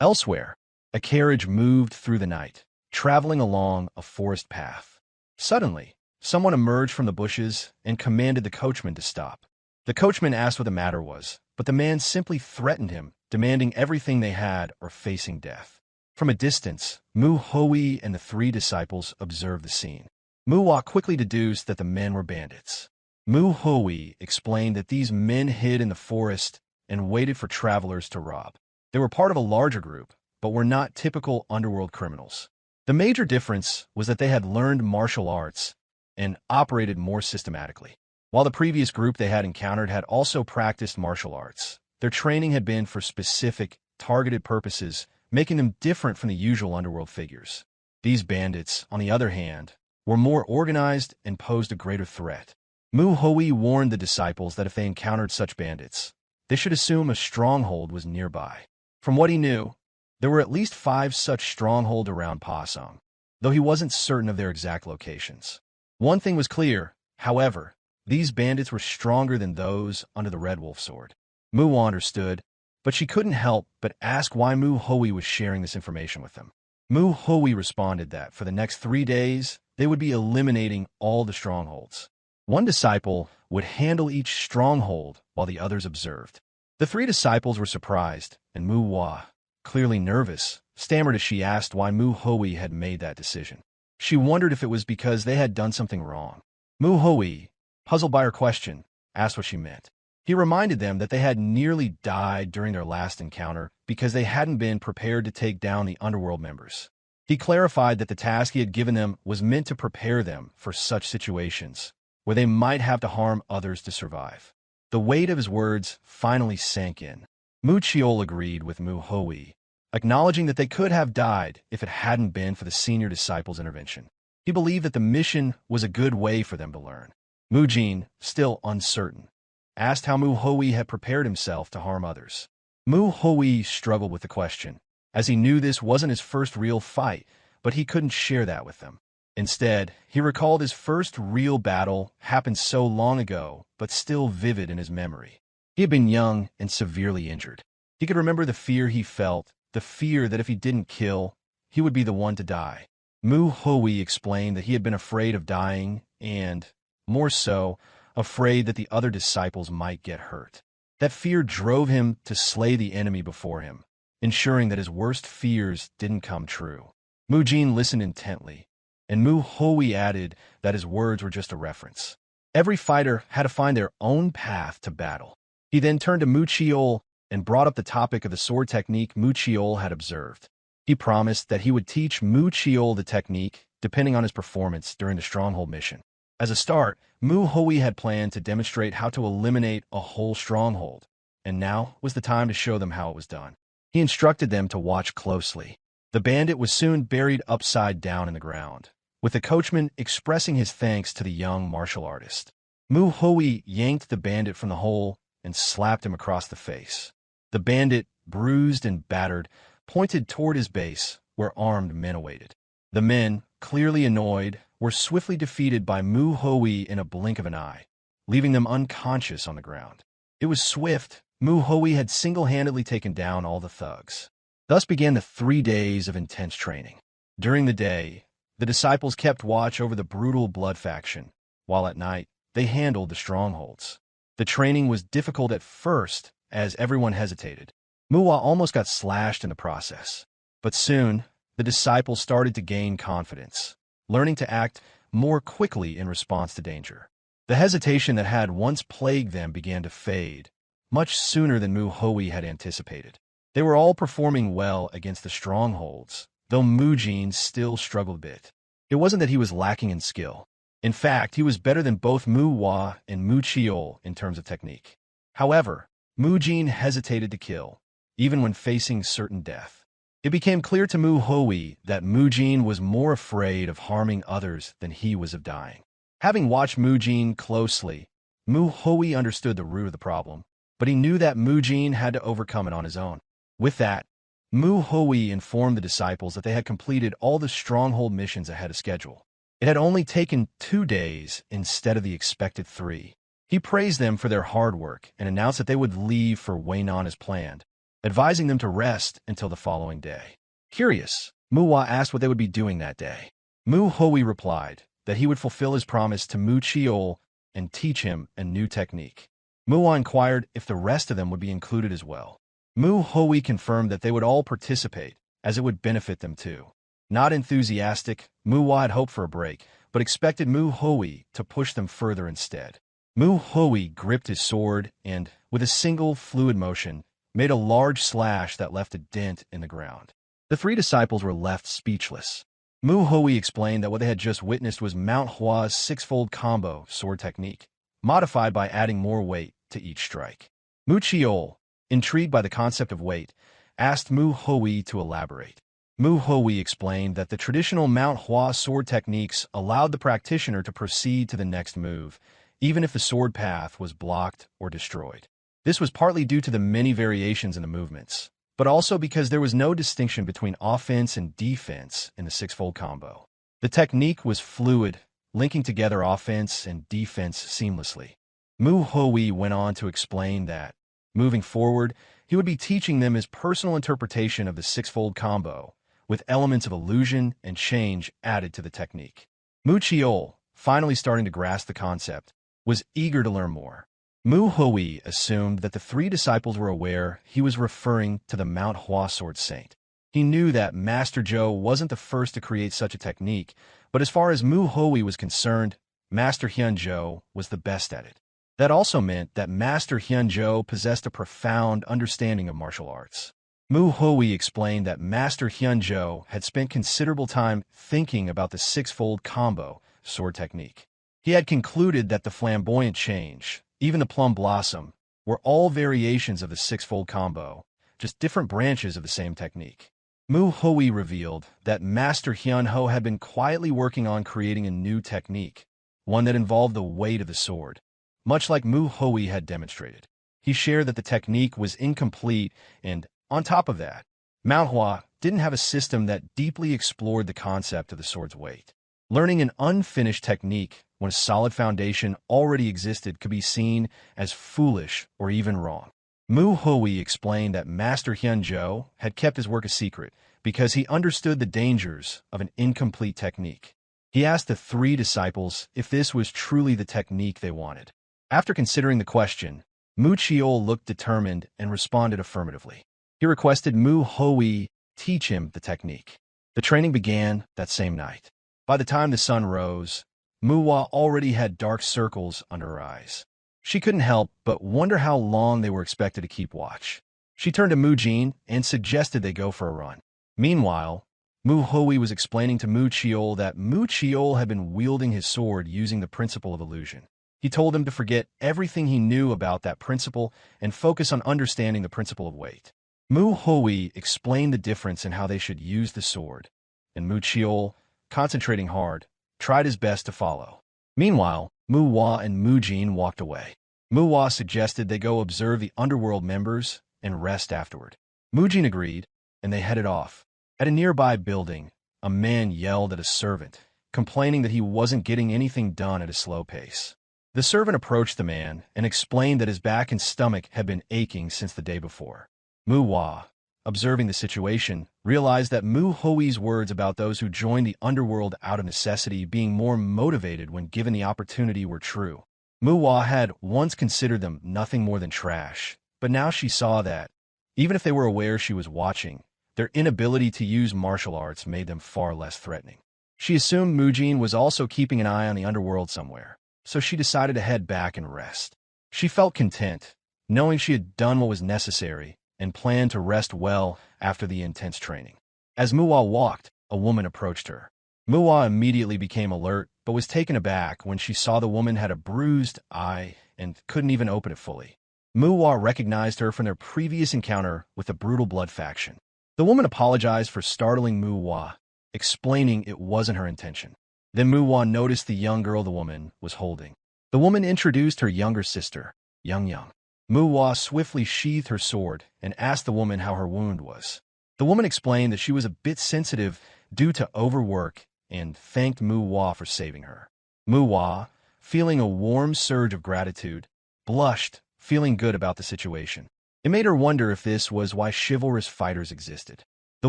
Elsewhere, a carriage moved through the night, traveling along a forest path. Suddenly, someone emerged from the bushes and commanded the coachman to stop. The coachman asked what the matter was, but the man simply threatened him, demanding everything they had or facing death. From a distance, Mu Hui and the 3 disciples observed the scene. Muwa quickly deduced that the men were bandits. Mu Hui explained that these men hid in the forest and waited for travelers to rob. They were part of a larger group, but were not typical underworld criminals. The major difference was that they had learned martial arts and operated more systematically. While the previous group they had encountered had also practiced martial arts, their training had been for specific, targeted purposes, making them different from the usual underworld figures. These bandits, on the other hand, were more organized and posed a greater threat. Mu Hui warned the disciples that if they encountered such bandits, they should assume a stronghold was nearby. From what he knew, there were at least 5 such strongholds around Pasong, though he wasn't certain of their exact locations. One thing was clear, however, these bandits were stronger than those under the Red Wolf sword. Mu understood, but she couldn't help but ask why Mu Hui was sharing this information with them. Mu Hui responded that for the next 3 days, they would be eliminating all the strongholds. One disciple would handle each stronghold while the others observed. The 3 disciples were surprised, and Mu Hua, clearly nervous, stammered as she asked why Mu Hui had made that decision. She wondered if it was because they had done something wrong. Mu Hui, puzzled by her question, asked what she meant. He reminded them that they had nearly died during their last encounter because they hadn't been prepared to take down the underworld members. He clarified that the task he had given them was meant to prepare them for such situations, where they might have to harm others to survive. The weight of his words finally sank in. Mu Chiol agreed with Mu Hui, acknowledging that they could have died if it hadn't been for the senior disciple's intervention. He believed that the mission was a good way for them to learn. Mu Jin, still uncertain, asked how Mu Hui had prepared himself to harm others. Mu Hui struggled with the question, as he knew this wasn't his first real fight, but he couldn't share that with them. Instead, he recalled his first real battle happened so long ago, but still vivid in his memory. He had been young and severely injured. He could remember the fear he felt, the fear that if he didn't kill, he would be the one to die. Mu Hui explained that he had been afraid of dying and, more so, afraid that the other disciples might get hurt. That fear drove him to slay the enemy before him, ensuring that his worst fears didn't come true. Mu Jin listened intently, and Mu Hui added that his words were just a reference. Every fighter had to find their own path to battle. He then turned to Mu Chiol and brought up the topic of the sword technique Mu Chiol had observed. He promised that he would teach Mu Chiol the technique depending on his performance during the stronghold mission. As a start, Mu Hui had planned to demonstrate how to eliminate a whole stronghold, and now was the time to show them how it was done. He instructed them to watch closely. The bandit was soon buried upside down in the ground, with the coachman expressing his thanks to the young martial artist. Mu Hui yanked the bandit from the hole and slapped him across the face. The bandit, bruised and battered, pointed toward his base, where armed men awaited. The men, clearly annoyed, were swiftly defeated by Mu Hui in a blink of an eye, leaving them unconscious on the ground. It was swift. Mu Hui had single-handedly taken down all the thugs. Thus began the 3 days of intense training. During the day, the disciples kept watch over the brutal blood faction, while at night, they handled the strongholds. The training was difficult at first, as everyone hesitated. Manhwa almost got slashed in the process. But soon, the disciples started to gain confidence, learning to act more quickly in response to danger. The hesitation that had once plagued them began to fade, much sooner than Mu Hui had anticipated. They were all performing well against the strongholds, though Mu Jin still struggled a bit. It wasn't that he was lacking in skill. In fact, he was better than both Mu Hua and Mu Chiol in terms of technique. However, Mu Jin hesitated to kill, even when facing certain death. It became clear to Mu Hui that Mu Jin was more afraid of harming others than he was of dying. Having watched Mu Jin closely, Mu Hui understood the root of the problem, but he knew that Mu Jin had to overcome it on his own. With that, Mu Hui informed the disciples that they had completed all the stronghold missions ahead of schedule. It had only taken 2 days instead of the expected 3. He praised them for their hard work and announced that they would leave for Wayon as planned, advising them to rest until the following day. Curious, Manhwa asked what they would be doing that day. Mu Hui replied that he would fulfill his promise to Mu Chiol and teach him a new technique. Manhwa inquired if the rest of them would be included as well. Mu Hui confirmed that they would all participate, as it would benefit them too. Not enthusiastic, Manhwa had hoped for a break, but expected Mu Hui to push them further instead. Mu Hui gripped his sword and, with a single fluid motion, made a large slash that left a dent in the ground. The 3 disciples were left speechless. Mu Hui explained that what they had just witnessed was Manhwa's 6-fold combo sword technique, modified by adding more weight to each strike. Mu Chiol, intrigued by the concept of weight, asked Mu Hui to elaborate. Mu Hui explained that the traditional Manhwa sword techniques allowed the practitioner to proceed to the next move, even if the sword path was blocked or destroyed. This was partly due to the many variations in the movements, but also because there was no distinction between offense and defense in the 6-fold combo. The technique was fluid, linking together offense and defense seamlessly. Mu Hui went on to explain that, moving forward, he would be teaching them his personal interpretation of the 6-fold combo, with elements of illusion and change added to the technique. Mu Chiol, finally starting to grasp the concept, was eager to learn more. Mu Hui assumed that the 3 disciples were aware he was referring to the Manhwa sword saint. He knew that Master Zhou wasn't the first to create such a technique, but as far as Mu Hui was concerned, Master Hyun Zhou was the best at it. That also meant that Master Hyun Zhou possessed a profound understanding of martial arts. Mu Hui explained that Master Hyun Zhou had spent considerable time thinking about the 6-fold combo sword technique. He had concluded that the flamboyant change, even the plum blossom, were all variations of the 6-fold combo, just different branches of the same technique. Mu Hui revealed that Master Hyun Ho had been quietly working on creating a new technique, one that involved the weight of the sword, much like Mu Hui had demonstrated. He shared that the technique was incomplete and, on top of that, Manhwa didn't have a system that deeply explored the concept of the sword's weight. Learning an unfinished technique when a solid foundation already existed could be seen as foolish or even wrong. Mu Hui explained that Master Hyun Zhou had kept his work a secret because he understood the dangers of an incomplete technique. He asked the 3 disciples if this was truly the technique they wanted. After considering the question, Mu Chiol looked determined and responded affirmatively. He requested Mu Hui teach him the technique. The training began that same night. By the time the sun rose, Manhwa already had dark circles under her eyes. She couldn't help but wonder how long they were expected to keep watch. She turned to Mu Jin and suggested they go for a run. Meanwhile, Mu Hui was explaining to Mu Chiol that Mu Chiol had been wielding his sword using the principle of illusion. He told him to forget everything he knew about that principle and focus on understanding the principle of weight. Mu Hui explained the difference in how they should use the sword, and Mu Chiol, concentrating hard, tried his best to follow. Meanwhile, Manhwa and Mujin walked away. Manhwa suggested they go observe the underworld members and rest afterward. Mujin agreed, and they headed off. At a nearby building, a man yelled at a servant, complaining that he wasn't getting anything done at a slow pace. The servant approached the man and explained that his back and stomach had been aching since the day before. Manhwa, observing the situation, realized that Mu Hoi's words about those who joined the underworld out of necessity being more motivated when given the opportunity were true. Manhwa had once considered them nothing more than trash, but now she saw that, even if they were aware she was watching, their inability to use martial arts made them far less threatening. She assumed Mujin was also keeping an eye on the underworld somewhere, so she decided to head back and rest. She felt content, knowing she had done what was necessary, and planned to rest well after the intense training. As Manhwa walked, a woman approached her. Manhwa immediately became alert, but was taken aback when she saw the woman had a bruised eye and couldn't even open it fully. Manhwa recognized her from their previous encounter with the brutal blood faction. The woman apologized for startling Manhwa, explaining it wasn't her intention. Then Manhwa noticed the young girl the woman was holding. The woman introduced her younger sister, Young. Manhwa swiftly sheathed her sword and asked the woman how her wound was. The woman explained that she was a bit sensitive due to overwork and thanked Manhwa for saving her. Manhwa, feeling a warm surge of gratitude, blushed, feeling good about the situation. It made her wonder if this was why chivalrous fighters existed. The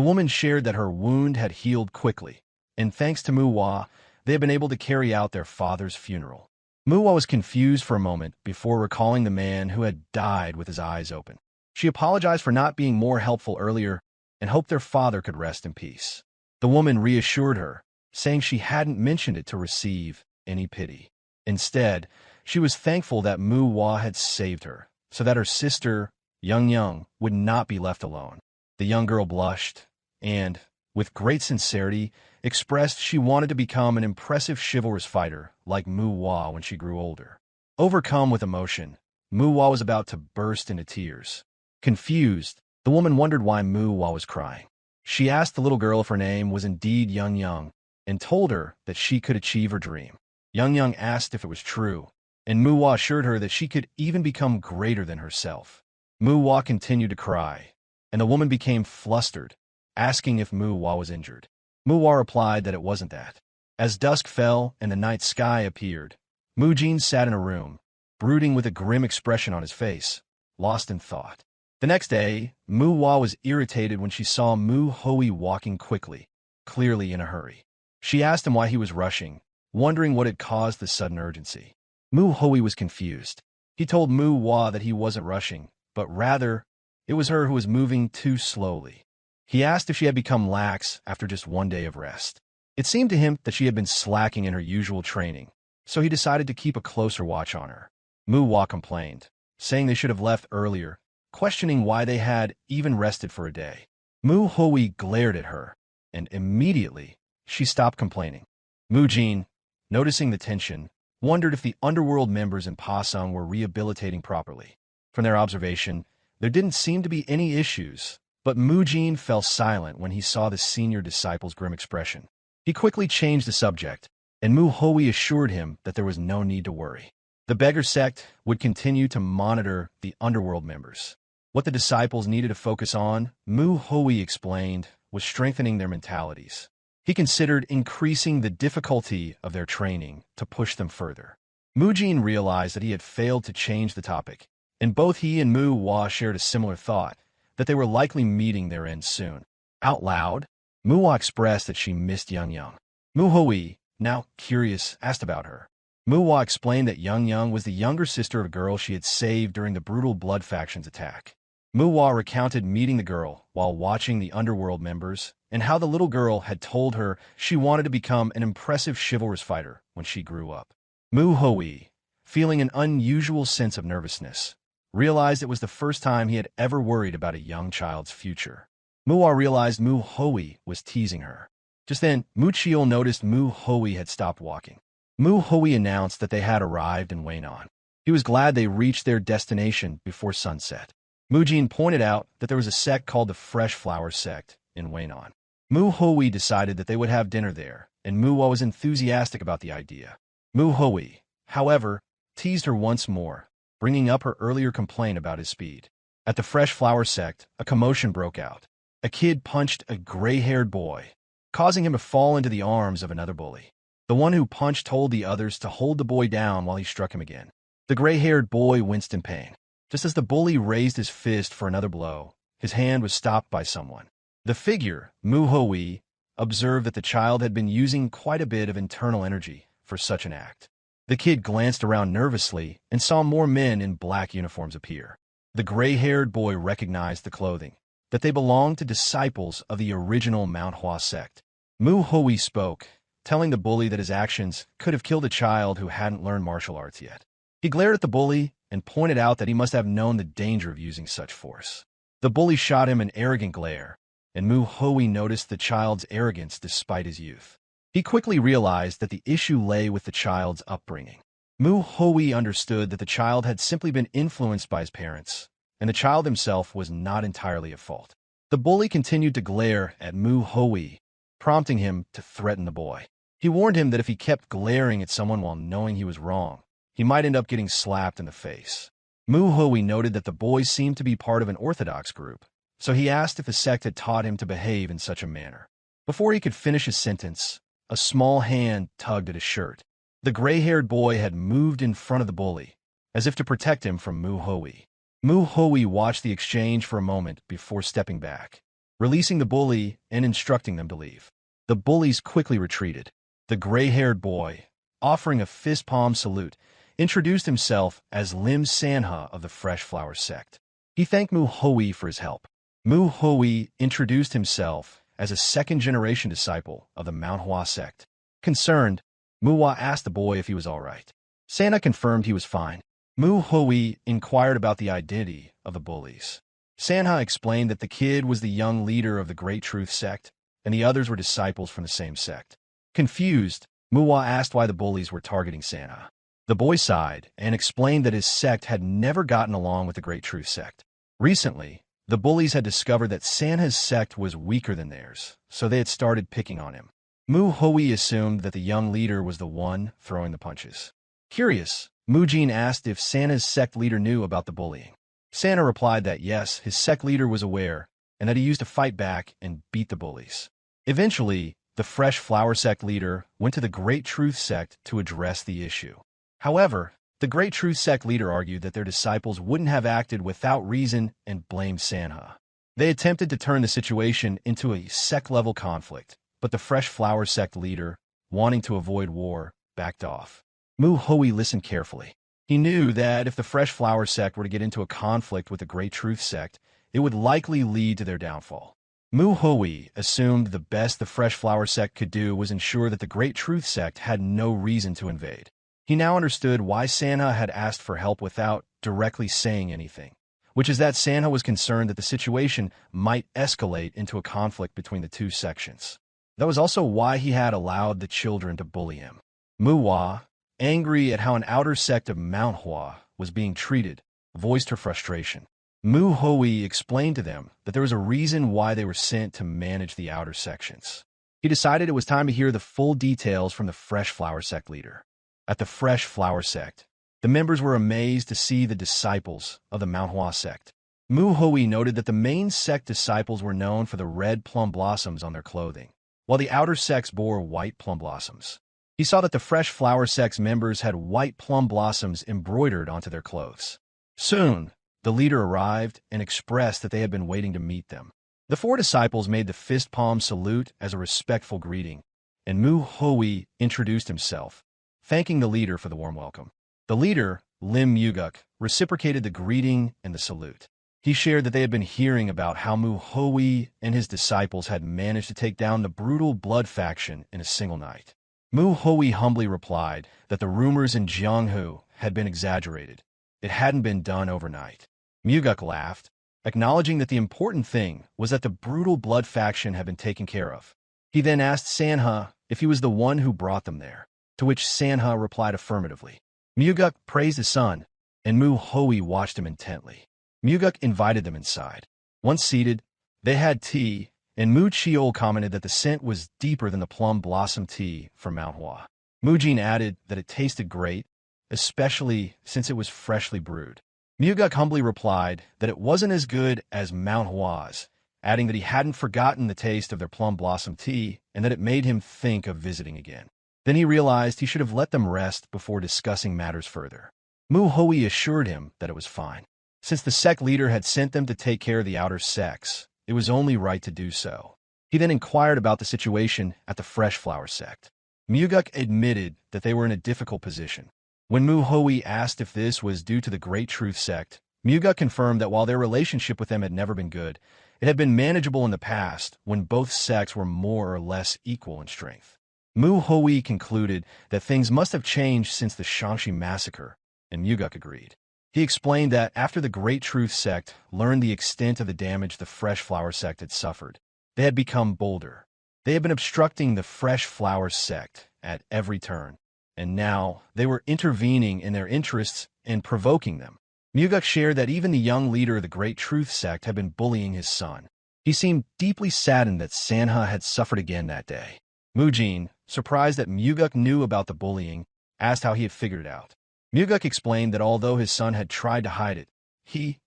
woman shared that her wound had healed quickly, and thanks to Manhwa, they had been able to carry out their father's funeral. Manhwa was confused for a moment before recalling the man who had died with his eyes open. She apologized for not being more helpful earlier and hoped their father could rest in peace. The woman reassured her, saying she hadn't mentioned it to receive any pity. Instead, she was thankful that Manhwa had saved her, so that her sister, Young, would not be left alone. The young girl blushed and, with great sincerity, expressed she wanted to become an impressive chivalrous fighter like Manhwa when she grew older. Overcome with emotion, Manhwa was about to burst into tears. Confused, the woman wondered why Manhwa was crying. She asked the little girl if her name was indeed Young and told her that she could achieve her dream. Young asked if it was true, and Manhwa assured her that she could even become greater than herself. Manhwa continued to cry, and the woman became flustered, asking if Manhwa was injured. Manhwa replied that it wasn't that. As dusk fell and the night sky appeared, Mujin sat in a room, brooding with a grim expression on his face, lost in thought. The next day, Manhwa was irritated when she saw Mu Hoi walking quickly, clearly in a hurry. She asked him why he was rushing, wondering what had caused the sudden urgency. Mu Hoi was confused. He told Manhwa that he wasn't rushing, but rather, it was her who was moving too slowly. He asked if she had become lax after just one day of rest. It seemed to him that she had been slacking in her usual training, so he decided to keep a closer watch on her. Manhwa complained, saying they should have left earlier, questioning why they had even rested for a day. Mu Hoi glared at her, and immediately she stopped complaining. Mujin, noticing the tension, wondered if the underworld members in Pasung were rehabilitating properly. From their observation, there didn't seem to be any issues, but Mujin fell silent when he saw the senior disciple's grim expression. He quickly changed the subject, and Mu Hoi assured him that there was no need to worry. The beggar sect would continue to monitor the underworld members. What the disciples needed to focus on, Mu Hoi explained, was strengthening their mentalities. He considered increasing the difficulty of their training to push them further. Mujin realized that he had failed to change the topic, and both he and Manhwa shared a similar thought, that they were likely meeting their end soon. Out loud, Manhwa expressed that she missed Young. Mu Hoi, now curious, asked about her. Manhwa explained that Young was the younger sister of a girl she had saved during the brutal Blood Faction's attack. Manhwa recounted meeting the girl while watching the underworld members and how the little girl had told her she wanted to become an impressive chivalrous fighter when she grew up. Mu Hoi, feeling an unusual sense of nervousness, realized it was the first time he had ever worried about a young child's future. Manhwa realized Mu Hoi was teasing her. Just then, Muchiel noticed Mu Hoi had stopped walking. Mu Hoi announced that they had arrived in Wayon. He was glad they reached their destination before sunset. Mujin pointed out that there was a sect called the Fresh Flower Sect in Wayon. Mu Hui decided that they would have dinner there, and Manhwa was enthusiastic about the idea. Mu Hui, however, teased her once more, bringing up her earlier complaint about his speed. At the Fresh Flower Sect, a commotion broke out. A kid punched a gray-haired boy, causing him to fall into the arms of another bully. The one who punched told the others to hold the boy down while he struck him again. The gray-haired boy winced in pain. Just as the bully raised his fist for another blow, his hand was stopped by someone. The figure, Mu Hui, observed that the child had been using quite a bit of internal energy for such an act. The kid glanced around nervously and saw more men in black uniforms appear. The gray-haired boy recognized the clothing, that they belonged to disciples of the original Manhwa sect. Mu Hui spoke, telling the bully that his actions could have killed a child who hadn't learned martial arts yet. He glared at the bully and pointed out that he must have known the danger of using such force. The bully shot him an arrogant glare, and Mu Hui noticed the child's arrogance despite his youth. He quickly realized that the issue lay with the child's upbringing. Mu Hui understood that the child had simply been influenced by his parents, and the child himself was not entirely at fault. The bully continued to glare at Mu Hui, prompting him to threaten the boy. He warned him that if he kept glaring at someone while knowing he was wrong, he might end up getting slapped in the face. Mu Hui noted that the boy seemed to be part of an orthodox group, so he asked if the sect had taught him to behave in such a manner. Before he could finish his sentence, a small hand tugged at his shirt. The gray-haired boy had moved in front of the bully, as if to protect him from Mu Hui. Mu Hui watched the exchange for a moment before stepping back, releasing the bully and instructing them to leave. The bullies quickly retreated. The gray-haired boy, offering a fist-palm salute, introduced himself as Lim Sanha of the Fresh Flower Sect. He thanked Mu Hui for his help. Mu Hui introduced himself as a second-generation disciple of the Manhwa sect. Concerned, Manhwa asked the boy if he was all right. Sanha confirmed he was fine. Mu Hui inquired about the identity of the bullies. Sanha explained that the kid was the young leader of the Great Truth sect, and the others were disciples from the same sect. Confused, Manhwa asked why the bullies were targeting Sanha. The boy sighed and explained that his sect had never gotten along with the Great Truth sect. Recently, the bullies had discovered that Sanha's sect was weaker than theirs, so they had started picking on him. Mu Hui assumed that the young leader was the one throwing the punches. Curious, Mu Jin asked if Sanha's sect leader knew about the bullying. Sanha replied that yes, his sect leader was aware, and that he used to fight back and beat the bullies. Eventually, the Fresh Flower Sect leader went to the Great Truth sect to address the issue. However, the Great Truth sect leader argued that their disciples wouldn't have acted without reason and blamed Sanha. They attempted to turn the situation into a sect-level conflict, but the Fresh Flower Sect leader, wanting to avoid war, backed off. Mu Hui listened carefully. He knew that if the Fresh Flower Sect were to get into a conflict with the Great Truth sect, it would likely lead to their downfall. Mu Hui assumed the best the Fresh Flower Sect could do was ensure that the Great Truth sect had no reason to invade. He now understood why Sanha had asked for help without directly saying anything, which is that Sanha was concerned that the situation might escalate into a conflict between the two sections. That was also why he had allowed the children to bully him. Manhwa, angry at how an outer sect of Manhwa was being treated, voiced her frustration. Mu Hui explained to them that there was a reason why they were sent to manage the outer sections. He decided it was time to hear the full details from the Fresh Flower Sect leader. At the Fresh Flower Sect, the members were amazed to see the disciples of the Manhwa sect. Mu Hui noted that the main sect disciples were known for the red plum blossoms on their clothing, while the outer sects bore white plum blossoms. He saw that the Fresh Flower Sect's members had white plum blossoms embroidered onto their clothes. Soon, the leader arrived and expressed that they had been waiting to meet them. The four disciples made the fist-palm salute as a respectful greeting, and Mu Hui introduced himself, thanking the leader for the warm welcome. The leader, Lim Muguk, reciprocated the greeting and the salute. He shared that they had been hearing about how Mu Hui and his disciples had managed to take down the brutal blood faction in a single night. Mu Hui humbly replied that the rumors in Jianghu had been exaggerated. It hadn't been done overnight. Muguk laughed, acknowledging that the important thing was that the brutal blood faction had been taken care of. He then asked Sanha if he was the one who brought them there, to which Sanha replied affirmatively. Muguk praised his son, and Mu Hui watched him intently. Muguk invited them inside. Once seated, they had tea, and Mu Chiol commented that the scent was deeper than the plum blossom tea from Manhwa. Mujin added that it tasted great, especially since it was freshly brewed. Muguk humbly replied that it wasn't as good as Manhwa's, adding that he hadn't forgotten the taste of their plum blossom tea and that it made him think of visiting again. Then he realized he should have let them rest before discussing matters further. Mu Hui assured him that it was fine. Since the sect leader had sent them to take care of the outer sects, it was only right to do so. He then inquired about the situation at the Fresh Flower sect. Muguk admitted that they were in a difficult position. When Mu Hui asked if this was due to the Great Truth sect, Muguk confirmed that while their relationship with them had never been good, it had been manageable in the past when both sects were more or less equal in strength. Mu Hui concluded that things must have changed since the Shangxi massacre, and Muguk agreed. He explained that after the Great Truth sect learned the extent of the damage the Fresh Flower sect had suffered, they had become bolder. They had been obstructing the Fresh Flower sect at every turn, and now they were intervening in their interests and provoking them. Muguk shared that even the young leader of the Great Truth sect had been bullying his son. He seemed deeply saddened that Sanha had suffered again that day. Mujin, surprised that Muguk knew about the bullying, asked how he had figured it out. Muguk explained that although his son had tried to hide it, he,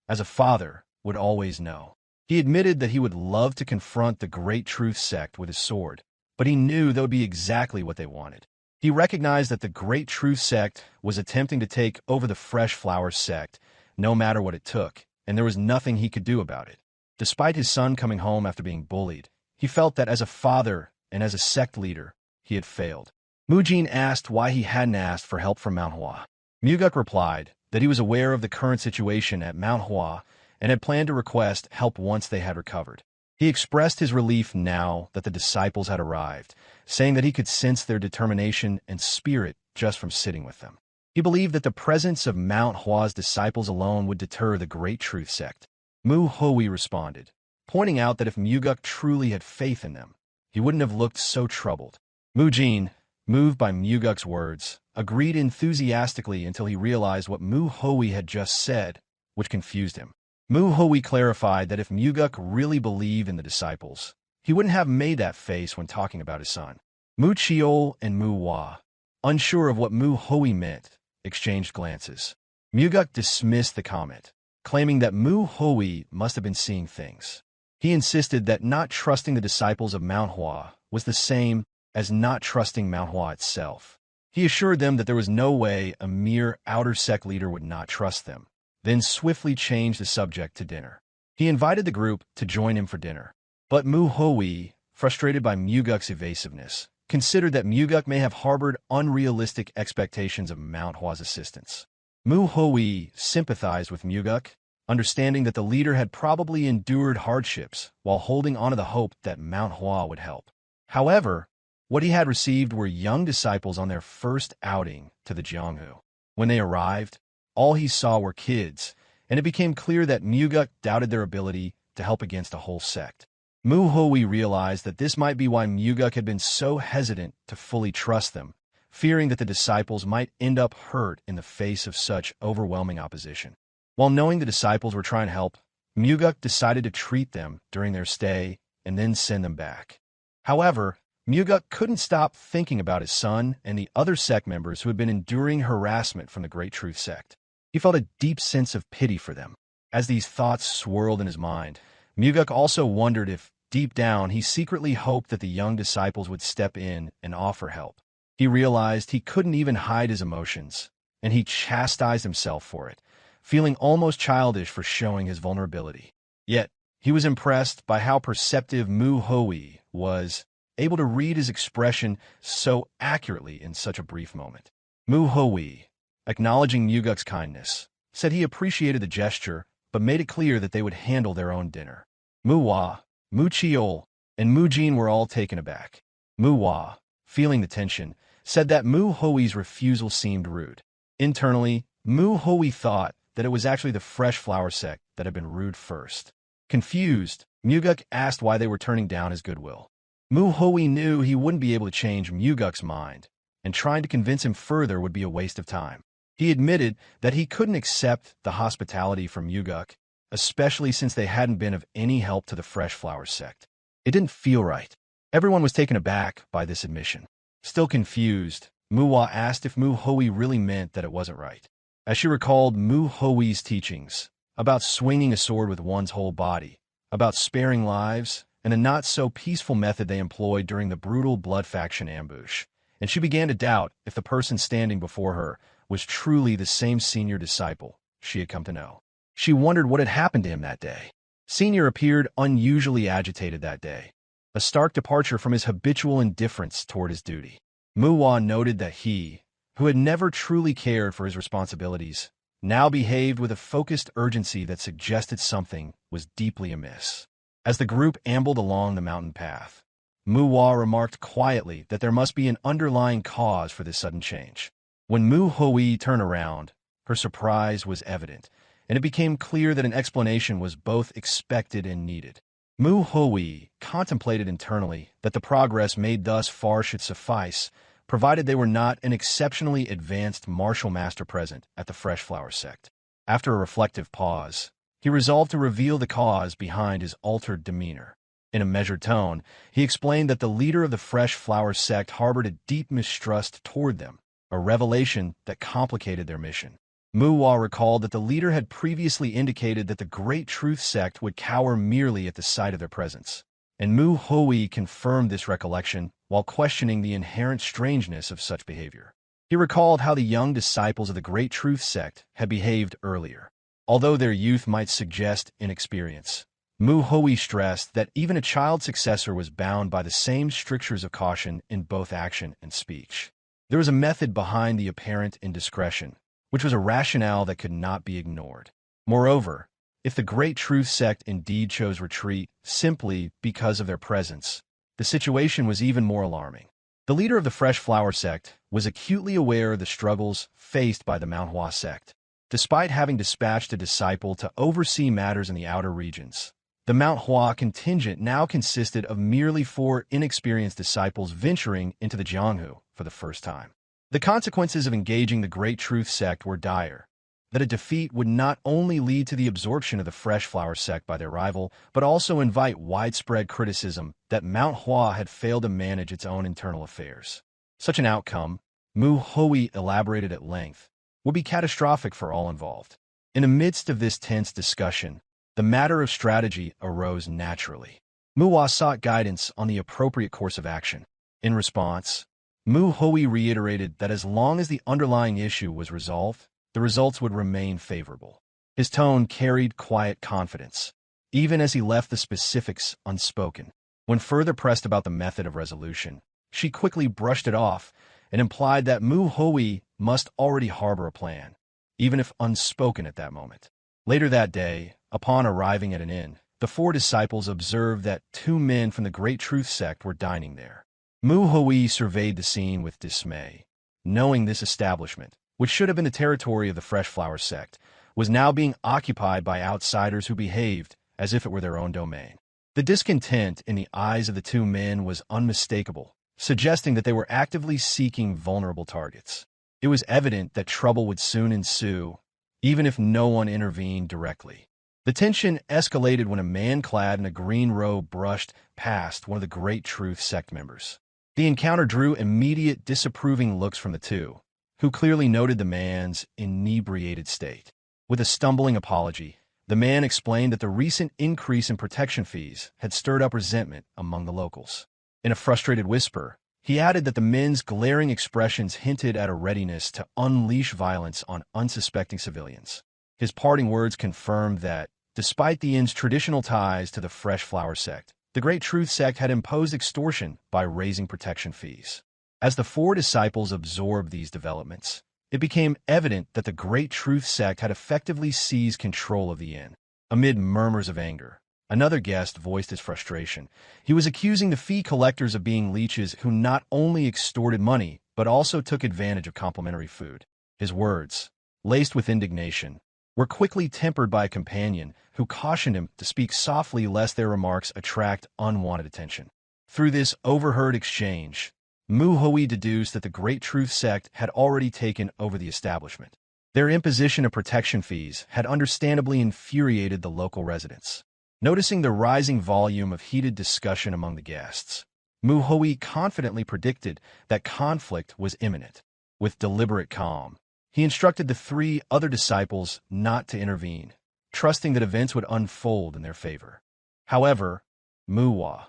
as a father, would always know. He admitted that he would love to confront the Great Truth sect with his sword, but he knew that would be exactly what they wanted. He recognized that the Great Truth sect was attempting to take over the Fresh Flower sect, no matter what it took, and there was nothing he could do about it. Despite his son coming home after being bullied, he felt that as a father and as a sect leader, he had failed. Mujin asked why he hadn't asked for help from Manhwa. Muguk replied that he was aware of the current situation at Manhwa and had planned to request help once they had recovered. He expressed his relief now that the disciples had arrived, saying that he could sense their determination and spirit just from sitting with them. He believed that the presence of Manhwa's disciples alone would deter the Great Truth sect. Mu Hui responded, pointing out that if Muguk truly had faith in them, he wouldn't have looked so troubled. Mujin, moved by Muguk's words, agreed enthusiastically until he realized what Mu Hui had just said, which confused him. Mu Hui clarified that if Muguk really believed in the disciples, he wouldn't have made that face when talking about his son. Mu Chiol and Mu Hua, unsure of what Mu Hui meant, exchanged glances. Muguk dismissed the comment, claiming that Mu Hui must have been seeing things. He insisted that not trusting the disciples of Manhwa was the same as not trusting Manhwa itself. He assured them that there was no way a mere outer sect leader would not trust them, then swiftly changed the subject to dinner. He invited the group to join him for dinner, but Mu Hui, frustrated by Muguk's evasiveness, considered that Muguk may have harbored unrealistic expectations of Manhwa's assistance. Mu Hui sympathized with Muguk, understanding that the leader had probably endured hardships while holding on to the hope that Manhwa would help. However, what he had received were young disciples on their first outing to the Jianghu. When they arrived, all he saw were kids, and it became clear that Muguk doubted their ability to help against a whole sect. Mu Hui realized that this might be why Muguk had been so hesitant to fully trust them, fearing that the disciples might end up hurt in the face of such overwhelming opposition. While knowing the disciples were trying to help, Muguk decided to treat them during their stay and then send them back. However, Muguk couldn't stop thinking about his son and the other sect members who had been enduring harassment from the Great Truth sect. He felt a deep sense of pity for them. As these thoughts swirled in his mind, Muguk also wondered if, deep down, he secretly hoped that the young disciples would step in and offer help. He realized he couldn't even hide his emotions, and he chastised himself for it, feeling almost childish for showing his vulnerability. Yet, he was impressed by how perceptive Mu Hui was, able to read his expression so accurately in such a brief moment. Mu Hui, acknowledging Muguk's kindness, said he appreciated the gesture, but made it clear that they would handle their own dinner. Mu Hua, Mu Chiol, and Mu Jin were all taken aback. Mu Hua, feeling the tension, said that Mu Hui's refusal seemed rude. Internally, Mu Hui thought that it was actually the Fresh Flower sect that had been rude first. Confused, Muguk asked why they were turning down his goodwill. Mu Hui knew he wouldn't be able to change Muguk's mind, and trying to convince him further would be a waste of time. He admitted that he couldn't accept the hospitality from Muguk, especially since they hadn't been of any help to the Fresh Flower sect. It didn't feel right. Everyone was taken aback by this admission. Still confused, Manhwa asked if Mu Hoi really meant that it wasn't right. As she recalled Mu Hoi's teachings about swinging a sword with one's whole body, about sparing lives, and a not-so-peaceful method they employed during the brutal Blood Faction ambush, and she began to doubt if the person standing before her was truly the same senior disciple she had come to know. She wondered what had happened to him that day. Senior appeared unusually agitated that day, a stark departure from his habitual indifference toward his duty. Manhwa noted that he, who had never truly cared for his responsibilities, now behaved with a focused urgency that suggested something was deeply amiss. As the group ambled along the mountain path, Manhwa remarked quietly that there must be an underlying cause for this sudden change. When Mu Hoi turned around, her surprise was evident, and it became clear that an explanation was both expected and needed. Mu Hoi contemplated internally that the progress made thus far should suffice, provided they were not an exceptionally advanced martial master present at the Fresh Flower Sect. After a reflective pause, he resolved to reveal the cause behind his altered demeanor. In a measured tone, he explained that the leader of the Fresh Flower Sect harbored a deep mistrust toward them, a revelation that complicated their mission. Manhwa recalled that the leader had previously indicated that the Great Truth Sect would cower merely at the sight of their presence, and Mu Hoi confirmed this recollection while questioning the inherent strangeness of such behavior. He recalled how the young disciples of the Great Truth Sect had behaved earlier. Although their youth might suggest inexperience, Mu Hoi stressed that even a child successor was bound by the same strictures of caution in both action and speech. There was a method behind the apparent indiscretion, which was a rationale that could not be ignored. Moreover, if the Great Truth Sect indeed chose retreat simply because of their presence, the situation was even more alarming. The leader of the Fresh Flower Sect was acutely aware of the struggles faced by the Manhwa sect. Despite having dispatched a disciple to oversee matters in the outer regions, the Manhwa contingent now consisted of merely 4 inexperienced disciples venturing into the Jianghu for the first time. The consequences of engaging the Great Truth Sect were dire, that a defeat would not only lead to the absorption of the Fresh Flower Sect by their rival, but also invite widespread criticism that Manhwa had failed to manage its own internal affairs. Such an outcome, Mu Hoi elaborated at length, would be catastrophic for all involved. In the midst of this tense discussion, the matter of strategy arose naturally. Manhwa sought guidance on the appropriate course of action. In response, Mu Hoi reiterated that as long as the underlying issue was resolved, the results would remain favorable. His tone carried quiet confidence, even as he left the specifics unspoken. When further pressed about the method of resolution, she quickly brushed it off and implied that Mu Hoi must already harbor a plan, even if unspoken at that moment. Later that day, upon arriving at an inn, the 4 disciples observed that 2 men from the Great Truth Sect were dining there. Mu Hoi surveyed the scene with dismay, knowing this establishment, which should have been the territory of the Fresh Flower Sect, was now being occupied by outsiders who behaved as if it were their own domain. The discontent in the eyes of the 2 men was unmistakable, suggesting that they were actively seeking vulnerable targets. It was evident that trouble would soon ensue, even if no one intervened directly. The tension escalated when a man clad in a green robe brushed past one of the Great Truth Sect members. The encounter drew immediate disapproving looks from the 2, who clearly noted the man's inebriated state. With a stumbling apology, the man explained that the recent increase in protection fees had stirred up resentment among the locals. In a frustrated whisper, he added that the men's glaring expressions hinted at a readiness to unleash violence on unsuspecting civilians. His parting words confirmed that, despite the inn's traditional ties to the Fresh Flower Sect, the Great Truth Sect had imposed extortion by raising protection fees. As the 4 disciples absorbed these developments, it became evident that the Great Truth Sect had effectively seized control of the inn. Amid murmurs of anger, another guest voiced his frustration. He was accusing the fee collectors of being leeches who not only extorted money, but also took advantage of complimentary food. His words, laced with indignation, were quickly tempered by a companion who cautioned him to speak softly lest their remarks attract unwanted attention. Through this overheard exchange, Mu Hoi deduced that the Great Truth Sect had already taken over the establishment. Their imposition of protection fees had understandably infuriated the local residents. Noticing the rising volume of heated discussion among the guests, Mu Hui confidently predicted that conflict was imminent. With deliberate calm, he instructed the three other disciples not to intervene, trusting that events would unfold in their favor. However, Manhwa,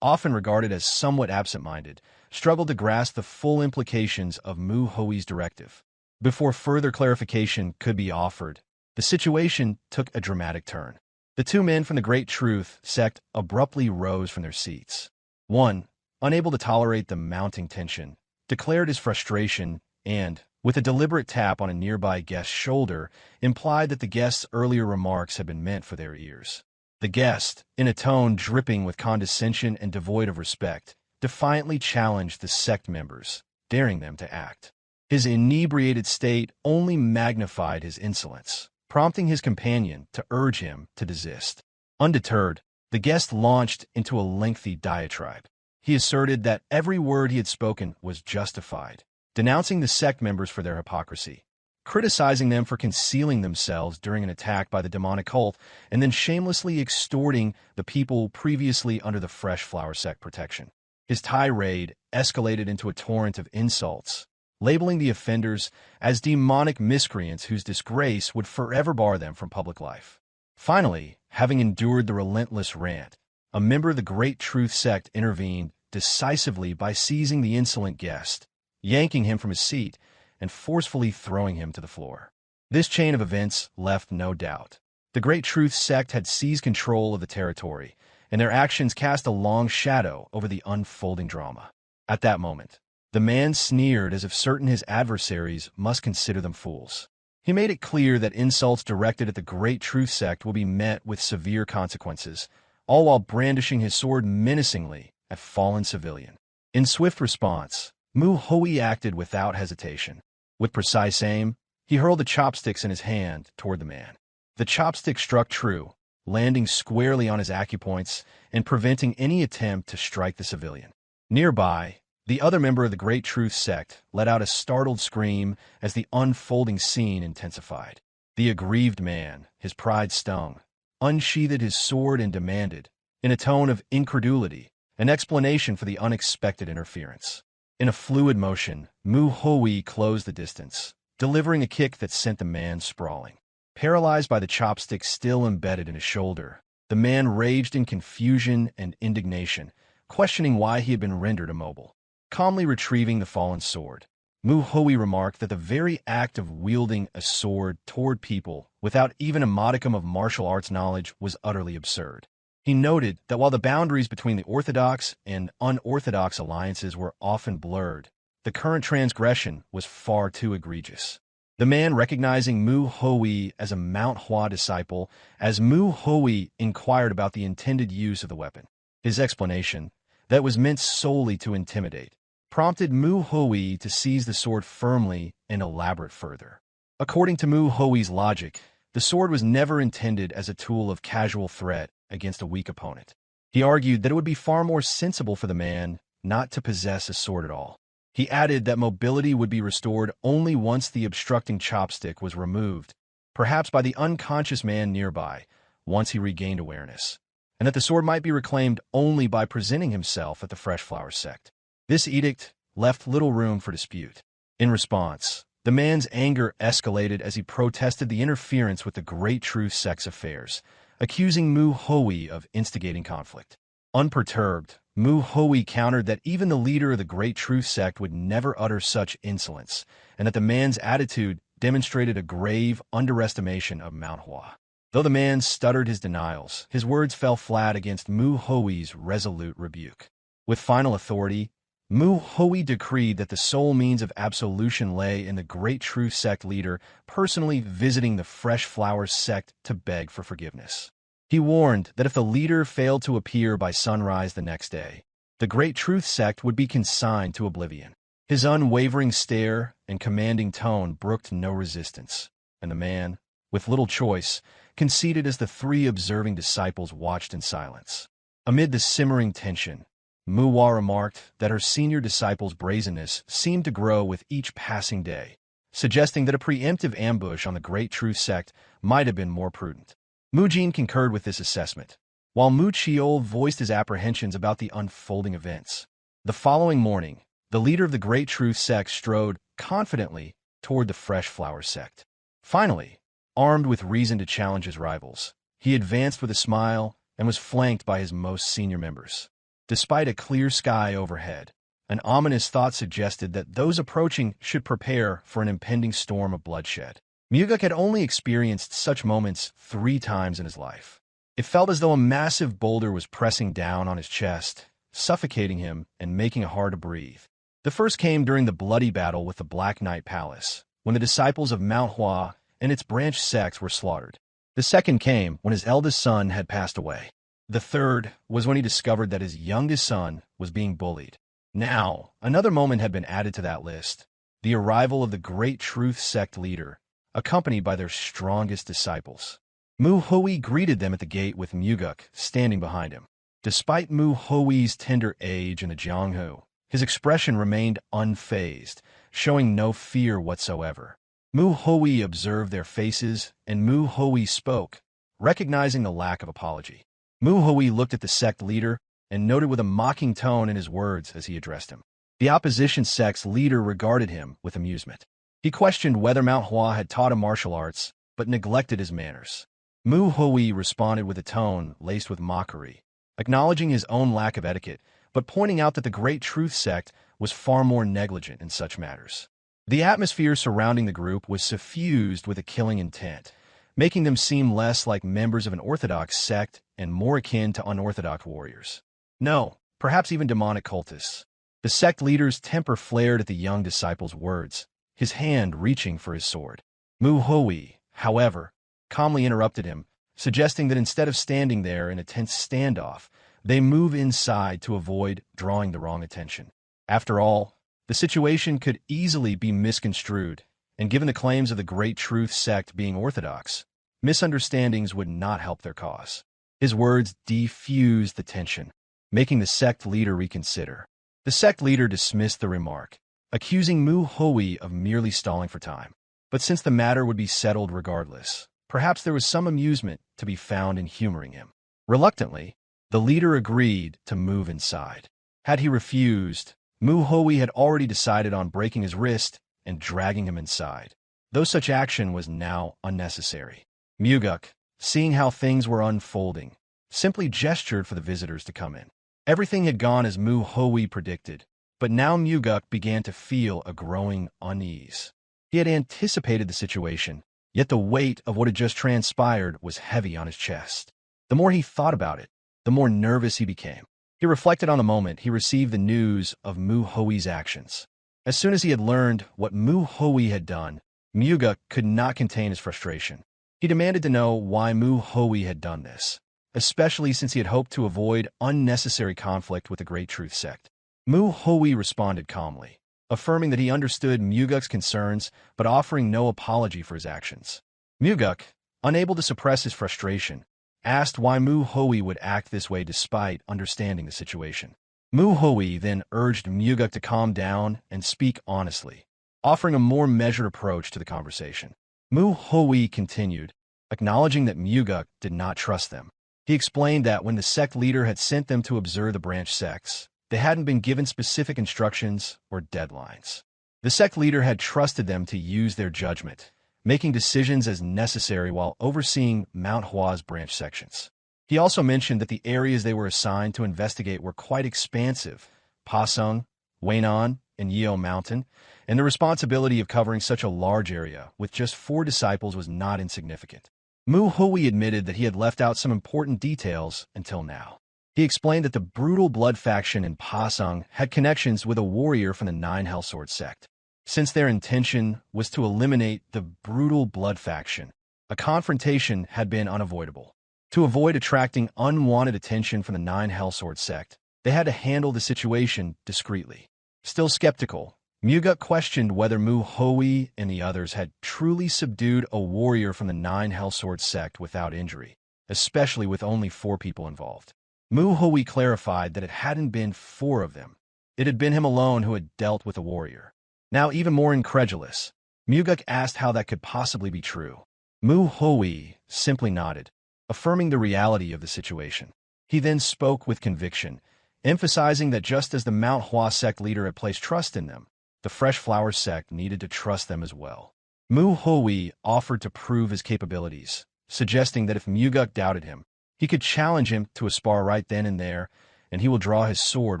often regarded as somewhat absent-minded, struggled to grasp the full implications of Mu Hui's directive. Before further clarification could be offered, the situation took a dramatic turn. The two men from the Great Truth Sect abruptly rose from their seats. One, unable to tolerate the mounting tension, declared his frustration and, with a deliberate tap on a nearby guest's shoulder, implied that the guest's earlier remarks had been meant for their ears. The guest, in a tone dripping with condescension and devoid of respect, defiantly challenged the sect members, daring them to act. His inebriated state only magnified his insolence, prompting his companion to urge him to desist. Undeterred, the guest launched into a lengthy diatribe. He asserted that every word he had spoken was justified, denouncing the sect members for their hypocrisy, criticizing them for concealing themselves during an attack by the demonic cult, and then shamelessly extorting the people previously under the Fresh Flower Sect protection. His tirade escalated into a torrent of insults, labeling the offenders as demonic miscreants whose disgrace would forever bar them from public life. Finally, having endured the relentless rant, a member of the Great Truth Sect intervened decisively by seizing the insolent guest, yanking him from his seat, and forcefully throwing him to the floor. This chain of events left no doubt. The Great Truth Sect had seized control of the territory, and their actions cast a long shadow over the unfolding drama. At that moment, the man sneered as if certain his adversaries must consider them fools. He made it clear that insults directed at the Great Truth Sect will be met with severe consequences, all while brandishing his sword menacingly at fallen civilian. In swift response, Mu Hui acted without hesitation. With precise aim, he hurled the chopsticks in his hand toward the man. The chopstick struck true, landing squarely on his acupoints and preventing any attempt to strike the civilian. Nearby, the other member of the Great Truth Sect let out a startled scream as the unfolding scene intensified. The aggrieved man, his pride stung, unsheathed his sword and demanded, in a tone of incredulity, an explanation for the unexpected interference. In a fluid motion, Mu Hui closed the distance, delivering a kick that sent the man sprawling. Paralyzed by the chopstick still embedded in his shoulder, the man raged in confusion and indignation, questioning why he had been rendered immobile. Calmly retrieving the fallen sword, Mu Hui remarked that the very act of wielding a sword toward people without even a modicum of martial arts knowledge was utterly absurd. He noted that while the boundaries between the orthodox and unorthodox alliances were often blurred, the current transgression was far too egregious. The man, recognizing Mu Hui as a Manhwa disciple, as Mu Hui inquired about the intended use of the weapon. His explanation, that was meant solely to intimidate, prompted Mu Hui to seize the sword firmly and elaborate further. According to Mu Hui's logic, the sword was never intended as a tool of casual threat against a weak opponent. He argued that it would be far more sensible for the man not to possess a sword at all. He added that mobility would be restored only once the obstructing chopstick was removed, perhaps by the unconscious man nearby, once he regained awareness, and that the sword might be reclaimed only by presenting himself at the Fresh Flower Sect. This edict left little room for dispute. In response, the man's anger escalated as he protested the interference with the Great Truth Sect's affairs, accusing Mu Hui of instigating conflict. Unperturbed, Mu Hui countered that even the leader of the Great Truth Sect would never utter such insolence, and that the man's attitude demonstrated a grave underestimation of Manhwa. Though the man stuttered his denials, his words fell flat against Mu Hui's resolute rebuke. With final authority, Mu Hui decreed that the sole means of absolution lay in the Great Truth Sect leader personally visiting the Fresh Flower Sect to beg for forgiveness. He warned that if the leader failed to appear by sunrise the next day, the Great Truth Sect would be consigned to oblivion. His unwavering stare and commanding tone brooked no resistance, and the man, with little choice, conceded as the three observing disciples watched in silence. Amid the simmering tension, Manhwa remarked that her senior disciple's brazenness seemed to grow with each passing day, suggesting that a preemptive ambush on the Great Truth Sect might have been more prudent. Mujin concurred with this assessment, while Mu Chiol voiced his apprehensions about the unfolding events. The following morning, the leader of the Great Truth Sect strode confidently toward the Fresh Flower Sect. Finally, armed with reason to challenge his rivals, he advanced with a smile and was flanked by his most senior members. Despite a clear sky overhead, an ominous thought suggested that those approaching should prepare for an impending storm of bloodshed. Muguk had only experienced such moments 3 times in his life. It felt as though a massive boulder was pressing down on his chest, suffocating him and making it hard to breathe. The first came during the bloody battle with the Black Knight Palace, when the disciples of Manhwa and its branch sects were slaughtered. The second came when his eldest son had passed away. The third was when he discovered that his youngest son was being bullied. Now, another moment had been added to that list: the arrival of the Great Truth Sect leader, accompanied by their strongest disciples. Mu Hui greeted them at the gate with Muguk standing behind him. Despite Mu Hui's tender age in the Jianghu, his expression remained unfazed, showing no fear whatsoever. Mu Hui observed their faces, and Mu Hui spoke, recognizing the lack of apology. Mu Hui looked at the sect leader and noted with a mocking tone in his words as he addressed him. The opposition sect's leader regarded him with amusement. He questioned whether Manhwa had taught him martial arts, but neglected his manners. Mu Hui responded with a tone laced with mockery, acknowledging his own lack of etiquette, but pointing out that the Great Truth Sect was far more negligent in such matters. The atmosphere surrounding the group was suffused with a killing intent, making them seem less like members of an orthodox sect and more akin to unorthodox warriors. No, perhaps even demonic cultists. The sect leader's temper flared at the young disciple's words, his hand reaching for his sword. Mu Hui, however, calmly interrupted him, suggesting that instead of standing there in a tense standoff, they move inside to avoid drawing the wrong attention. After all, the situation could easily be misconstrued, and given the claims of the Great Truth Sect being orthodox, misunderstandings would not help their cause. His words defused the tension, making the sect leader reconsider. The sect leader dismissed the remark, accusing Mu Hui of merely stalling for time. But since the matter would be settled regardless, perhaps there was some amusement to be found in humoring him. Reluctantly, the leader agreed to move inside. Had he refused, Mu Hui had already decided on breaking his wrist and dragging him inside, though such action was now unnecessary. Muguk, seeing how things were unfolding, simply gestured for the visitors to come in. Everything had gone as Mu Hui predicted, but now Muguk began to feel a growing unease. He had anticipated the situation, yet the weight of what had just transpired was heavy on his chest. The more he thought about it, the more nervous he became. He reflected on the moment he received the news of Mu Hui's actions. As soon as he had learned what Mu Hui had done, Muguk could not contain his frustration. He demanded to know why Mu Hui had done this, especially since he had hoped to avoid unnecessary conflict with the Great Truth Sect. Mu Hui responded calmly, affirming that he understood Muguk's concerns but offering no apology for his actions. Muguk, unable to suppress his frustration, asked why Mu Hui would act this way despite understanding the situation. Mu Hui then urged Muguk to calm down and speak honestly, offering a more measured approach to the conversation. Mu Hui continued, acknowledging that Muguk did not trust them. He explained that when the sect leader had sent them to observe the branch sects, they hadn't been given specific instructions or deadlines. The sect leader had trusted them to use their judgment, making decisions as necessary while overseeing Mount Hua's branch sections. He also mentioned that the areas they were assigned to investigate were quite expansive: Pasung, Wayon, and Yeo Mountain, and the responsibility of covering such a large area with just 4 disciples was not insignificant. Mu Hui admitted that he had left out some important details until now. He explained that the brutal blood faction in Pasung had connections with a warrior from the 9 Hellsword sect. Since their intention was to eliminate the brutal blood faction, a confrontation had been unavoidable. To avoid attracting unwanted attention from the 9 Hellsword sect, they had to handle the situation discreetly. Still skeptical, Muguk questioned whether Mu Hui and the others had truly subdued a warrior from the 9 Hellsword sect without injury, especially with only 4 people involved. Mu Hui clarified that it hadn't been 4 of them. It had been him alone who had dealt with a warrior. Now even more incredulous, Muguk asked how that could possibly be true. Mu Hui simply nodded, affirming the reality of the situation. He then spoke with conviction, emphasizing that just as the Manhwa sect leader had placed trust in them, the Fresh Flower sect needed to trust them as well. Mu Hui offered to prove his capabilities, suggesting that if Muguk doubted him, he could challenge him to a spar right then and there, and he will draw his sword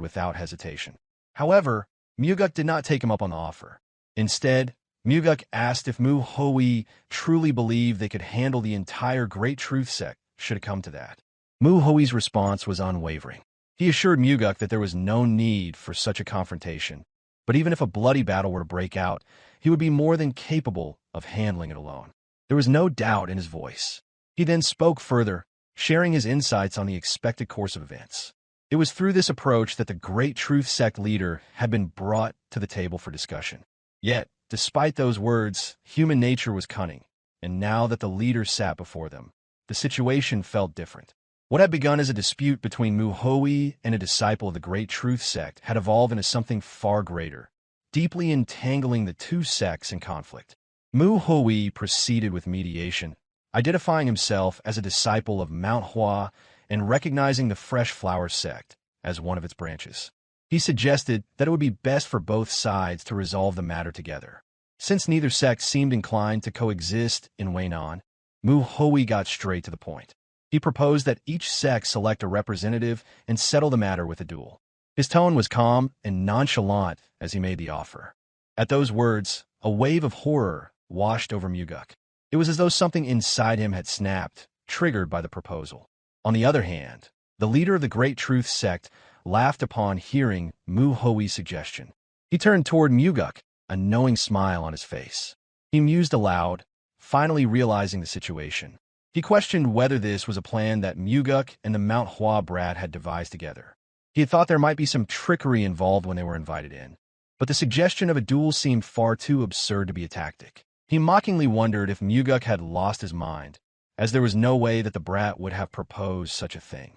without hesitation. However, Muguk did not take him up on the offer. Instead, Muguk asked if Mu Hui truly believed they could handle the entire Great Truth sect should it come to that. Mu Hui's response was unwavering. He assured Muguk that there was no need for such a confrontation, but even if a bloody battle were to break out, he would be more than capable of handling it alone. There was no doubt in his voice. He then spoke further, sharing his insights on the expected course of events. It was through this approach that the Great Truth sect leader had been brought to the table for discussion. Yet, despite those words, human nature was cunning, and now that the leader sat before them, the situation felt different. What had begun as a dispute between Mu Hui and a disciple of the Great Truth sect had evolved into something far greater, deeply entangling the two sects in conflict. Mu Hui proceeded with mediation, identifying himself as a disciple of Manhwa and recognizing the Fresh Flower sect as one of its branches. He suggested that it would be best for both sides to resolve the matter together. Since neither sect seemed inclined to coexist in Wayon, Mu Hui got straight to the point. He proposed that each sect select a representative and settle the matter with a duel. His tone was calm and nonchalant as he made the offer. At those words, a wave of horror washed over Muguk. It was as though something inside him had snapped, triggered by the proposal. On the other hand, the leader of the Great Truth sect laughed upon hearing Mu Hui's suggestion. He turned toward Muguk, a knowing smile on his face. He mused aloud, finally realizing the situation. He questioned whether this was a plan that Muguk and the Manhwa brat had devised together. He had thought there might be some trickery involved when they were invited in, but the suggestion of a duel seemed far too absurd to be a tactic. He mockingly wondered if Muguk had lost his mind, as there was no way that the brat would have proposed such a thing.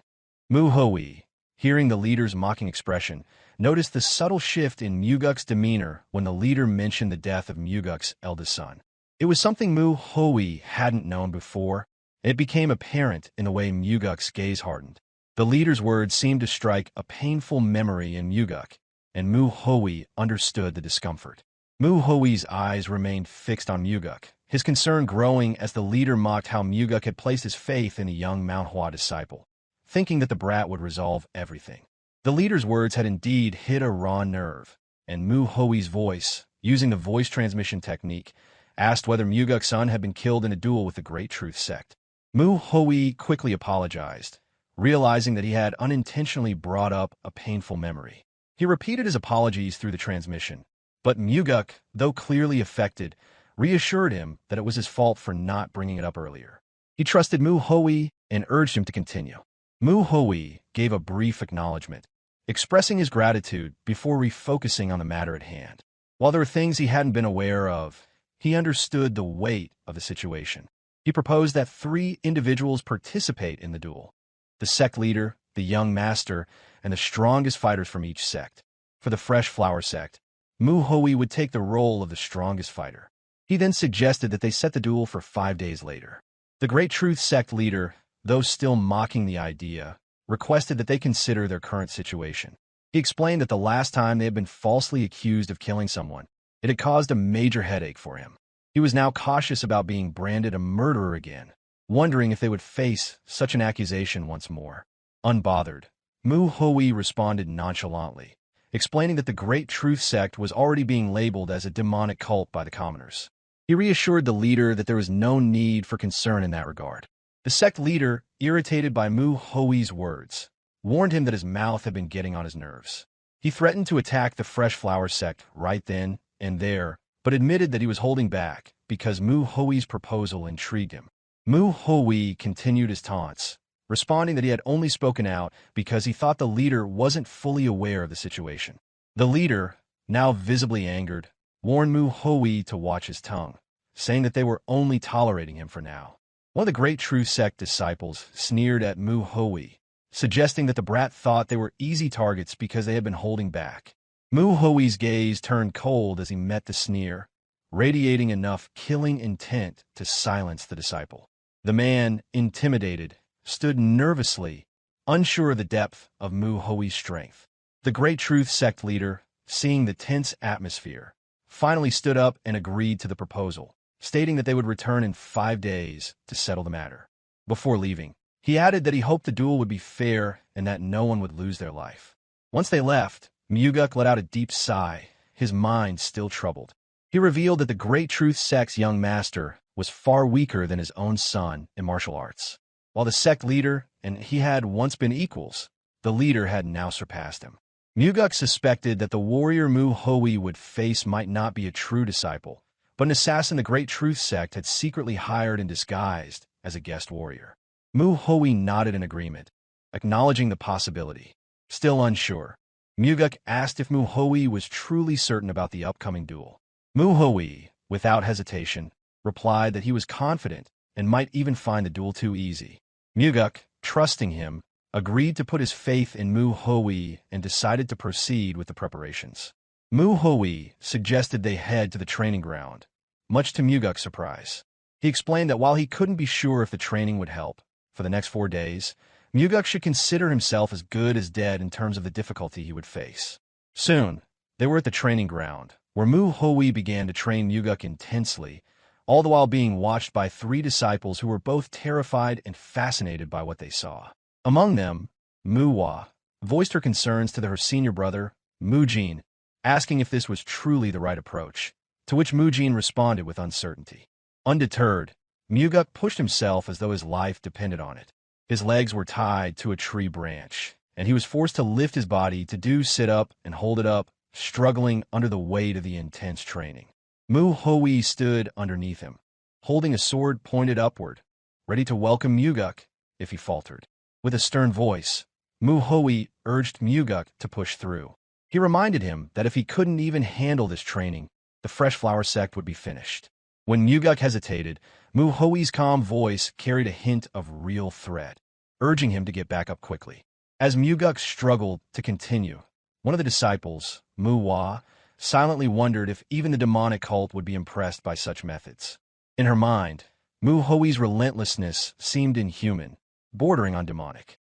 Mu Hui, hearing the leader's mocking expression, noticed the subtle shift in Muguk's demeanor when the leader mentioned the death of Muguk's eldest son. It was something Mu Hui hadn't known before. It became apparent in the way Muguk's gaze hardened. The leader's words seemed to strike a painful memory in Muguk, and Mu Hui understood the discomfort. Mu Hui's eyes remained fixed on Muguk, his concern growing as the leader mocked how Muguk had placed his faith in a young Manhwa disciple, thinking that the brat would resolve everything. The leader's words had indeed hit a raw nerve, and Mu Hui's voice, using the voice transmission technique, asked whether Muguk's son had been killed in a duel with the Great Truth sect. Mu Hui quickly apologized, realizing that he had unintentionally brought up a painful memory. He repeated his apologies through the transmission, but Muguk, though clearly affected, reassured him that it was his fault for not bringing it up earlier. He trusted Mu Hui and urged him to continue. Mu Hui gave a brief acknowledgement, expressing his gratitude before refocusing on the matter at hand. While there were things he hadn't been aware of, he understood the weight of the situation. He proposed that 3 individuals participate in the duel: the sect leader, the young master, and the strongest fighters from each sect. For the Fresh Flower sect, Mu Hui would take the role of the strongest fighter. He then suggested that they set the duel for 5 days later. The Great Truth sect leader, though still mocking the idea, requested that they consider their current situation. He explained that the last time they had been falsely accused of killing someone, it had caused a major headache for him. He was now cautious about being branded a murderer again, wondering if they would face such an accusation once more. Unbothered, Mu Hui responded nonchalantly, explaining that the Great Truth sect was already being labeled as a demonic cult by the commoners. He reassured the leader that there was no need for concern in that regard. The sect leader, irritated by Mu Hui's words, warned him that his mouth had been getting on his nerves. He threatened to attack the Fresh Flower sect right then and there, but admitted that he was holding back because Mu Hui's proposal intrigued him. Mu Hui continued his taunts, responding that he had only spoken out because he thought the leader wasn't fully aware of the situation. The leader, now visibly angered, warned Mu Hui to watch his tongue, saying that they were only tolerating him for now. One of the Great Truth sect disciples sneered at Mu Hui, suggesting that the brat thought they were easy targets because they had been holding back. Mu Hui's gaze turned cold as he met the sneer, radiating enough killing intent to silence the disciple. The man, intimidated, stood nervously, unsure of the depth of Mu Hoi's strength. The Great Truth Sect leader, seeing the tense atmosphere, finally stood up and agreed to the proposal, stating that they would return in 5 days to settle the matter. Before leaving, he added that he hoped the duel would be fair and that no one would lose their life. Once they left, Muguk let out a deep sigh, his mind still troubled. He revealed that the Great Truth Sect's young master was far weaker than his own son in martial arts. While the sect leader and he had once been equals, the leader had now surpassed him. Muguk suspected that the warrior Mu Hoi would face might not be a true disciple, but an assassin the Great Truth Sect had secretly hired and disguised as a guest warrior. Mu Hoi nodded in agreement, acknowledging the possibility. Still unsure, Muguk asked if Mu Hoi was truly certain about the upcoming duel. Mu Hoi, without hesitation, replied that he was confident and might even find the duel too easy. Muguk, trusting him, agreed to put his faith in Mu Hoi and decided to proceed with the preparations. Mu Hoi suggested they head to the training ground, much to Muguk's surprise. He explained that while he couldn't be sure if the training would help, for the next 4 days, Muguk should consider himself as good as dead in terms of the difficulty he would face. Soon, they were at the training ground, where Mu Hoi began to train Muguk intensely, all the while being watched by 3 disciples who were both terrified and fascinated by what they saw. Among them, Manhwa voiced her concerns to her senior brother, Mujin, asking if this was truly the right approach, to which Mujin responded with uncertainty. Undeterred, Muguk pushed himself as though his life depended on it. His legs were tied to a tree branch, and he was forced to lift his body to do sit-up and hold it up, struggling under the weight of the intense training. Mu Hoi stood underneath him, holding a sword pointed upward, ready to welcome Muguk if he faltered. With a stern voice, Mu Hoi urged Muguk to push through. He reminded him that if he couldn't even handle this training, the Fresh Flower Sect would be finished. When Muguk hesitated, Mu Hoi's calm voice carried a hint of real threat, urging him to get back up quickly. As Muguk struggled to continue, one of the disciples, Manhwa, silently wondered if even the demonic cult would be impressed by such methods. In her mind, Mu Hoi's relentlessness seemed inhuman, bordering on demonic.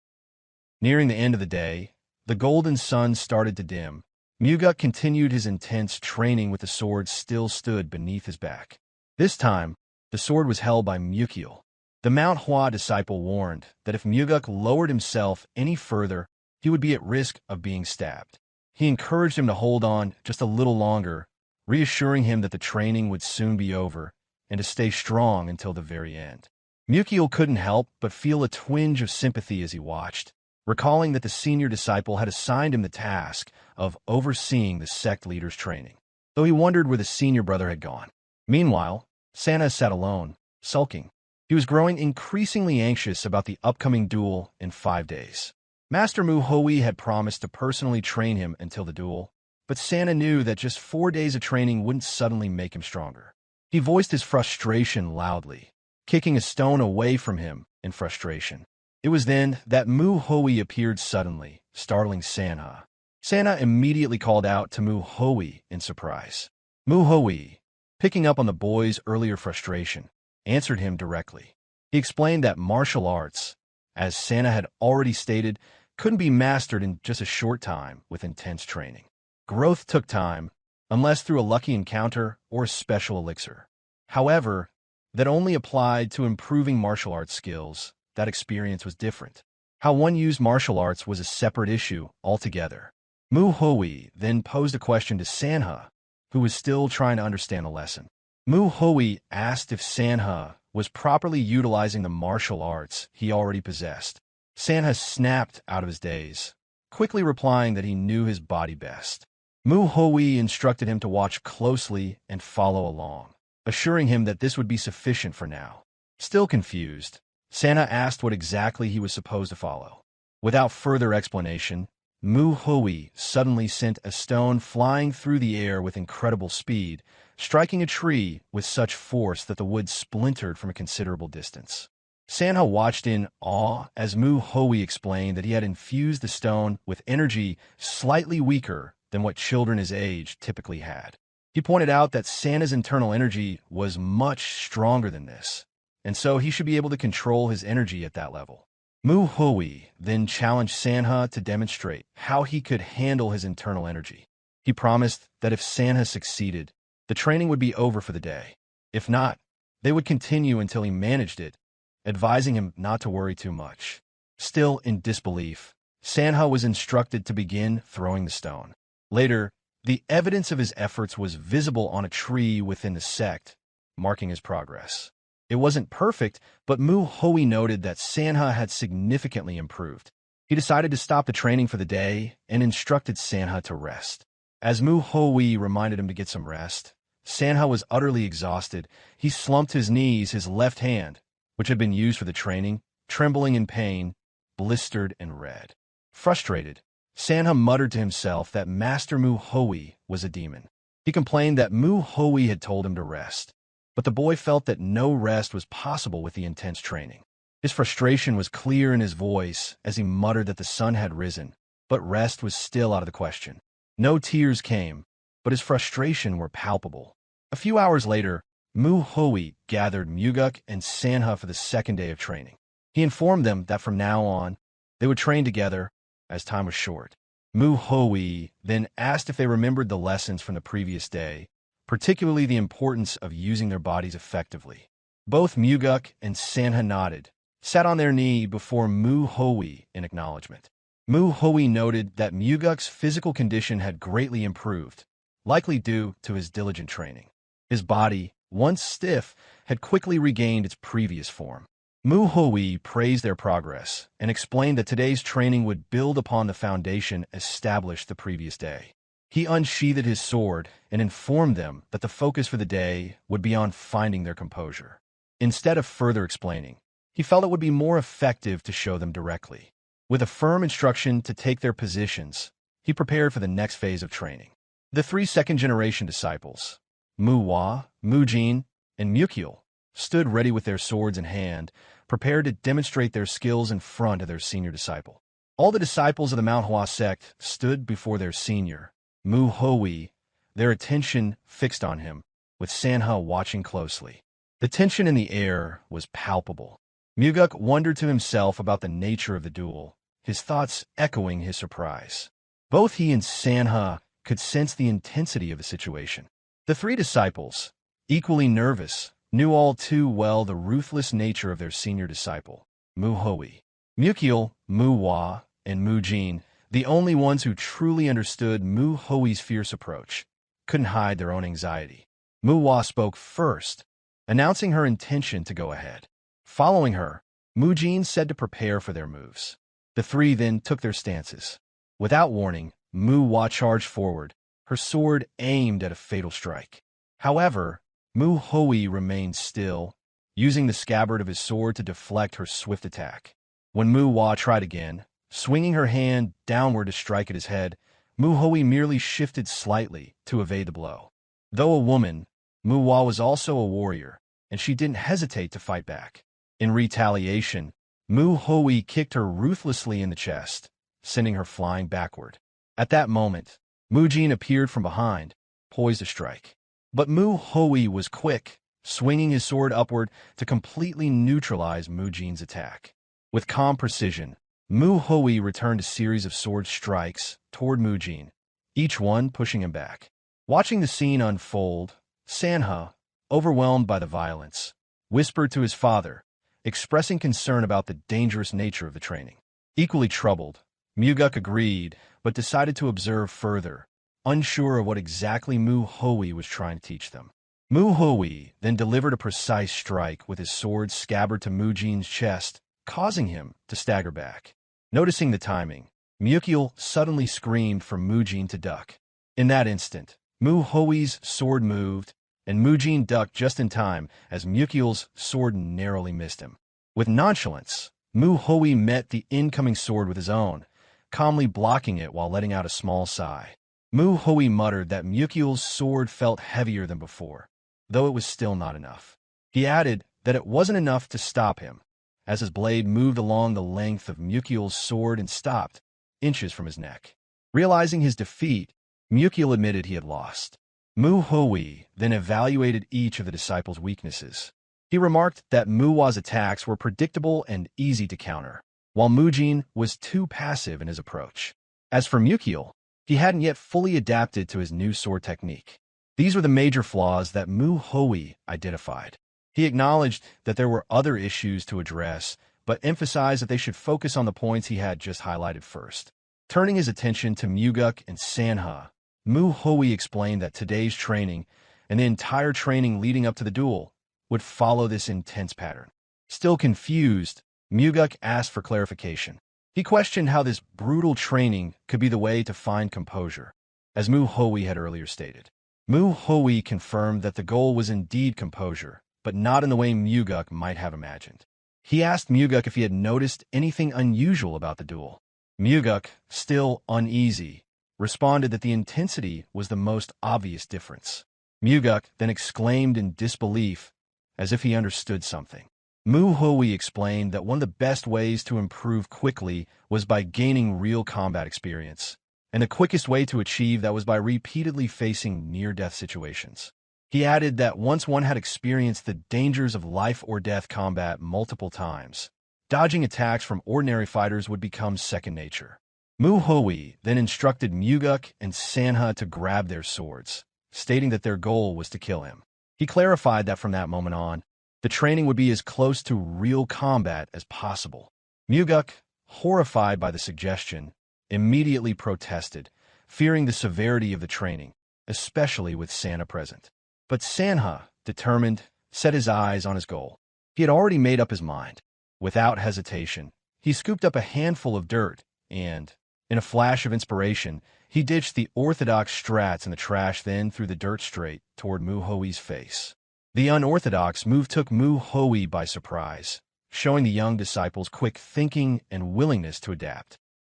Nearing the end of the day, the golden sun started to dim. Muguk continued his intense training with the sword still stood beneath his back. This time, the sword was held by Mukil. The Manhwa disciple warned that if Muguk lowered himself any further, he would be at risk of being stabbed. He encouraged him to hold on just a little longer, reassuring him that the training would soon be over and to stay strong until the very end. Mukil couldn't help but feel a twinge of sympathy as he watched, recalling that the senior disciple had assigned him the task of overseeing the sect leader's training, though he wondered where the senior brother had gone. Meanwhile, Santa sat alone, sulking. He was growing increasingly anxious about the upcoming duel in 5 days. Master Mu Hoi had promised to personally train him until the duel, but Santa knew that just 4 days of training wouldn't suddenly make him stronger. He voiced his frustration loudly, kicking a stone away from him in frustration. It was then that Mu Hoi appeared suddenly, startling Sanha. Santa immediately called out to Mu Hoi in surprise. Mu Hoi, picking up on the boy's earlier frustration, answered him directly. He explained that martial arts, as Santa had already stated, couldn't be mastered in just a short time with intense training. Growth took time, unless through a lucky encounter or a special elixir. However, that only applied to improving martial arts skills. That experience was different. How one used martial arts was a separate issue altogether. Mu Hoi then posed a question to Sanha, who was still trying to understand the lesson. Mu Hoi asked if Sanha was properly utilizing the martial arts he already possessed. Sanha snapped out of his daze, quickly replying that he knew his body best. Mu Hoi instructed him to watch closely and follow along, assuring him that this would be sufficient for now. Still confused, Sanha asked what exactly he was supposed to follow. Without further explanation, Mu Hoi suddenly sent a stone flying through the air with incredible speed, striking a tree with such force that the wood splintered from a considerable distance. Sanha watched in awe as Mu Hoi explained that he had infused the stone with energy slightly weaker than what children his age typically had. He pointed out that Santa's internal energy was much stronger than this, and so he should be able to control his energy at that level. Mu Hui then challenged Sanha to demonstrate how he could handle his internal energy. He promised that if Sanha succeeded, the training would be over for the day. If not, they would continue until he managed it, advising him not to worry too much. Still in disbelief, Sanha was instructed to begin throwing the stone. Later, the evidence of his efforts was visible on a tree within the sect, marking his progress. It wasn't perfect, but Mu Hui noted that Sanha had significantly improved. He decided to stop the training for the day and instructed Sanha to rest. As Mu Hui reminded him to get some rest, Sanha was utterly exhausted. He slumped his knees, his left hand, which had been used for the training, trembling in pain, blistered and red. Frustrated, Sanha muttered to himself that Master Mu Hui was a demon. He complained that Mu Hui had told him to rest, but the boy felt that no rest was possible with the intense training. His frustration was clear in his voice as he muttered that the sun had risen, but rest was still out of the question. No tears came, but his frustration were palpable. A few hours later, Mu Hui gathered Muguk and Sanha for the second day of training. He informed them that from now on, they would train together, as time was short. Mu Hui then asked if they remembered the lessons from the previous day, particularly the importance of using their bodies effectively. Both Muguk and Sanha nodded, sat on their knee before Mu Hui in acknowledgement. Mu Hui noted that Muguk's physical condition had greatly improved, likely due to his diligent training. His body, once stiff, had quickly regained its previous form. Mu Hui praised their progress and explained that today's training would build upon the foundation established the previous day. He unsheathed his sword and informed them that the focus for the day would be on finding their composure. Instead of further explaining, he felt it would be more effective to show them directly. With a firm instruction to take their positions, he prepared for the next phase of training. The three second-generation disciples, Manhwa, Mujin, and Mukyul, stood ready with their swords in hand, prepared to demonstrate their skills in front of their senior disciple. All the disciples of the Manhwa sect stood before their senior, Mu Hui, their attention fixed on him, with Sanha watching closely. The tension in the air was palpable. Muguk wondered to himself about the nature of the duel, his thoughts echoing his surprise. Both he and Sanha could sense the intensity of the situation. The three disciples, equally nervous, knew all too well the ruthless nature of their senior disciple, Mu Hui. Mukyul, Manhwa, and Mujin, the only ones who truly understood Mu Hui's fierce approach, couldn't hide their own anxiety. Manhwa spoke first, announcing her intention to go ahead. Following her, Mujin said to prepare for their moves. The three then took their stances. Without warning, Manhwa charged forward, her sword aimed at a fatal strike. However, Mu Hui remained still, using the scabbard of his sword to deflect her swift attack. When Manhwa tried again, swinging her hand downward to strike at his head, Mu Hui merely shifted slightly to evade the blow. Though a woman, Manhwa was also a warrior, and she didn't hesitate to fight back. In retaliation, Mu Hui kicked her ruthlessly in the chest, sending her flying backward. At that moment, Mujin appeared from behind, poised to strike. But Mu Hui was quick, swinging his sword upward to completely neutralize Mujin's attack. With calm precision, Mu Hui returned a series of sword strikes toward Mujin, each one pushing him back. Watching the scene unfold, Sanha, overwhelmed by the violence, whispered to his father, expressing concern about the dangerous nature of the training. Equally troubled, Muguk agreed, but decided to observe further, unsure of what exactly Mu Hui was trying to teach them. Mu Hui then delivered a precise strike with his sword scabbard to Mujin's chest, causing him to stagger back. Noticing the timing, Mukyul suddenly screamed for Mujin to duck. In that instant, Mu Hui's sword moved, and Mujin ducked just in time as Mukyul's sword narrowly missed him. With nonchalance, Mu Hui met the incoming sword with his own, calmly blocking it while letting out a small sigh. Mu Hui muttered that Mukyul's sword felt heavier than before, though it was still not enough. He added that it wasn't enough to stop him, as his blade moved along the length of Mukyul's sword and stopped, inches from his neck. Realizing his defeat, Mukyul admitted he had lost. Mu Hui then evaluated each of the disciples' weaknesses. He remarked that Manhwa's attacks were predictable and easy to counter. while Mujin was too passive in his approach. As for Mukiel, he hadn't yet fully adapted to his new sword technique. These were the major flaws that Mu Hui identified. He acknowledged that there were other issues to address, but emphasized that they should focus on the points he had just highlighted first. Turning his attention to Muguk and Manhwa, Mu Hui explained that today's training, and the entire training leading up to the duel, would follow this intense pattern. Still confused, Muguk asked for clarification. He questioned how this brutal training could be the way to find composure, as Mu Hui had earlier stated. Mu Hui confirmed that the goal was indeed composure, but not in the way Muguk might have imagined. He asked Muguk if he had noticed anything unusual about the duel. Muguk, still uneasy, responded that the intensity was the most obvious difference. Muguk then exclaimed in disbelief, as if he understood something. Mu Hui explained that one of the best ways to improve quickly was by gaining real combat experience, and the quickest way to achieve that was by repeatedly facing near-death situations. He added that once one had experienced the dangers of life-or-death combat multiple times, dodging attacks from ordinary fighters would become second nature. Mu Hui then instructed Muguk and Manhwa to grab their swords, stating that their goal was to kill him. He clarified that from that moment on, the training would be as close to real combat as possible. Muguk, horrified by the suggestion, immediately protested, fearing the severity of the training, especially with Manhwa present. But Manhwa, determined, set his eyes on his goal. He had already made up his mind. Without hesitation, he scooped up a handful of dirt and, in a flash of inspiration, he ditched the orthodox strats in the trash, then threw the dirt straight toward Mu Hui's face. The unorthodox move took Mu Hui by surprise, showing the young disciple's quick thinking and willingness to adapt.